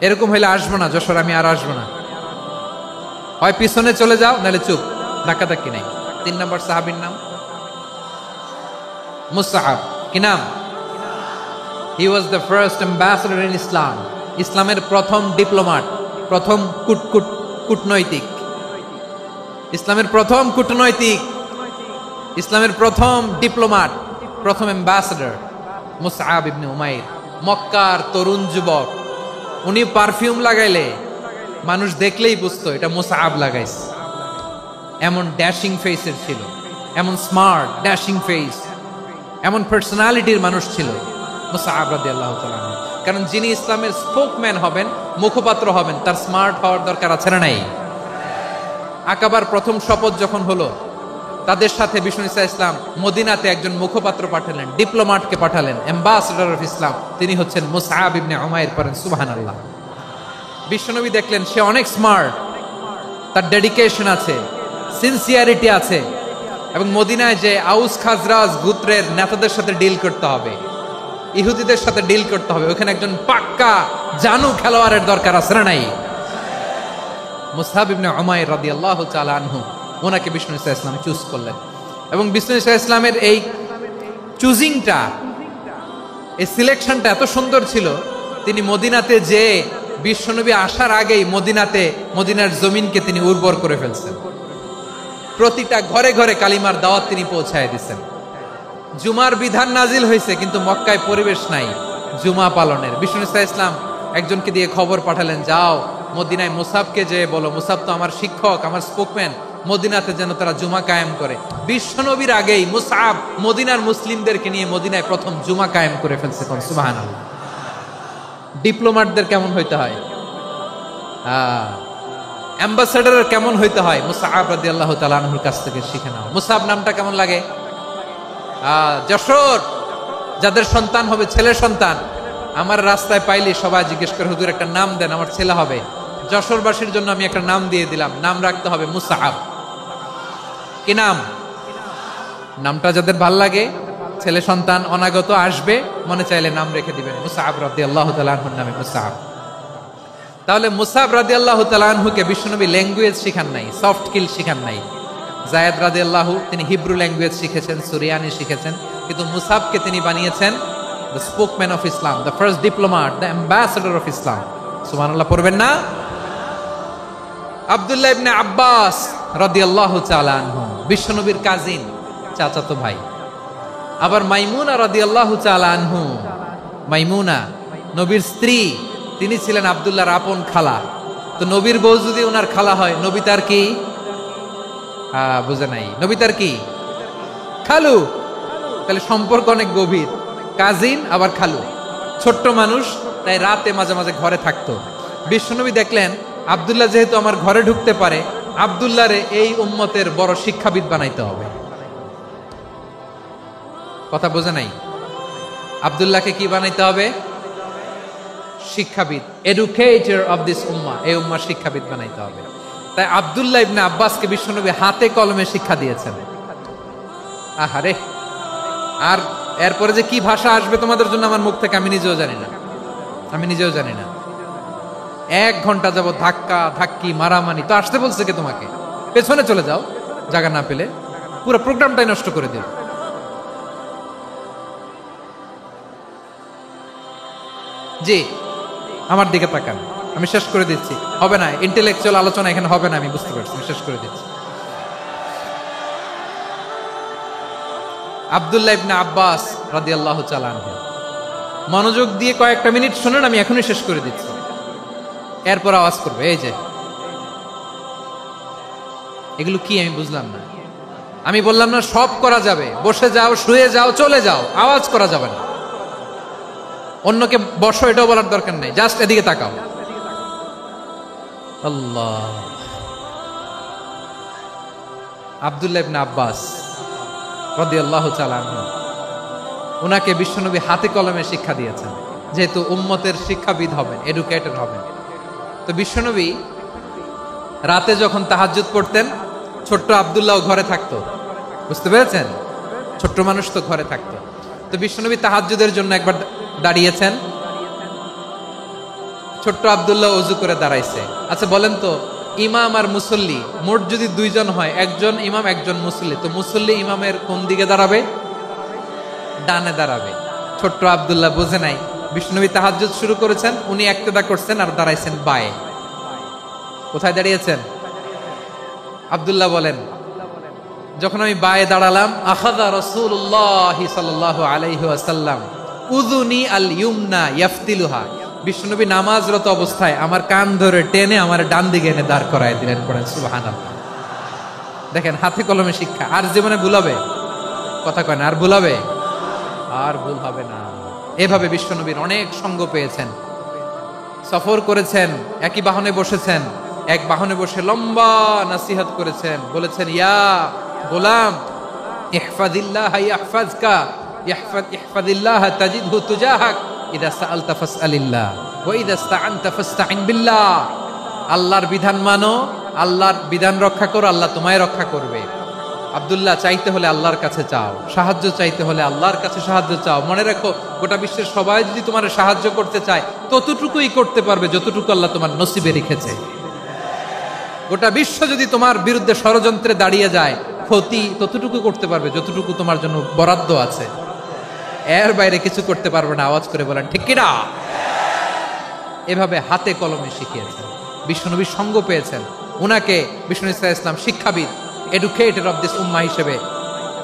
এরকম হইলে আসবো না যশোর, আমি আর আসবো না। হয় পিছনে চলে যাও, নাহলে চুপ, ধাক্কাধাক্কি নাই। 3 নাম্বার সাহাবীর নাম মুসআব। কি নাম? He was the first ambassador in Islam. ইসলামের প্রথম ডিপ্লোম্যাট, প্রথম কূটনৈতিক, ইসলামের প্রথম কূটনৈতিক, ইসলামের প্রথম ডিপ্লোম্যাট, প্রথম অ্যাম্বাসেডর মুসআব ইবনে উমাইর। মক্কার তরুণ যুবক, উনি পারফিউম লাগাইলে মানুষ দেখলেই বুঝতো এটা মুসআব লাগাইছে। এমন ড্যাশিং ফেসের ছিল, এমন স্মার্ট ড্যাশিং ফেস, এমন পার্সোনালিটির মানুষ ছিল মুসআব রাদিয়াল্লাহু তাআলা। কারণ যিনি ইসলামের স্পোকম্যান হবেন, মুখপাত্র হবেন, তার স্মার্ট হওয়ার দরকার আছে না নাই? আকাবার প্রথম শপথ যখন হলো, তাদের সাথে বিষ্ণু ঈসা ইসলাম মদিনাতে একজন মুখপাত্র পাঠালেন, ডিপ্লোম্যাটকে পাঠালেন, অ্যাম্বাসেডর অফ ইসলাম, তিনি হচ্ছেন মুসআব ইবনে উমাইর। পড়েন সুবহানাল্লাহ। বিশ্বনবী দেখলেন সে অনেক স্মার্ট, তার ডেডিকেশন আছে, সিনসিয়ারিটি আছে, এবং মদিনায় যে আউস খাজরাজ গোত্রের নেতাদের সাথে ডিল করতে হবে, ইহুদিদের সাথে ডিল করতে হবে, ওখানে একজন পাক্কা জানু খেলোয়াড়ের দরকার আছে না নাই? মুসআব ইবনে উমাইর রাদিয়াল্লাহু তাআলা আনহু, ওনাকে বিষ্ণু ঈসা ইসলাম চুজ করলেন। এবং বিষ্ণু ঈসা ইসলামের এই চুজিংটা, এই সিলেকশনটা এত সুন্দর ছিল, তিনি মদিনাতে যে বিশ্বনবী আসার আগেই মদিনার জমিনকে তিনি উর্বর করে ফেলছেন। প্রতিটা ঘরে ঘরে কালিমার দাওয়াত তিনি পৌঁছায় দিচ্ছেন। জুমার বিধান নাজিল হয়েছে, কিন্তু মক্কায় পরিবেশ নাই জুমা পালনের। বিষ্ণু ঈসা ইসলাম একজনকে দিয়ে খবর পাঠালেন, যাও মদিনায় মুসাবকে যে বলো, মুসাব তো আমার শিক্ষক, আমার স্পোকম্যান, মদিনাতে যেন তারা জুমা কায়েম করে। বিশ্বনবীর আগেই মুসআব মদিনার মুসলিমদেরকে নিয়ে মদিনায় প্রথম জুমা কায়েম করে ফেলছে। সুবহানাল্লাহ। ডিপ্লোম্যাটদের কেমন হইতে হয়, অ্যাম্বাসেডারের কেমন হইতে হয়, মুসআব রাদিয়াল্লাহু তাআলা আনহুর কাছ থেকে শিখে নাও। মুসআব নামটা কেমন লাগে? যশোর যাদের সন্তান হবে, ছেলে সন্তান, আমার রাস্তায় পাইলে সবাই জিজ্ঞেস করে, হুজুর একটা নাম দেন, আমার ছেলে হবে। যশোরবাসীর জন্য আমি একটা নাম দিয়ে দিলাম, নাম রাখতে হবে মুসআব। কি নাম? নামটা যাদের ভাল লাগে, ছেলে সন্তান অনাগত আসবে, মনে চাইলে নাম রেখে দিবেন মুসআব রাদিয়াল্লাহু তাআলা আনহুর নামে মুসআব। তাহলে মুসআব রাদিয়াল্লাহু তাআলা আনহুকে বিশ্বনবী ল্যাঙ্গুয়েজ শিখান নাই, সফট স্কিল শিখান নাই। যায়েদ রাদিয়াল্লাহু তিনি হিব্রু ল্যাঙ্গুয়েজ শিখেছেন, সুরিয়ানি শিখেছেন, কিন্তু মুসআবকে তিনি বানিয়েছেন the spokesman of Islam, the first diplomat, the ambassador of Islam. সুবহানাল্লাহ পড়বেন না? আব্দুল্লাহ ইবনে আব্বাস রাদিয়াল্লাহু তাআলা আনহু বিশ্বনবীর কাজিন, চাচাতো ভাই। আবার মাইমুনা রাদিয়াল্লাহু তাআলা আনহু, মাইমুনা নবীর স্ত্রী, তিনি ছিলেন আব্দুল্লাহর আপন খালা। তো নবীর বউ যদি ওনার খালা হয়, নবী তার কি? বুঝে নাই, নবী তার কি? খালু। তাহলে সম্পর্ক অনেক গভীর, কাজিন আবার খালু। ছোট্ট মানুষ, তাই রাতে মাঝে মাঝে ঘরে থাকতো। বিশ্বনবী দেখলেন আব্দুল্লাহ যেহেতু আমার ঘরে ঢুকতে পারে, আব্দুল্লাহরে এই উম্মতের বড় শিক্ষাবিদ বানাইতে হবে। কথা বোঝে নাই? আব্দুল্লাহকে কি বানাইতে হবে? শিক্ষাবিদ, এডুকেটর অফ দিস উম্মাহ, এই উম্মার শিক্ষাবিদ বানাইতে হবে। তাই আব্দুল্লাহ ইবনে আব্বাসকে বিশ্বনবী হাতে কলমে শিক্ষা দিয়েছেন। আহারে, আর এরপরে যে কি ভাষা আসবে তোমাদের জন্য আমার মুখ থেকে আমি নিজেও জানি না, আমি নিজেও জানি না। 1 ঘন্টা যাবত ধাক্কা ধাক্কি মারামারি। তো আসতে বলছে কে তোমাকে? পেছনে চলে যাও, জায়গা না পেলে। পুরো প্রোগ্রামটাই নষ্ট করে দিল। জি, আমার দিকে তাকান, আমি শেষ করে দিচ্ছি। হবে না, ইন্টেলেকচুয়াল আলোচনা এখানে হবে না, আমি বুঝতে পারছি, শেষ করে দিচ্ছি। আব্দুল্লাহ ইবনে আব্বাস রাদিয়াল্লাহু তাআলা আনহু। মনোযোগ দিয়ে কয়েকটা মিনিট শুনুন, আমি এখনই শেষ করে দিচ্ছি, এরপর আওয়াজ করবে। এই যে এগুলো কি আমি বুঝলাম না। আমি বললাম না সব করা যাবে, বসে যাও, শুয়ে যাও, চলে যাও, আওয়াজ করা যাবে না। অন্যকে বসো এটাও বলার দরকার নেই, জাস্ট এদিকে তাকাও। আল্লাহ। আব্দুল্লাহ ইবনে আব্বাস রাদিয়াল্লাহু তাআলা আনহু, ওনাকে বিশ্বনবী হাতে কলমে শিক্ষা দিয়েছেন, যেহেতু উম্মতের শিক্ষাবিদ হবেন, এডুকেটর হবেন। তো বিশ্বনবী রাতে যখন তাহাজ্জুদ পড়তেন, ছোট্ট আব্দুল্লাহ ঘরে থাকতো, বুঝতে পেরেছেন? ছোট্ট মানুষ তো ঘরে থাকতো। তো বিশ্বনবী তাহাজ্জুদের জন্য একবার দাঁড়িয়েছেন, ছোট্ট আব্দুল্লাহ ওযু করে দাঁড়াইছে। আচ্ছা বলেন তো, ইমাম আর মুসল্লি মোট যদি দুইজন হয়, একজন ইমাম একজন মুসল্লি, তো মুসল্লি ইমামের কোন দিকে দাঁড়াবে? ডানে দাঁড়াবে। ছোট্ট আব্দুল্লাহ বুঝে নাই, বিশ্বনবী তাহাজ্জুদ শুরু করেছেন, উনি ইক্তেদা করছেন আর দাঁড়াইছেন বায়ে। কোথায় দাঁড়িয়েছেন? আব্দুল্লাহ বলেন, যখন আমি বায়ে দাঁড়ালাম, আখাযা রাসূলুল্লাহ সাল্লাল্লাহু আলাইহি ওয়াসাল্লাম উযুনি আল ইউমনা ইয়াফতিলুহা, বিশ্বনবী নামাজরত অবস্থায় আমার কান ধরে টেনে আমার ডান দিকে এনে দাঁড় করায় দিলেন। পড়েন সুবহানাল্লাহ। দেখেন হাতে কলমে শিক্ষা। আর জীবনে ভুলাবে? কথা কয় না, আর ভুলাবে? আর ভুল হবে না। এভাবে বিশ্বনবীর অনেক সঙ্গ পেয়েছেন, সফর করেছেন, একই বাহনে বসেছেন, এক বাহনে বসে লম্বা নসিহত করেছেন, বলেছেন, ইয়া গোলাম ইহফাজিল্লাহ ইয়াহফাজকা, ইহফাজিল্লাহ তাজিদহু তুজাহাক, ইযা সাআলতা ফাসআলিল্লাহ ওয়া ইযা ইসতাআনতা ফাসতাইন বিল্লাহ। আল্লাহর বিধান মানো, আল্লাহর বিধান রক্ষা করো, আল্লাহ তোমায় রক্ষা করবে। আব্দুল্লাহ, চাইতে হলে আল্লাহর কাছে চাও, সাহায্য চাইতে হলে আল্লাহর কাছে সাহায্য চাও। মনে রাখো, গোটা বিশ্বের সবাই যদি তোমার সাহায্য করতে চায়, ততটুকুই করতে পারবে যতটুকু আল্লাহ তোমার নসিবে রেখেছে। গোটা বিশ্ব যদি তোমার বিরুদ্ধে ষড়যন্ত্রে দাঁড়িয়ে যায়, ক্ষতি ততটুকু করতে পারবে যতটুকু তোমার জন্য বরাদ্দ আছে, এর বাইরে কিছু করতে পারবে না। আওয়াজ করে বলেন ঠিক কিনা? এভাবে হাতে কলমে শিখিয়েছেন, বিশ্বনবীর সঙ্গ পেয়েছেন। উনাকে বিষ্ণু ইসলাম শিক্ষাবিদ, এডুকেটর অফ দিস উম্মাহ হিসেবে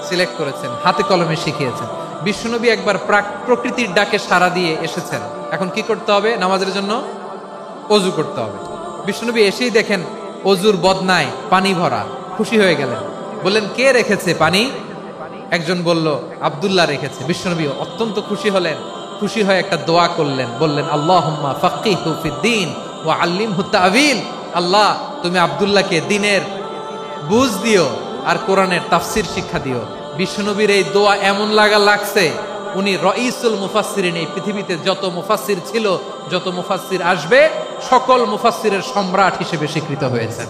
সিলেক্ট করেছেন, হাতে কলমে শিখিয়েছেন। বিশ্বনবী একবার প্রকৃতির ডাকে সাড়া দিয়ে এসেছেন। এখন কি করতে হবে? নামাজের জন্য ওযু করতে হবে। বিশ্বনবী এসেই দেখেন ওযুর বদনায় পানি ভরা, খুশি হয়ে গেলেন, বললেন, কে রেখেছে পানি? একজন বলল, আব্দুল্লাহ রেখেছে। বিশ্বনবী অত্যন্ত খুশি হলেন, খুশি হয়ে একটা দোয়া করলেন, বললেন, আল্লাহুম্মা ফাক্কিহু ফিদ্দীন ওয়া আল্লিমহু তা'ওয়ীল। আল্লাহ, তুমি আব্দুল্লাহকে দ্বীনের বুঝ দিও আর কোরআনের তাফসীর শিক্ষা দিও। বিশ্বনবীর এই দোয়া এমন লাগছে, উনি রাইসুল মুফাসসিরিন, এই পৃথিবীতে যত মুফাসসির ছিল, যত মুফাসসির আসবে, সকল মুফাসসিরের সম্রাট হিসেবে স্বীকৃত হয়েছেন।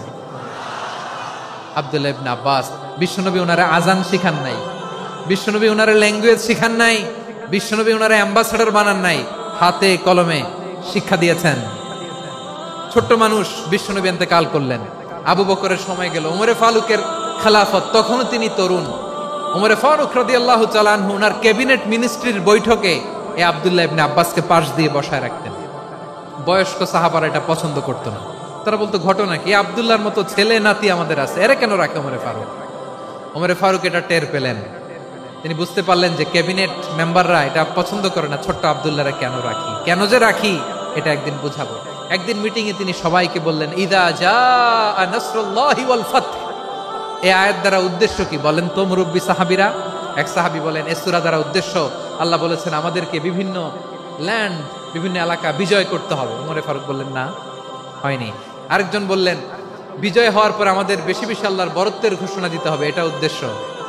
আব্দুল্লাহ ইবনে আব্বাস, বিশ্বনবী ওনারে আজান শিখান নাই, বিশ্বনবী ওনারে ল্যাঙ্গুয়েজ শিখান নাই, বিশ্বনবী ওনারে অ্যাম্বাসেডর বানান নাই, হাতে কলমে শিক্ষা দিয়েছেন। ছোট্ট মানুষ, বিশ্বনবী ইন্তেকাল করলেন, আবু বকরের সময় গেল, ওমরে ফারুকের খেলাফত, তখনও তিনি তরুণ। ওমরে ফারুক রাদিয়াল্লাহু তাআলা আনহু ওনার ক্যাবিনেট মিনিস্ট্রির বৈঠকে এই আব্দুল্লাহ ইবনে আব্বাসকে পাশ দিয়ে বসায় রাখতেন। বয়স্ক সাহাবারা এটা পছন্দ করতো না, তারা বলতো, ঘটনা কি? আব্দুল্লাহর মতো ছেলে নাতি আমাদের আছে, এরা কেন রাখে ওমরে ফারুক? ওমরে ফারুক এটা টের পেলেন, তিনি বুঝতে পারলেন যে ক্যাবিনেট মেম্বাররা এটা পছন্দ করে না, ছোট্ট আব্দুল্লাহরা কেন রাখি, কেন যে রাখি, এটা একদিন বুঝাবো। একদিন মিটিং এ তিনি সবাইকে বললেন, ইদা জাআ নাসরুল্লাহি ওয়াল ফাতহ। এই আয়াত দ্বারা উদ্দেশ্য কি বলেন তো মুরব্বী সাহাবীরা? এক সাহাবী বলেন, এই সূরা দ্বারা উদ্দেশ্য, আল্লাহ বলেছেন আমাদেরকে বিভিন্ন ল্যান্ড, বিভিন্ন এলাকা বিজয় করতে হবে। ওমরে ফারুক বললেন, না, হয়নি। আরেকজন বললেন, বিজয় হওয়ার পর আমাদের বেশি বেশি আল্লাহর বরত্বের ঘোষণা দিতে হবে, এটা উদ্দেশ্য।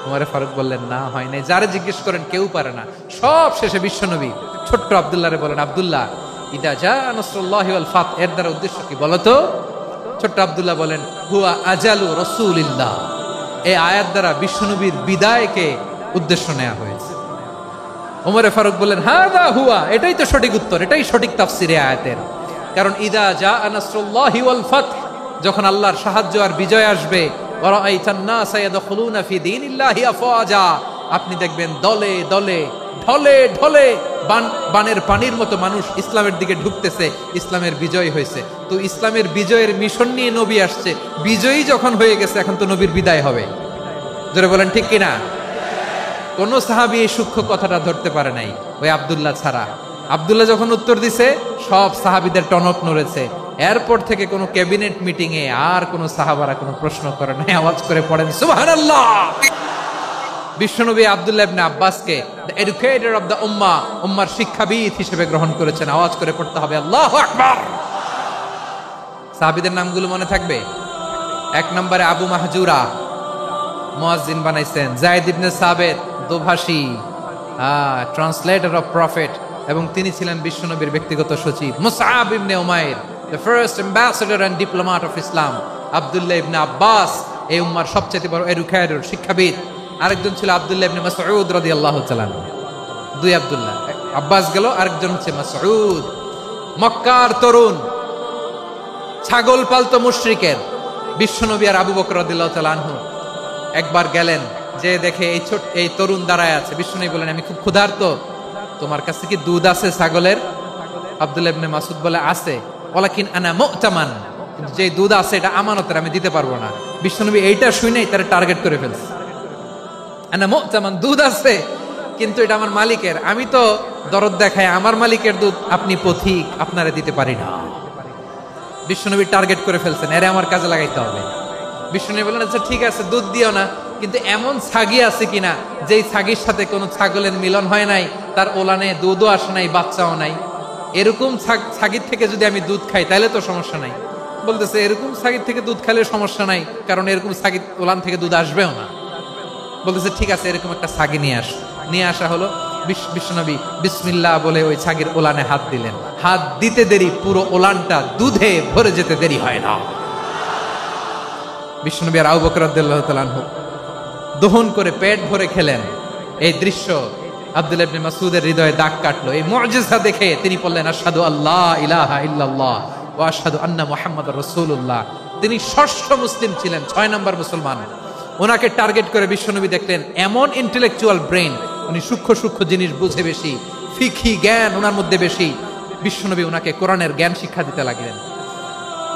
ওমরে ফারুক বললেন, না, হয় নাই। যারা জিজ্ঞেস করেন কেউ পারে না। সব শেষে বিশ্বনবী ছোট্ট আব্দুল্লাহরে বলেন, আব্দুল্লাহ, ইদা জাআ নাসরুল্লাহি ওয়াল ফাতহ, এর দ্বারা উদ্দেশ্য কি বলো তো? ছোট্ট আব্দুল্লাহ বলেন, হুয়া আজালু রাসূলিল্লাহ। এই আয়াত দ্বারা বিশ্বনবীর বিদায়কে উদ্দেশ্য নেওয়া হয়েছে। ওমরে ফারুক বললেন, হাদা হুয়া, এটাই তো সঠিক উত্তর, এটাই সঠিক তাফসীর এই আয়াতের। কারণ ইদা জাআ নাসরুল্লাহি ওয়াল ফাতহ, যখন আল্লাহর সাহায্য আর বিজয় আসবে, ওয়া রাআইতান নাসা ইয়াদখুলুনা ফি দীনিল্লাহি আফওয়াজা, আপনি দেখবেন দলে দলে, ঢলে ঢলে, বানের পানির মতো মানুষ ইসলামের দিকে ঢুকতেছে, ইসলামের বিজয় হয়েছে। তো ইসলামের বিজয়ের মিশন নিয়ে নবী আসছে, বিজয়ী যখন হয়ে গেছে, এখন তো নবীর বিদায় হবে। জোরে বলেন ঠিক কিনা? কোন সাহাবী এই সূক্ষ্ম কথাটা ধরতে পারে নাই, ওই আব্দুল্লাহ ছাড়া। আব্দুল্লাহ যখন উত্তর দিছে সব সাহাবীদের টনক নড়েছে। এরপর থেকে কোনো ক্যাবিনেট মিটিং এ আর কোনো সাহাবারা কোনো প্রশ্ন করে নাই, আওয়াজ করে পড়েন সুবহানাল্লাহ। বিশ্বনবী আব্দুল্লাহ ইবনে আব্বাসকে দ্য এডুকেটর অফ দ্য উম্মাহ, উম্মার শিক্ষাবিদ হিসেবে গ্রহণ করেছেন। আওয়াজ করে পড়তে হবে আল্লাহু আকবার। সাহাবীদের নামগুলো মনে থাকবে? 1 নম্বরে আবু মাহজুরা, মুয়াজ্জিন বানাইছেন। যায়েদ ইবনে সাবিত, দোভাষী, ট্রান্সলেটর অফ প্রফেট, এবং তিনি ছিলেন বিশ্বনবীর ব্যক্তিগত সচিব। Musab ibn Umair, the first ambassador and diplomat of Islam. Abdullah ibn Abbas, এই উম্মার সবচেয়ে বড় এডুকেটর, শিক্ষাবিদ। আরেকজন ছিল আব্দুল্লাহ ইবনে মাসউদ রাদিয়াল্লাহু তাআলা। 2 আব্দুল্লাহ, আব্বাস গেল, আরেকজন হচ্ছে মাসউদ। মক্কার তরুণ, ছাগল পালতো মুশরিকের বিশ্বনবী আর আবু বকর রাদিয়াল্লাহু তাআলা আনহু একবার গেলেন, যে দেখে এই তরুণ দাঁড়ায় আছে। বিশ্বনবী বলেন, আমি খুব ক্ষুধার্ত, তোমার কাছে কি দুধ আছে ছাগলের? আব্দুল্লাহ ইবনে মাসউদ বলে, আছে। ওয়ালাকিন আনা মু'তামান, কিন্তু যে দুধ আছে এটা আমানতের, আমি দিতে পারবো না। বিশ্বনবী এইটা শুনেই তার টার্গেট করে ফেলছে। আনা মু'তামান, দুধ আছে কিন্তু এটা আমার মালিকের, আমি তো দরদ দেখাই, আমার মালিকের দুধ আপনি পথিক, আপনারে দিতে পারি না। বিশ্বনবী টার্গেট করে ফেলছেন, এরে আমার কাজে লাগাইতে হবে। বিশ্বনবী বললেন, আচ্ছা ঠিক আছে, দুধ দিও না, কিন্তু এমন ছাগি আছে কিনা যেই ছাগির সাথে কোনো ছাগলের মিলন হয় নাই, তার ওলানে দুধও আসে নাই, বাচ্চাও নাই, এরকম ছাগির থেকে যদি আমি দুধ খাই তাহলে তো সমস্যা নাই। বলতেছে, এরকম ছাগির থেকে দুধ খাইলে সমস্যা নাই, কারণ এরকম ছাগির ওলান থেকে দুধ আসবেও না। বলতেছে, ঠিক আছে, এরকম একটা ছাগি নিয়ে আসা হলো। বিশ্বনবী বিসমিল্লাহ বলে ওই ছাগির ওলানে হাত দিলেন। হাত দিতে দেরি, পুরো ওলানটা দুধে ভরে যেতে দেরি হয় না। বিশ্বনবী আর আবু বকর রাদিয়াল্লাহু তাআলা আনহু দহন করে পেট ভরে খেলেন। এই দৃশ্য আব্দুল্লাহ ইবনে মাসউদের হৃদয়ে দাগ কাটলো। এই মুজিজা দেখে তিনি বললেন, আশহাদু আল্লা ইলাহা ইল্লাল্লাহ ওয়া আশহাদু আন্না মুহাম্মাদুর রাসূলুল্লাহ। তিনি ষষ্ঠ মুসলিম ছিলেন, 6 নম্বর মুসলমান। ওনাকে টার্গেট করে বিশ্বনবী দেখলেন এমন ইন্টেলেকচুয়াল ব্রেন, উনি সূক্ষ্ম জিনিস বুঝে বেশি, ফিকহি জ্ঞান ওনার মধ্যে বেশি। বিশ্বনবী ওনাকে কোরআনের জ্ঞান শিক্ষা দিতে লাগলেন।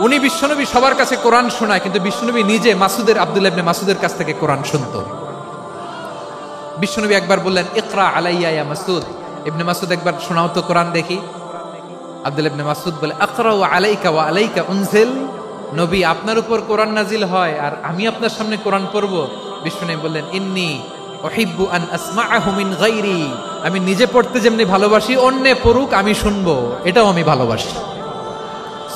উনি বিশ্বনবী সবার কাছে কোরআন শোনায়, কিন্তু বিশ্বনবী নিজে আব্দুল্লাহ ইবনে মাসউদের কাছ থেকে কোরআন শুনতো। বিশ্বনবী একবার বললেন, ইকরা আলাইয়া ইয়া মাসউদ। ইবনে মাসউদ, একবার শোনাও তো কোরআন দেখি। আব্দুল্লাহ ইবনে মাসউদ বলে, আকরাউ আলাইকা ওয়া আলাইকা উনজিল। নবী, আপনার উপর কোরআন নাজিল হয় আর আমি আপনার সামনে কোরআন পড়ব? বিশ্বনবী বললেন, ইন্নী উহিব্বু আন আসমাআহু মিন গায়রি। আমি নিজে পড়তে যেমনি ভালোবাসি, অন্যে পড়ুক আমি শুনবো, এটাও আমি ভালোবাসি।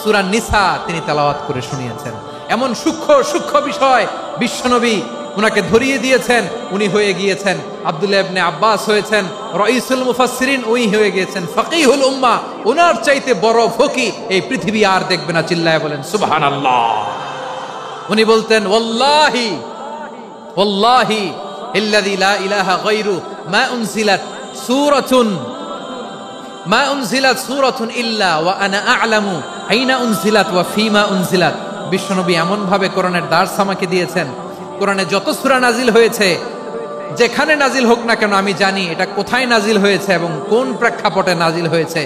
সূরা নিসা তিনি তেলাওয়াত করে শুনিয়েছেন। এমন সূক্ষ্ম বিষয় বিশ্বনবী উনাকে ধরিয়ে দিয়েছেন। উনি হয়ে গিয়েছেন আব্দুল্লাহ ইবনে আব্বাস, হয়েছেন রাইসুল মুফাসসিরিন, উনি হয়ে গিয়েছেন ফাকিহুল উম্মাহ। ওনার চাইতে বড় ফকিহ এই পৃথিবী আর দেখবে না। চিল্লায় বলেন সুবহানাল্লাহ। উনি বলতেন, ওয়াল্লাহি ওয়াল্লাহি ইল্লাযী লা ইলাহা গায়রু মা উনজিলাত সূরাতুন ইল্লা ওয়া আনা আ'লামু আইনা উনজিলাত ওয়া ফীমা উনজিলাত। বিশ্বনবী এমন ভাবে কোরআনের দার্স আমাকে দিয়েছেন, কোরআনে যত সূরা নাজিল হয়েছে, যেখানে নাজিল হোক না কেন আমি জানি এটা কোথায় নাজিল হয়েছে এবং কোন প্রেক্ষাপটে নাজিল হয়েছে।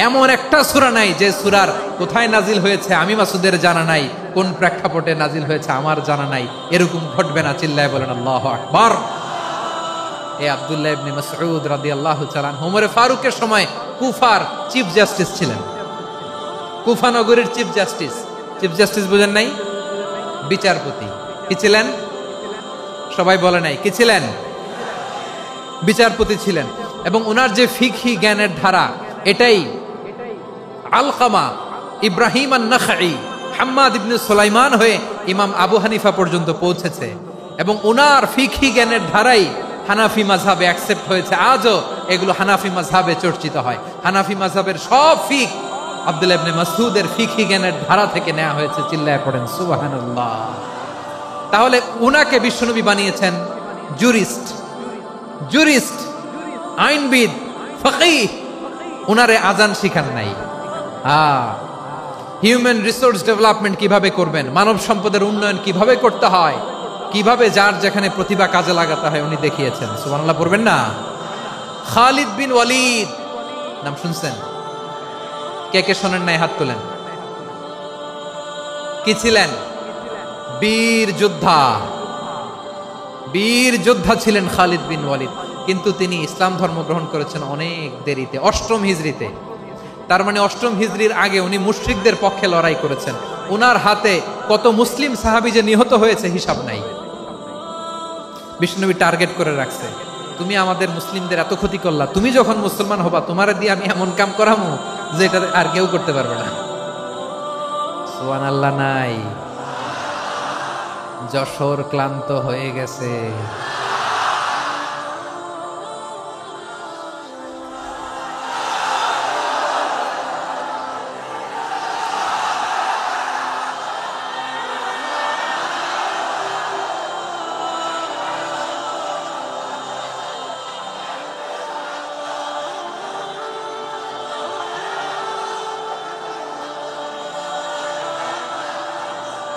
এমন একটা সূরা নাই যে সূরার কোথায় নাজিল হয়েছে আমি মাসুদের জানা নাই, কোন প্রেক্ষাপটে নাজিল হয়েছে আমার জানা নাই। এরকম ঘটবে না। চিল্লায় বলেন আল্লাহু আকবার। এই আব্দুল্লাহ ইবনে মাসউদ রাদিয়াল্লাহু তাআলা ওমর ফারুকের সময় কুফার চিফ জাস্টিস ছিলেন। কুফা নগরীর চিফ জাস্টিস বুঝেন নাই? বিচারপতি। কি ছিলেন? সবাই বলে নাই কি ছিলেন? বিচারপতি ছিলেন। এবং ওনার যে ফিকহি জ্ঞানের ধারা, এটাই আলকামা, ইব্রাহিম আন-নাখাই, হাম্মাদ ইবনে সুলাইমান হয়ে ইমাম আবু হানিফা পর্যন্ত পৌঁছেছে। এবং ওনার ফিকহি জ্ঞানের ধারাই হানাফি মাযহাবে অ্যাকসেপ্ট হয়েছে। আজও এগুলো হানাফি মাযহাবে চর্চিত হয়। হানাফি মাযহাবের সব ফিক আব্দুল্লাহ ইবনে মাসউদের ফিকহি জ্ঞানের ধারা থেকে নেওয়া হয়েছে। চিল্লায় পড়েন সুবহানাল্লাহ। তাহলে উনাকে বিশ্বনবী বানিয়েছেন জুরিস্ট, আইনবিদ, ফকিহ। উনারে আজান শিখান নাই। হিউম্যান রিসোর্স ডেভেলপমেন্ট কিভাবে করবেন, মানব সম্পদের উন্নয়ন কিভাবে করতে হয়, কিভাবে যার যেখানে প্রতিভা কাজে লাগাতে হয় উনি দেখিয়েছেন। সুবহানাল্লাহ পড়বেন না? খালিদ বিন ওয়ালিদ নাম শুনছেন? কে কে শোনেন নাই? হাত তোলেন। কি ছিলেন? বীর যোদ্ধা ছিলেন খালিদ বিন ওয়ালিদ। কিন্তু তিনি ইসলাম ধর্ম গ্রহণ করেছেন অনেক দেরিতে, 8ম হিজরিতে। তার মানে 8ম হিজরির আগে উনি মুশরিকদের পক্ষে লড়াই করেছেন। ওনার হাতে কত মুসলিম সাহাবী যে নিহত হয়েছে হিসাব নাই। বিষ্ণুনবী টার্গেট করে রাখছে, তুমি আমাদের মুসলিমদের এত ক্ষতি করলা, তুমি যখন মুসলমান হবা তোমারে দিয়ে আমি এমন কাম করামু যে এটা আর কেউ করতে পারবে না। সুবহানাল্লাহ নাই। যশোর ক্লান্ত হয়ে গেছে।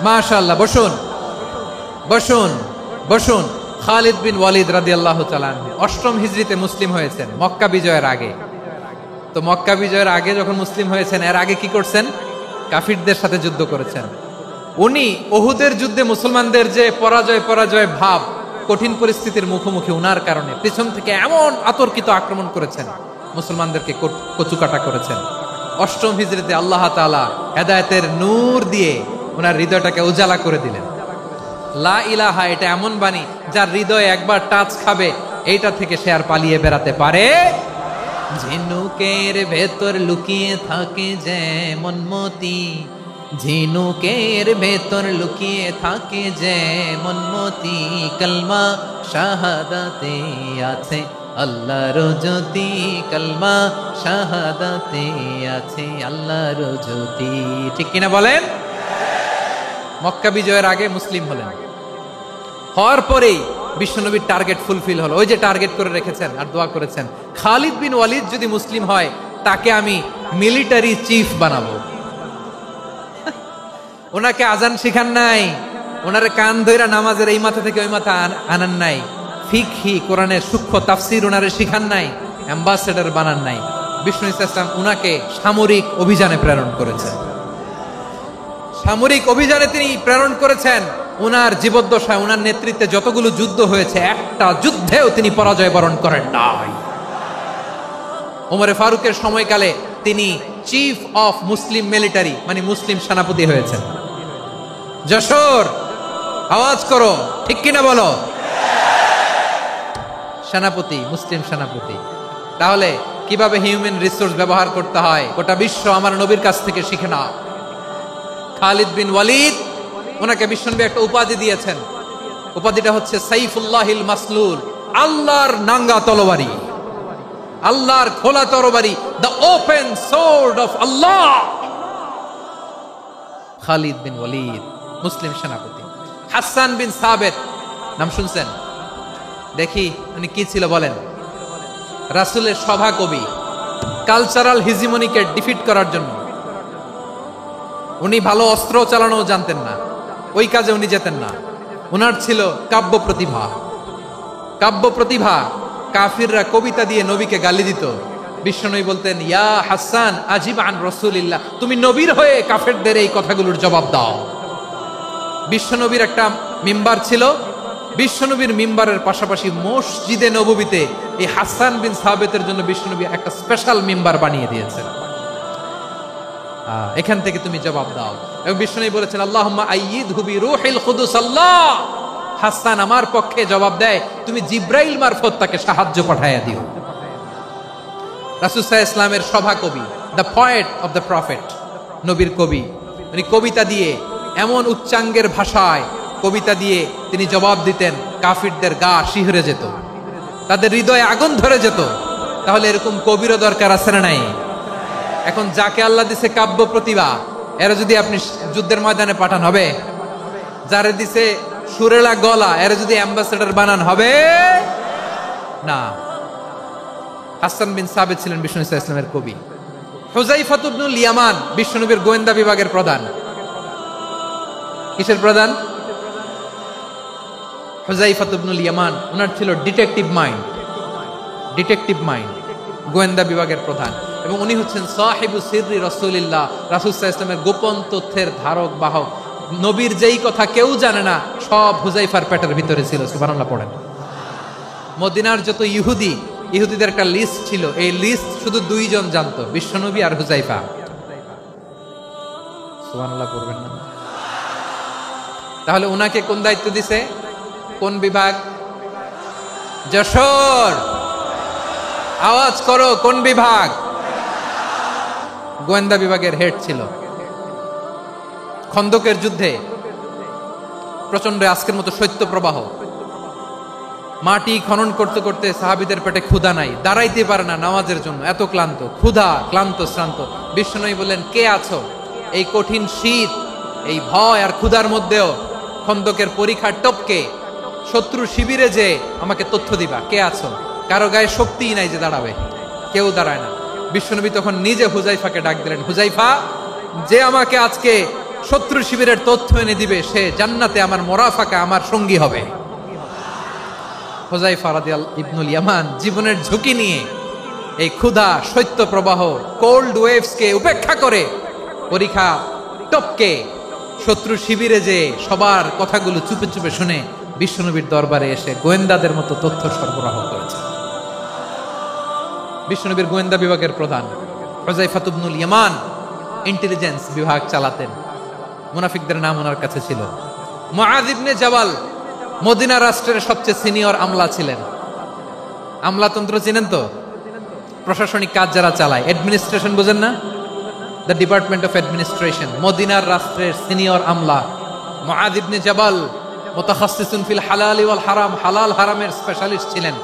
মাশাআল্লাহ, বসুন বসুন বসুন। খালিদ বিন ওয়ালিদ রাদিয়াল্লাহু তাআলা আনহু 8ম হিজরিতে মুসলিম হয়েছেন, মক্কা বিজয়ের আগে। তো মক্কা বিজয়ের আগে যখন মুসলিম হয়েছেন, এর আগে কি করছেন? কাফিরদের সাথে যুদ্ধ করেছেন। উনি উহুদের যুদ্ধে মুসলমানদের যে পরাজয় ভাব, কঠিন পরিস্থিতির মুখোমুখি উনার কারণে পিছন থেকে এমন আতর্কিত আক্রমণ করেছেন, মুসলমানদেরকে কচুকাটা করেছেন। 8ম হিজরিতে আল্লাহ তাআলা হেদায়েতের নূর দিয়ে ওনার হৃদয়টাকে উজালা করে দিলেন। লা ইলাহা এটা এমন বাণী যার হৃদয়ে একবার টাচ খাবে, এইটা থেকে সে আর পালিয়ে বেড়াতে পারে। ঝিনুকের ভেতর লুকিয়ে থাকে যেমন মতি, ঝিনুকের ভেতর লুকিয়ে থাকে যেমন মতি, কলমা শাহাদাতে আছে আল্লাহর জ্যোতি, কলমা শাহাদাতে আছে আল্লাহর জ্যোতি। ঠিক কিনা বলেন? মক্কা বিজয়ের আগে মুসলিম হলেন, হওয়ার পরেই বিশ্বনবীর টার্গেট ফুলফিল হলো। ওই যে টার্গেট করে রেখেছেন আর দোয়া করেছেন, খালিদ বিন ওয়ালিদ যদি মুসলিম হয় তাকে আমি মিলিটারি চিফ বানাবো। ওনাকে আজান শিখান নাই, ওনারে কান ধইরা নামাজের এই মাথা থেকে ওই মাথা আনান নাই, ফিকহি কোরআনের সূক্ষ্ম তাফসীর ওনারে শিখান নাই, অ্যাম্বাসেডর বানান নাই। বিষ্ণু ইসলাম উনাকে সামরিক অভিযানে প্রেরণ করেছেন। সামরিক অভিযানে তিনি প্রেরণ করেছেন। উনার জীবদ্দশায় উনার নেতৃত্বে যতগুলো যুদ্ধ হয়েছে, একটা যুদ্ধেও তিনি পরাজয় বরণ করেন নাই। ওমরে ফারুকের সময়কালে তিনি চিফ অফ মুসলিম মিলিটারি, মানে মুসলিম সেনাপতি হয়েছেন। যশোর আওয়াজ করো, ঠিক কিনা বলো? সেনাপতি, মুসলিম সেনাপতি। তাহলে কিভাবে হিউম্যান রিসোর্স ব্যবহার করতে হয় গোটা বিশ্ব আমার নবীর কাছ থেকে শিখে নাও। খালিদ বিন ওয়ালিদ, ওনাকে বিশ্বনবী একটা উপাধি দিয়েছেন। উপাধিটা হচ্ছে সাইফুল্লাহিল মাসলুল, আল্লাহর নাঙ্গা তরবারি, আল্লাহর খোলা তরবারি, দ্য ওপেন সোর্ড অফ আল্লাহ। খালিদ বিন ওয়ালিদ মুসলিম সেনাপতি। হাসান বিন সাবেত নাম শুনছেন? দেখি উনি কি ছিল বলেন। রাসূলের সভা কবি, কালচারাল হিজিমনিকে ডিফিট করার জন্য। উনি ভালো অস্ত্র চালানো জানতেন না, ওই কাজে উনি যেতেন না। উনার ছিল কাব্য প্রতিভা। কাব্য প্রতিভা, কাফিররা কবিতা দিয়ে নবীকে গালি দিত। বিশ্বনবী বলতেন, ইয়া হাসান আজিব আন রাসূলিল্লাহ, তুমি নবীর হয়ে কাফেরদের এই কথাগুলোর জবাব দাও। বিশ্বনবীর একটা মিম্বার ছিল। বিশ্বনবীর মিম্বারের পাশাপাশি মসজিদে নববীতে এই হাসান বিন সাবেতের জন্য বিশ্বনবী একটা স্পেশাল মিম্বার বানিয়ে দিয়েছেন। এখান থেকে তুমি জবাব দাও। এবং বিশ্বনবী বলেছেন, আল্লাহুম্মা আইয়িদহু বিরূহিল কুদুস। আল্লাহ, হাসান আমার পক্ষে জবাব দেয়, তুমি জিব্রাইল মারফত তাকে সাহায্য পাঠাইয়া দিও। রাসূল সাল্লাল্লাহু আলাইহি ওয়াসাল্লামের সভা কবি, the poet of the prophet, নবীর কবি। উনি কবিতা দিয়ে, এমন উচ্চাঙ্গের ভাষায় কবিতা দিয়ে তিনি জবাব দিতেন, কাফিরদের গা শিহরে যেত, তাদের হৃদয়ে আগুন ধরে যেত। তাহলে এরকম কবিরও দরকার আছে না নাই? এখন যাকে আল্লাহ দিছে কাব্য প্রতিভা, এরা যদি আপনি যুদ্ধের ময়দানে পাঠান হবে? যারে দিছে সুরেলা গলা, এরা যদি অ্যাম্বাসেডর বানান হবে না। হাসান বিন সাবেত ছিলেন বিষ্ণু ইসলামের কবি। হুযায়ফা ইবনুল ইয়ামান বিশ্বনবীর গোয়েন্দা বিভাগের প্রধান। কিসের প্রধান? হুযায়ফা ইবনুল ইয়ামান। ওনার ছিল ডিটেকটিভ মাইন্ড, ডিটেকটিভ মাইন্ড, গোয়েন্দা বিভাগের প্রধান। এবং উনি হচ্ছেন সাহিবু সিররি রাসূলিল্লাহ, রাসূল সাল্লাল্লাহু আলাইহি ওয়াসাল্লামের গোপন তথ্যের ধারক বাহক। নবীর যেই কথা কেউ জানে না, সব হুযায়ফার পেটের ভিতরে ছিল। সুবহানাল্লাহ পড়েন। মদিনার যত ইহুদিদের একটা লিস্ট ছিল, এই লিস্ট শুধু দুইজন জানতো, বিশ্বনবী আর হুজাইফা। সুবহানাল্লাহ পড়বেন না? তাহলে উনাকে কোন দায়িত্ব দিছে? কোন বিভাগ? যশোর। আওয়াজ করো, কোন বিভাগ? গোয়েন্দা বিভাগের হেড ছিল। খন্দকের যুদ্ধে প্রচন্ড আজকের মতো শৈত্য প্রবাহ, মাটি খনন করতে করতে সাহাবীদের পেটে ক্ষুধা নাই, দাঁড়াইতে পারে না নামাজের জন্য, এত ক্লান্ত, ক্ষুধা, ক্লান্ত, শ্রান্ত। বিশ্বনবী বললেন, কে আছো? এই কঠিন শীত, এই ভয় আর ক্ষুধার মধ্যেও খন্দকের পরীক্ষার টপকে শত্রু শিবিরে যে আমাকে তথ্য দিবা, কে আছো? কারো গায়ে শক্তিই নাই যে দাঁড়াবে, কেউ দাঁড়ায় না। বিশ্বনবী তখন নিজে হুজাইফাকে ডাক দিলেন, হুজাইফা, যে আমাকে আজকে শত্রু শিবিরের তথ্য এনে দিবে সে জান্নাতে আমার মোরাফাকা, আমার সঙ্গী হবে। হুজাইফা রাদিয়াল্লাহু ইবনুল ইয়ামান জীবনের ঝুঁকি নিয়ে এই ক্ষুধা, শৈত্য প্রবাহ, কোল্ড ওয়েভসকে উপেক্ষা করে পরীক্ষা টপকে শত্রু শিবিরে যে সবার কথাগুলো চুপে চুপে শুনে বিশ্বনবীর দরবারে এসে গোয়েন্দাদের মতো তথ্য সরবরাহ করেছে। বিশ্বনবীর গোয়েন্দা বিভাগের প্রধান হুজাইফা ইবনুল ইয়ামান ইন্টেলিজেন্স বিভাগ চালাতেন। মুনাফিকদের নাম ওনার কাছে ছিল। মুআয ইবনে জাবাল মদিনা রাষ্ট্রের সবচেয়ে সিনিয়র আমলা ছিলেন। আমলাতন্ত্র চিনেন তো? প্রশাসনিক কাজ যারা চালায়, অ্যাডমিনিস্ট্রেশন বুঝেন না? The department of administration. মদিনার রাষ্ট্রের সিনিয়র আমলা মুআয ইবনে জাবাল মুতাখাসসিসুন ফিল হালাল ওয়াল হারাম, হালাল হারামের স্পেশালিস্ট ছিলেন।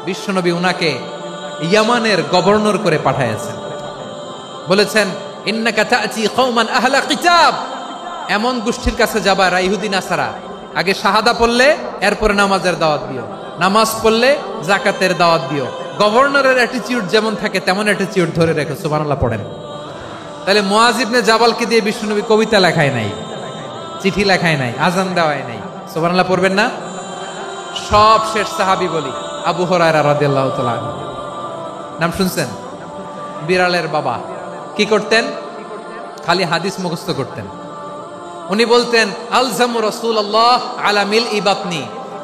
বিশ্বনবী উনাকে ইয়ামানের গভর্নর করে পাঠিয়েছেন। বলেছেন, ইন্নাকা তা'তি কওমান আহলা কিতাব, এমন গোষ্ঠীর কাছে যাবা যারা ইহুদি নাসারা, আগে শাহাদা পড়লে এরপরে নামাজের দাওয়াত দিও, নামাজ পড়লে যাকাতের দাওয়াত দিও। গভর্নরের অ্যাটিটিউড যেমন থাকে তেমন অ্যাটিটিউড ধরে রেখো। সুবহানাল্লাহ পড়েন। তাহলে মুআয ইবনে জাবালকে দিয়ে বিশ্বনবী কবিতা লেখায় নাই, চিঠি লেখায় নাই, আজান দেওয়ায় নাই। সুবহানাল্লাহ পড়বেন না? সব শেষ সাহাবী বলি আবু হুরায়রা রাদিয়াল্লাহু তাআলা আনহু। নাম শুনছেন? বিড়ালের বাবা। কি করতেন? খালি হাদিস মুখস্থ করতেন। উনি বলতেন, আলজামু রাসূলুল্লাহ আলা মিল ইবাতনি,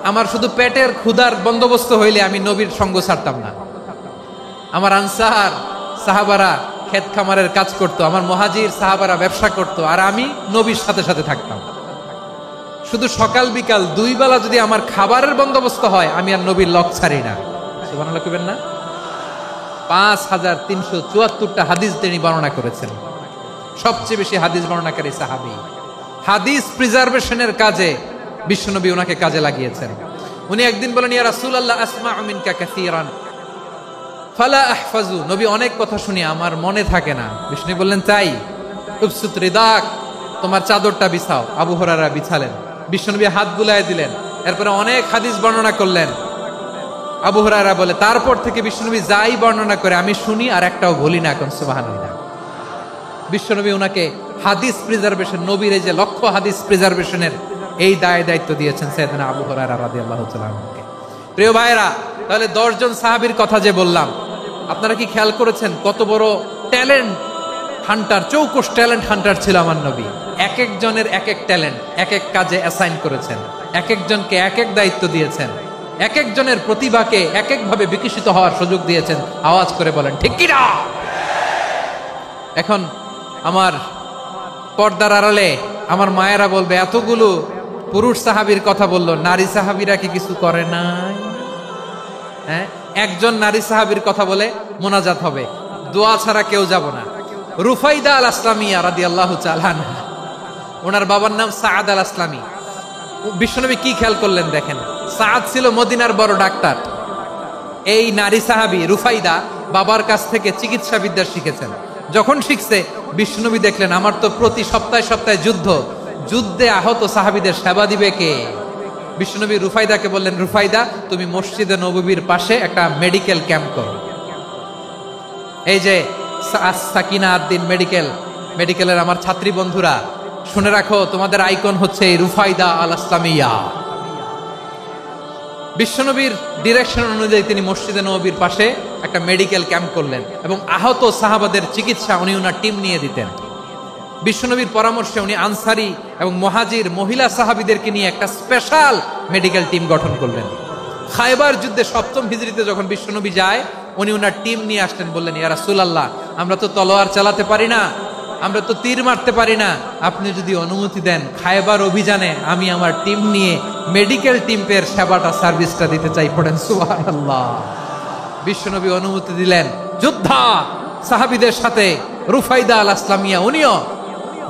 আমার শুধু পেটের ক্ষুধার বন্দোবস্ত হইলে আমি নবীর সঙ্গ ছাড়তাম না। আমার আনসার সাহাবারা ক্ষেত খামারের কাজ করত, আমার মুহাজির সাহাবারা ব্যবসা করত, আর আমি নবীর সাথে সাথে থাকতাম। শুধু সকাল বিকাল দুই বেলা যদি আমার খাবারের বন্দোবস্ত হয়, আমি আর নবীর লক ছাড়ি না। সুবহানাল্লাহ কইবেন না? 5374টা হাদিস তিনি বর্ণনা করেছেন। সবচেয়ে বেশি হাদিস বর্ণনাকারী সাহাবী। হাদিস প্রিজার্ভেশনের কাজে বিশ্বনবী ওনাকে কাজে লাগিয়েছেন। উনি একদিন বলেন, ইয়া রাসূলুল্লাহ আসমাউ মিনকা কাসীরান ফালা আহফাজু, নবী অনেক কথা শুনি আমার মনে থাকে না। বিষ্ণু বললেন, তাই? উবসুত রিদাক, তোমার চাদরটা বিছাও। আবু হুরায়রা বিছালেন, বিশ্বনবী হাত বুলায় দিলেন, এরপরে অনেক হাদিস বর্ণনা করলেন। আবু হুরায়রা বলে, তারপর থেকে বিশ্বনবী যাই বর্ণনা করে আমি শুনি আর একটাও ভুলি না। এখন সুবহানাল্লাহ। বিশ্বনবী ওনাকে হাদিস প্রিজার্ভেশন, নবীর এই যে লক্ষ্য হাদিস প্রিজার্ভেশনের এই দায়িত্ব দিয়েছেন সাইয়েদনা আবু হুরায়রা রাদিয়াল্লাহু তাআলা আনহুকে। প্রিয় ভাইরা, তাহলে 10 জন সাহাবীর কথা যে বললাম, আপনারা কি খেয়াল করেছেন কত বড় ট্যালেন্ট হান্টার, চৌকস ট্যালেন্ট হান্টার ছিল আমার নবী। এক একজনের এক এক ট্যালেন্ট, এক এক কাজে অ্যাসাইন করেছেন, এক একজনকে এক এক দায়িত্ব দিয়েছেন, এক একজনের প্রতিভাকে এক একভাবে বিকশিত হওয়ার সুযোগ দিয়েছেন। আওয়াজ করে বলেন ঠিক কি না? এখন আমার পর্দার আড়ালে আমার মায়েরা বলবে, এতগুলো পুরুষ সাহাবীর কথা বললো, নারী সাহাবীরা কি কিছু করে নাই? হ্যাঁ, একজন নারী সাহাবীর কথা বলে মোনাজাত হবে, দোয়া ছাড়া কেউ যাব না। রুফাইদা আল আসলামিয়া রাদিয়াল্লাহু তাআলা আনহা, ওনার বাবার নাম সাআদ আল আসলামি। বিশ্বনবী কি খেয়াল করলেন দেখেন, সাআদ ছিল মদিনার বড় ডাক্তার। এই নারী সাহাবী রুফাইদা বাবার কাছ থেকে চিকিৎসা বিদ্যা শিখেছেন। যখন শিখছে, বিশ্বনবী দেখলেন আমার তো প্রতি সপ্তাহে সপ্তাহে যুদ্ধে আহত সাহাবীদের সেবা দিবে কে? বিশ্বনবী রুফাইদাকে বললেন, রুফাইদা তুমি মসজিদে নববীর পাশে একটা মেডিকেল ক্যাম্প করো। এই যে সাকিনা আদ্দিন মেডিকেলের আমার ছাত্রী বন্ধুরা, শুনে রাখো, তোমাদের আইকন হচ্ছে রুফাইদা আল আসলামিয়া। বিশ্বনবীর ডিরেকশন অনুযায়ী তিনি মসজিদে নববীর পাশে একটা মেডিকেল ক্যাম্প করলেন এবং আহত সাহাবাদের চিকিৎসা উনি ওনার টিম নিয়ে দিতেন। বিশ্বনবীর পরামর্শে উনি আনসারি এবং মুহাজির মহিলা সাহাবীদেরকে নিয়ে একটা স্পেশাল মেডিকেল টিম গঠন করলেন। খায়বার যুদ্ধে 7ম হিজরিতে যখন বিশ্বনবী যায়, উনি ওনার টিম নিয়ে আসলেন, বললেন, ইয়া রাসূলুল্লাহ, আমরা তো তলোয়ার চালাতে পারি না, আমরা তো তীর মারতে পারি না, আপনি যদি অনুমতি দেন খায়বার অভিযানে আমি আমার টিম নিয়ে মেডিকেল টিমের সেবাটা সার্ভিসটা দিতে চাই। পড়েন সুবহানাল্লাহ। বিশ্বনবী অনুমতি দিলেন। যোদ্ধা সাহাবীদের সাথে রুফাইদা আল আসলামিয়া উনিও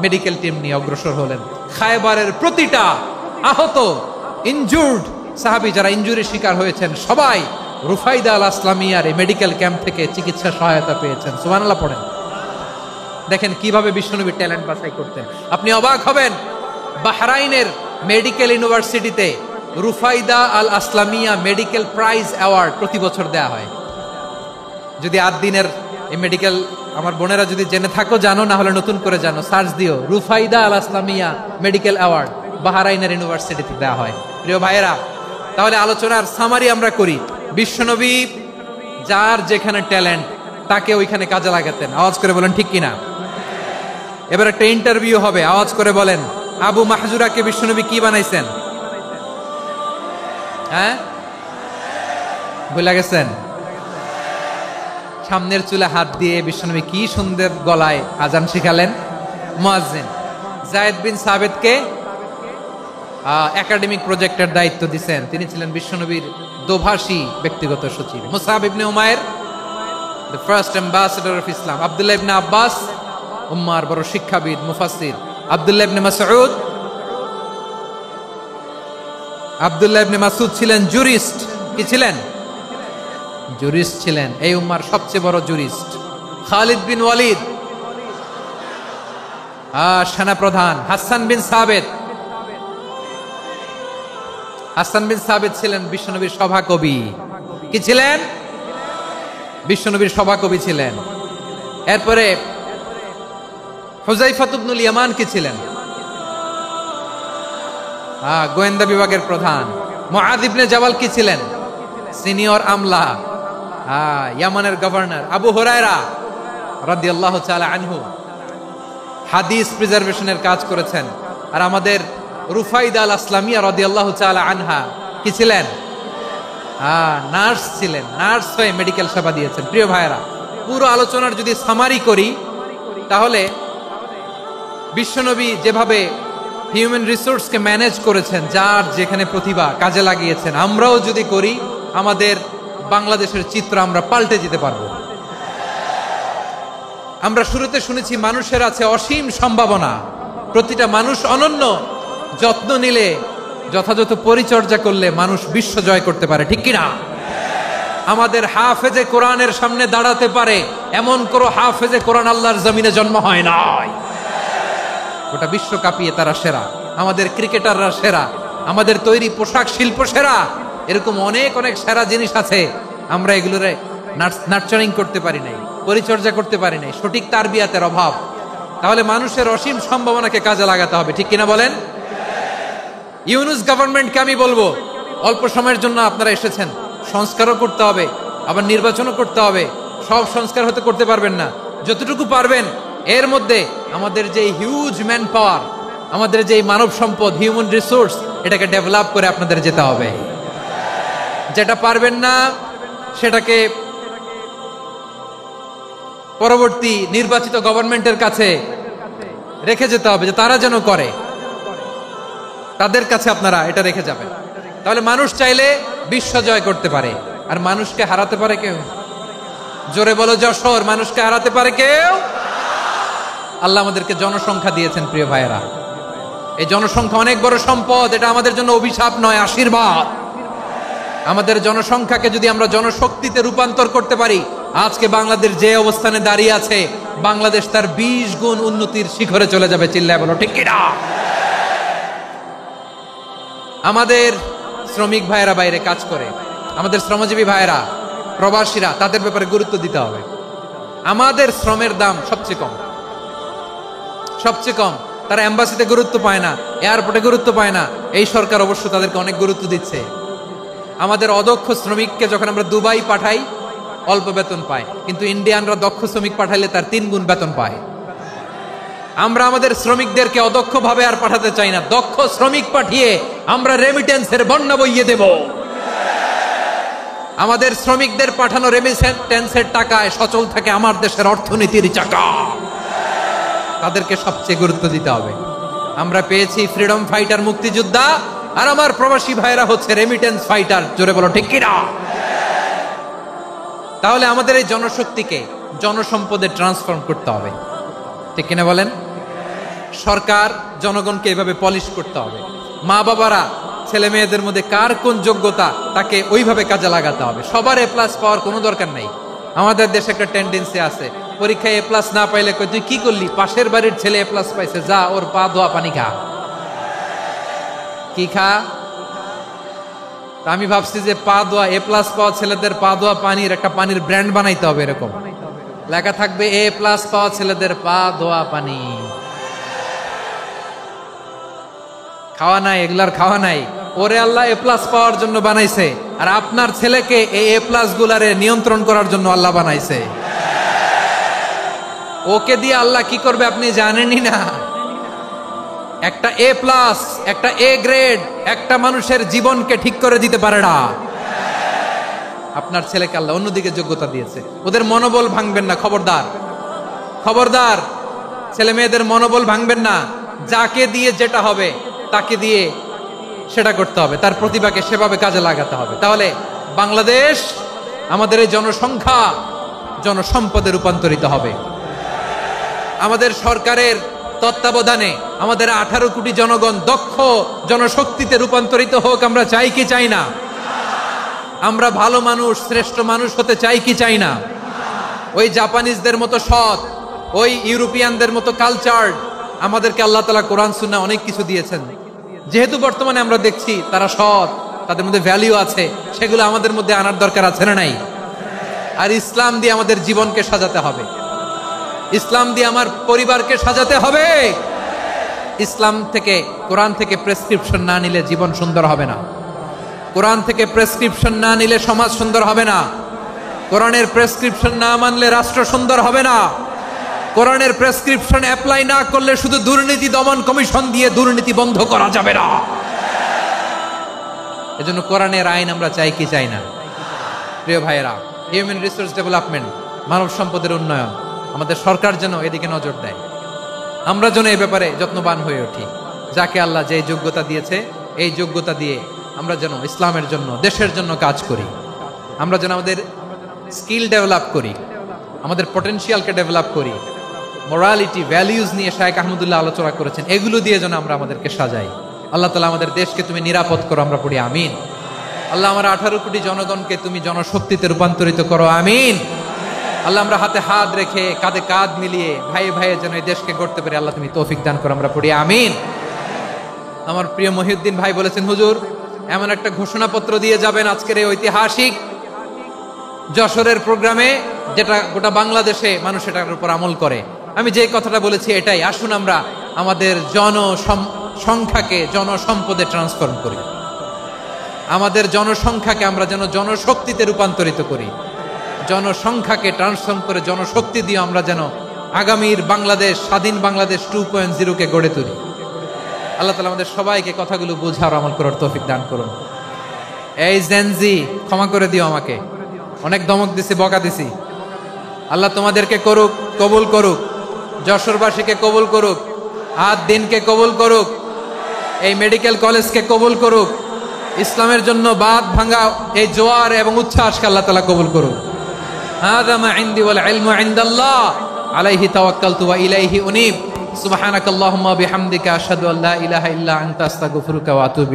মেডিকেল টিম নিয়ে অগ্রসর হলেন। খায়বারের প্রতিটা আহত ইনজুর্ড সাহাবী যারা ইনজুরি শিকার হয়েছেন সবাই রুফাইদা আল আসলামিয়ার এই মেডিকেল ক্যাম্প থেকে চিকিৎসা সহায়তা পেয়েছেন। সুবহানাল্লাহ পড়েন। দেখেন কিভাবে বিশ্বনবী ট্যালেন্ট বাছাই করতেন। আপনি অবাক হবেন, বাহরাইনের মেডিকেল ইউনিভার্সিটিতে রুফাইদা আল আসলামিয়া মেডিকেল প্রাইজ অ্যাওয়ার্ড প্রতি বছর দেয়া হয়। যদি 8 দিনের এই মেডিকেল, আমার বোনেরা যদি জেনে থাকো জানো, না হলে নতুন করে জানো, সার্চ দিও, রুফাইদা আল আসলামিয়া মেডিকেল অ্যাওয়ার্ড বাহরাইনের ইউনিভার্সিটিতে দেওয়া হয়। প্রিয় ভাইয়েরা, তাহলে আলোচনার সামারি আমরা করি। বিশ্বনবী যার যেখানে ট্যালেন্ট তাকে ওইখানে কাজে লাগাতেন। আওয়াজ করে বলেন ঠিক কিনা? এবার একটা ইন্টারভিউ হবে, আওয়াজ করে বলেন, আবু মাহজুরাকে বিশ্বনবী কি বানাইছেন? হ্যাঁ, ভুলে গেছেন? সামনের চুলে হাত দিয়ে বিশ্বনবী কি সুন্দর গলায় আজান শিখালেন। মুয়াজ্জিন। যায়েদ বিন সাবিতকে একাডেমিক প্রজেক্টের দায়িত্ব দিয়েছেন, তিনি ছিলেন বিশ্বনবীর দোভাষী ব্যক্তিগত সচিব। মুসাব ইবনে Umair, the first ambassador of Islam. Abdullah ibn Abbas, উম্মার বড় শিক্ষাবিদ মুফাসসির। আব্দুল্লাহ ইবনে মাসউদ, আব্দুল্লাহ ইবনে মাসউদ ছিলেন জুরিস্ট। কি ছিলেন? জুরিস্ট ছিলেন, এই উম্মার সবচেয়ে বড় জুরিস্ট। খালিদ বিন ওয়ালিদ, সেনাপ্রধান। হাসান বিন সাবিত, হাসান বিন সাবিত ছিলেন বিশ্বনবীর সভাকবি। কি ছিলেন? বিশ্বনবীর সভাকবি ছিলেন। এরপরে হুযায়ফা ইবনুল ইয়ামান কি ছিলেন? গোয়েন্দা বিভাগের প্রধান। মুআয ইবনে জাবাল কি ছিলেন? সিনিয়র আমলা, ইয়ামানের গভর্নর। আবু হুরায়রা রাদিয়াল্লাহু তাআলা আনহু হাদিস প্রিজার্ভেশনের কাজ করেছেন। আর আমাদের রুফাইদা আল আসলামিয়া রাদিয়াল্লাহু তাআলা আনহা কি ছিলেন? নার্স ছিলেন, নার্স হয়ে মেডিকেল সেবা দিয়েছেন। প্রিয় ভাইয়েরা, পুরো আলোচনার যদি সামারি করি তাহলে বিশ্বনবী যেভাবে হিউম্যান রিসোর্সকে ম্যানেজ করেছেন, যার যেখানে প্রতিভা কাজে লাগিয়েছেন, আমরাও যদি করি আমাদের বাংলাদেশের চিত্র আমরা পাল্টে যেতে পারবো। আমরা শুরুতে শুনেছি মানুষের আছে অসীম সম্ভাবনা, প্রতিটা মানুষ অনন্য, যত্ন নিলে, যথাযথ পরিচর্যা করলে মানুষ বিশ্ব জয় করতে পারে। ঠিক কিনা? আমাদের হাফেজে কোরআনের সামনে দাঁড়াতে পারে এমন কোন হাফেজে কোরআন আল্লাহর জমিনে জন্ম হয় নাই। গোটা বিশ্ব কাঁপিয়ে তারা সেরা, আমাদের ক্রিকেটাররা সেরা, আমাদের তৈরি পোশাক শিল্প সেরা। এরকম অনেক অনেক সেরা জিনিস আছে, আমরা এগুলোরে নার্চারিং করতে পারি নাই, পরিচর্যা করতে পারি নাই, সঠিক তারবিয়াতের অভাব। তাহলে মানুষের অসীম সম্ভাবনাকে কাজে লাগাতে হবে। ঠিক কিনা বলেন? ইউনুস গভর্নমেন্টকে আমি বলবো, অল্প সময়ের জন্য আপনারা এসেছেন, সংস্কারও করতে হবে, আবার নির্বাচনও করতে হবে। সব সংস্কার হতে করতে পারবেন না, যতটুকু পারবেন এর মধ্যে আমাদের যে হিউজ ম্যান পাওয়ার, আমাদের যে মানব সম্পদ, হিউম্যান রিসোর্স, এটাকে ডেভেলপ করে আপনাদের যেতে হবে। যেটা পারবেন না সেটাকে পরবর্তী নির্বাচিত গভর্নমেন্টের কাছে রেখে যেতে হবে, যে তারা যেন করে, তাদের কাছে আপনারা এটা রেখে যাবেন। তাহলে মানুষ চাইলে বিশ্ব জয় করতে পারে। আর মানুষকে হারাতে পারে কেউ? জোরে বলো যশোর, মানুষকে হারাতে পারে কেউ? আল্লাহ আমাদেরকে জনসংখ্যা দিয়েছেন। প্রিয় ভাইয়েরা, এই জনসংখ্যা অনেক বড় সম্পদ, এটা আমাদের জন্য অভিশাপ নয়, আশীর্বাদ। আমাদের জনসংখ্যাকে যদি আমরা জনশক্তিতে রূপান্তর করতে পারি, আজকে বাংলাদেশ যে অবস্থানে দাঁড়িয়ে আছে, বাংলাদেশ তার 20 গুণ উন্নতির শিখরে চলে যাবে। চিল্লায় বলো ঠিক কিনা? আমাদের শ্রমিক ভাইয়েরা বাইরে কাজ করে, আমাদের শ্রমজীবী ভাইয়েরা, প্রবাসীরা, তাদের ব্যাপারে গুরুত্ব দিতে হবে। আমাদের শ্রমের দাম সবচেয়ে কম, সবচেয়ে কম। তারা এম্বাসিতে গুরুত্ব পায় না, এয়ারপোর্টে গুরুত্ব পায় না। এই সরকার অবশ্য তাদেরকে অনেক গুরুত্ব দিচ্ছে। আমাদের অদক্ষ শ্রমিককে যখন আমরা দুবাই পাঠাই, অল্প বেতন পায়, কিন্তু ইন্ডিয়ানরা দক্ষ শ্রমিক পাঠাইলে তার 3 গুণ বেতন পায়। আমরা আমাদের শ্রমিকদেরকে অদক্ষ ভাবে আর পাঠাতে চাই না, দক্ষ শ্রমিক পাঠিয়ে আমরা রেমিটেন্সের বন্যা বইয়ে দেব। আমাদের শ্রমিকদের পাঠানো রেমিটেন্সের টাকায় সচল থাকে আমার দেশের অর্থনীতির চাকা। তাদেরকে সবচেয়ে গুরুত্ব দিতে হবে। আমরা পেয়েছি ফ্রিডম ফাইটার, মুক্তিযোদ্ধা, আর আমার প্রবাসী ভাইরা হচ্ছে রেমিটেন্স ফাইটার। জোরে বলো ঠিক কিনা? তাহলে আমাদের এই জনশক্তিকে জনসম্পদে ট্রান্সফর্ম করতে হবে, ঠিক কিনা বলেন? সরকার জনগণকে এভাবে পলিশ করতে হবে। মা বাবারা ছেলে মেয়েদের মধ্যে কার কোন যোগ্যতা তাকে ওইভাবে কাজে লাগাতে হবে। সবার এ প্লাস পাওয়ার কোনো দরকার নাই। আমাদের দেশে একটা টেন্ডেন্সি আছে, পরীক্ষায় এ প্লাস না পাইলে কই তুই কি করলি, পাশের বাড়ির ছেলে এ প্লাস পাইছে, যা ওর পা ধোয়া পানি খা। কি খা? আমি ভাবছি যে পা ধোয়া, এ প্লাস পাওয়া ছেলেদের পা ধোয়া পানির একটা পানির ব্র্যান্ড বানাইতে হবে। এরকম লেখা থাকবে, এ প্লাস পাওয়া ছেলেদের পা ধোয়া পানি। খাওয়া নাই, এগুলার খাওয়া নাই। ওরে আল্লাহ এ প্লাস পাওয়ার জন্য বানাইছে, আর আপনার ছেলেকে এই এ প্লাস গুলারে নিয়ন্ত্রণ করার জন্য আল্লাহ বানাইছে। ওকে দিয়ে আল্লাহ কি করবে আপনি জানেনই না। একটা এ প্লাস, একটা এ গ্রেড একটা মানুষের জীবনকে ঠিক করে দিতে পারে না। আপনার ছেলেকে আল্লাহ অন্যদিকে যোগ্যতা দিয়েছে। ওদের মনোবল ভাঙবেন না, খবরদার খবরদার। ছেলে মেয়েদের মনোবল ভাঙবেন না। যাকে দিয়ে যেটা হবে তাকে দিয়ে সেটা করতে হবে, তার প্রতিভাকে সেভাবে কাজে লাগাতে হবে। তাহলে বাংলাদেশ, আমাদের এই জনসংখ্যা জনসম্পদে রূপান্তরিত হবে। আমাদের সরকারের তত্ত্বাবধানে আমাদের 18 কোটি জনগণ দক্ষ জনশক্তিতে রূপান্তরিত হোক। আমরা চাই কি চাই না? আমরা ভালো মানুষ, শ্রেষ্ঠ মানুষ হতে চাই কি চাই না? ওই জাপানিজদের মতো সৎ, ওই ইউরোপিয়ানদের মতো কালচার্ড। আমাদেরকে আল্লাহ তাআলা কোরআন সুন্নাহ অনেক কিছু দিয়েছেন। যেহেতু বর্তমানে আমরা দেখছি তারা সৎ, তাদের মধ্যে ভ্যালু আছে, সেগুলো আমাদের মধ্যে আনার দরকার আছে না নাই? আর ইসলাম দিয়ে আমাদের জীবনকে সাজাতে হবে। ইসলাম দিয়ে আমার পরিবারকে সাজাতে হবে। ইসলাম থেকে, কোরআন থেকে প্রেসক্রিপশন না নিলে জীবন সুন্দর হবে না। কোরআন থেকে প্রেসক্রিপশন না নিলে সমাজ সুন্দর হবে না। কোরআনের প্রেসক্রিপশন না মানলে রাষ্ট্র সুন্দর হবে না। কোরআনের প্রেসক্রিপশন অ্যাপ্লাই না করলে শুধু দুর্নীতি দমন কমিশন দিয়ে দুর্নীতি বন্ধ করা যাবে না। এজন্য কোরআনের আইন আমরা চাই কি চাই না? প্রিয় ভাইয়েরা, হিউম্যান রিসোর্স ডেভেলপমেন্ট, মানব সম্পদের উন্নয়ন, আমাদের সরকার যেন এদিকে নজর দেয়। আমরা যেন এই ব্যাপারে যত্নবান হয়ে উঠি। যাকে আল্লাহ যে যোগ্যতা দিয়েছে, এই যোগ্যতা দিয়ে আমরা যেন ইসলামের জন্য, দেশের জন্য কাজ করি। আমরা যেন আমাদের স্কিল ডেভেলপ করি, আমাদের পটেনশিয়ালকে ডেভেলপ করি। মোরালিটি, ভ্যালিউজ নিয়ে শায়েখ আহমদুল্লাহ আলোচনা করেছেন। এগুলো দিয়ে যেন আমরা আমাদেরকে সাজাই। আল্লাহ তাআলা আমাদের দেশকে তুমি নিরাপদ করো, আমরা পড়ি আমিন। আল্লাহ আমার 18 কোটি জনগণকে তুমি জনশক্তিতে রূপান্তরিত করো, আমিন। আল্লাহ আমরা হাতে হাত রেখে, কাঁধে কাঁধ মিলিয়ে ভাই ভাইয়ে যেন এই দেশকে গড়তে পারি, আল্লাহ তুমি তৌফিক দান করো, আমরা পড়ি আমিন। আমার প্রিয় মহিউদ্দিন ভাই বলেছেন, হুজুর এমন একটা ঘোষণাপত্র দিয়ে যাবেন আজকের এই ঐতিহাসিক যশোরের প্রোগ্রামে, যেটা গোটা বাংলাদেশে মানুষ এটার উপর আমল করে। আমি যে কথাটা বলেছি এটাই, আসুন আমরা আমাদের জনসংখ্যাকে জনসম্পদে ট্রান্সফর্ম করি। আমাদের জনসংখ্যাকে আমরা যেন জনশক্তিতে রূপান্তরিত করি। জনসংখ্যাকে ট্রান্সফর্ম করে জনশক্তি দিয়ে আমরা যেন আগামীর বাংলাদেশ, স্বাধীন বাংলাদেশ 2.0 কে গড়ে তুলি। আল্লাহ তাআলা আমাদের সবাইকে কথাগুলো বোঝার, আমল করার তৌফিক দান করুন। এই জেনজি, ক্ষমা করে দিও আমাকে, অনেক ধমক দিছি, বকা দিছি। আল্লাহ তোমাদেরকে করুক, কবুল করুক, যশোরবাসীকে কবুল করুক, আদ দিনকে কবুল করুক, এই মেডিকেল কলেজকে কবুল করুক, ইসলামের জন্য বাঁধ ভাঙা এই জোয়ার এবং উচ্ছ্বাসকে আল্লাহ তাআলা কবুল করুক। হাযা মা ইনদি ওয়াল ইলমু ইনদাল্লাহ আলাইহি তাওয়াক্কালতু ওয়া ইলাইহি উনীব। সুবহানাকাল্লাহুম্মা বিহামদিকা আশহাদু আল্লা ইলাহা ইল্লা আনতা আস্তাগফিরুকা ওয়া আতুবু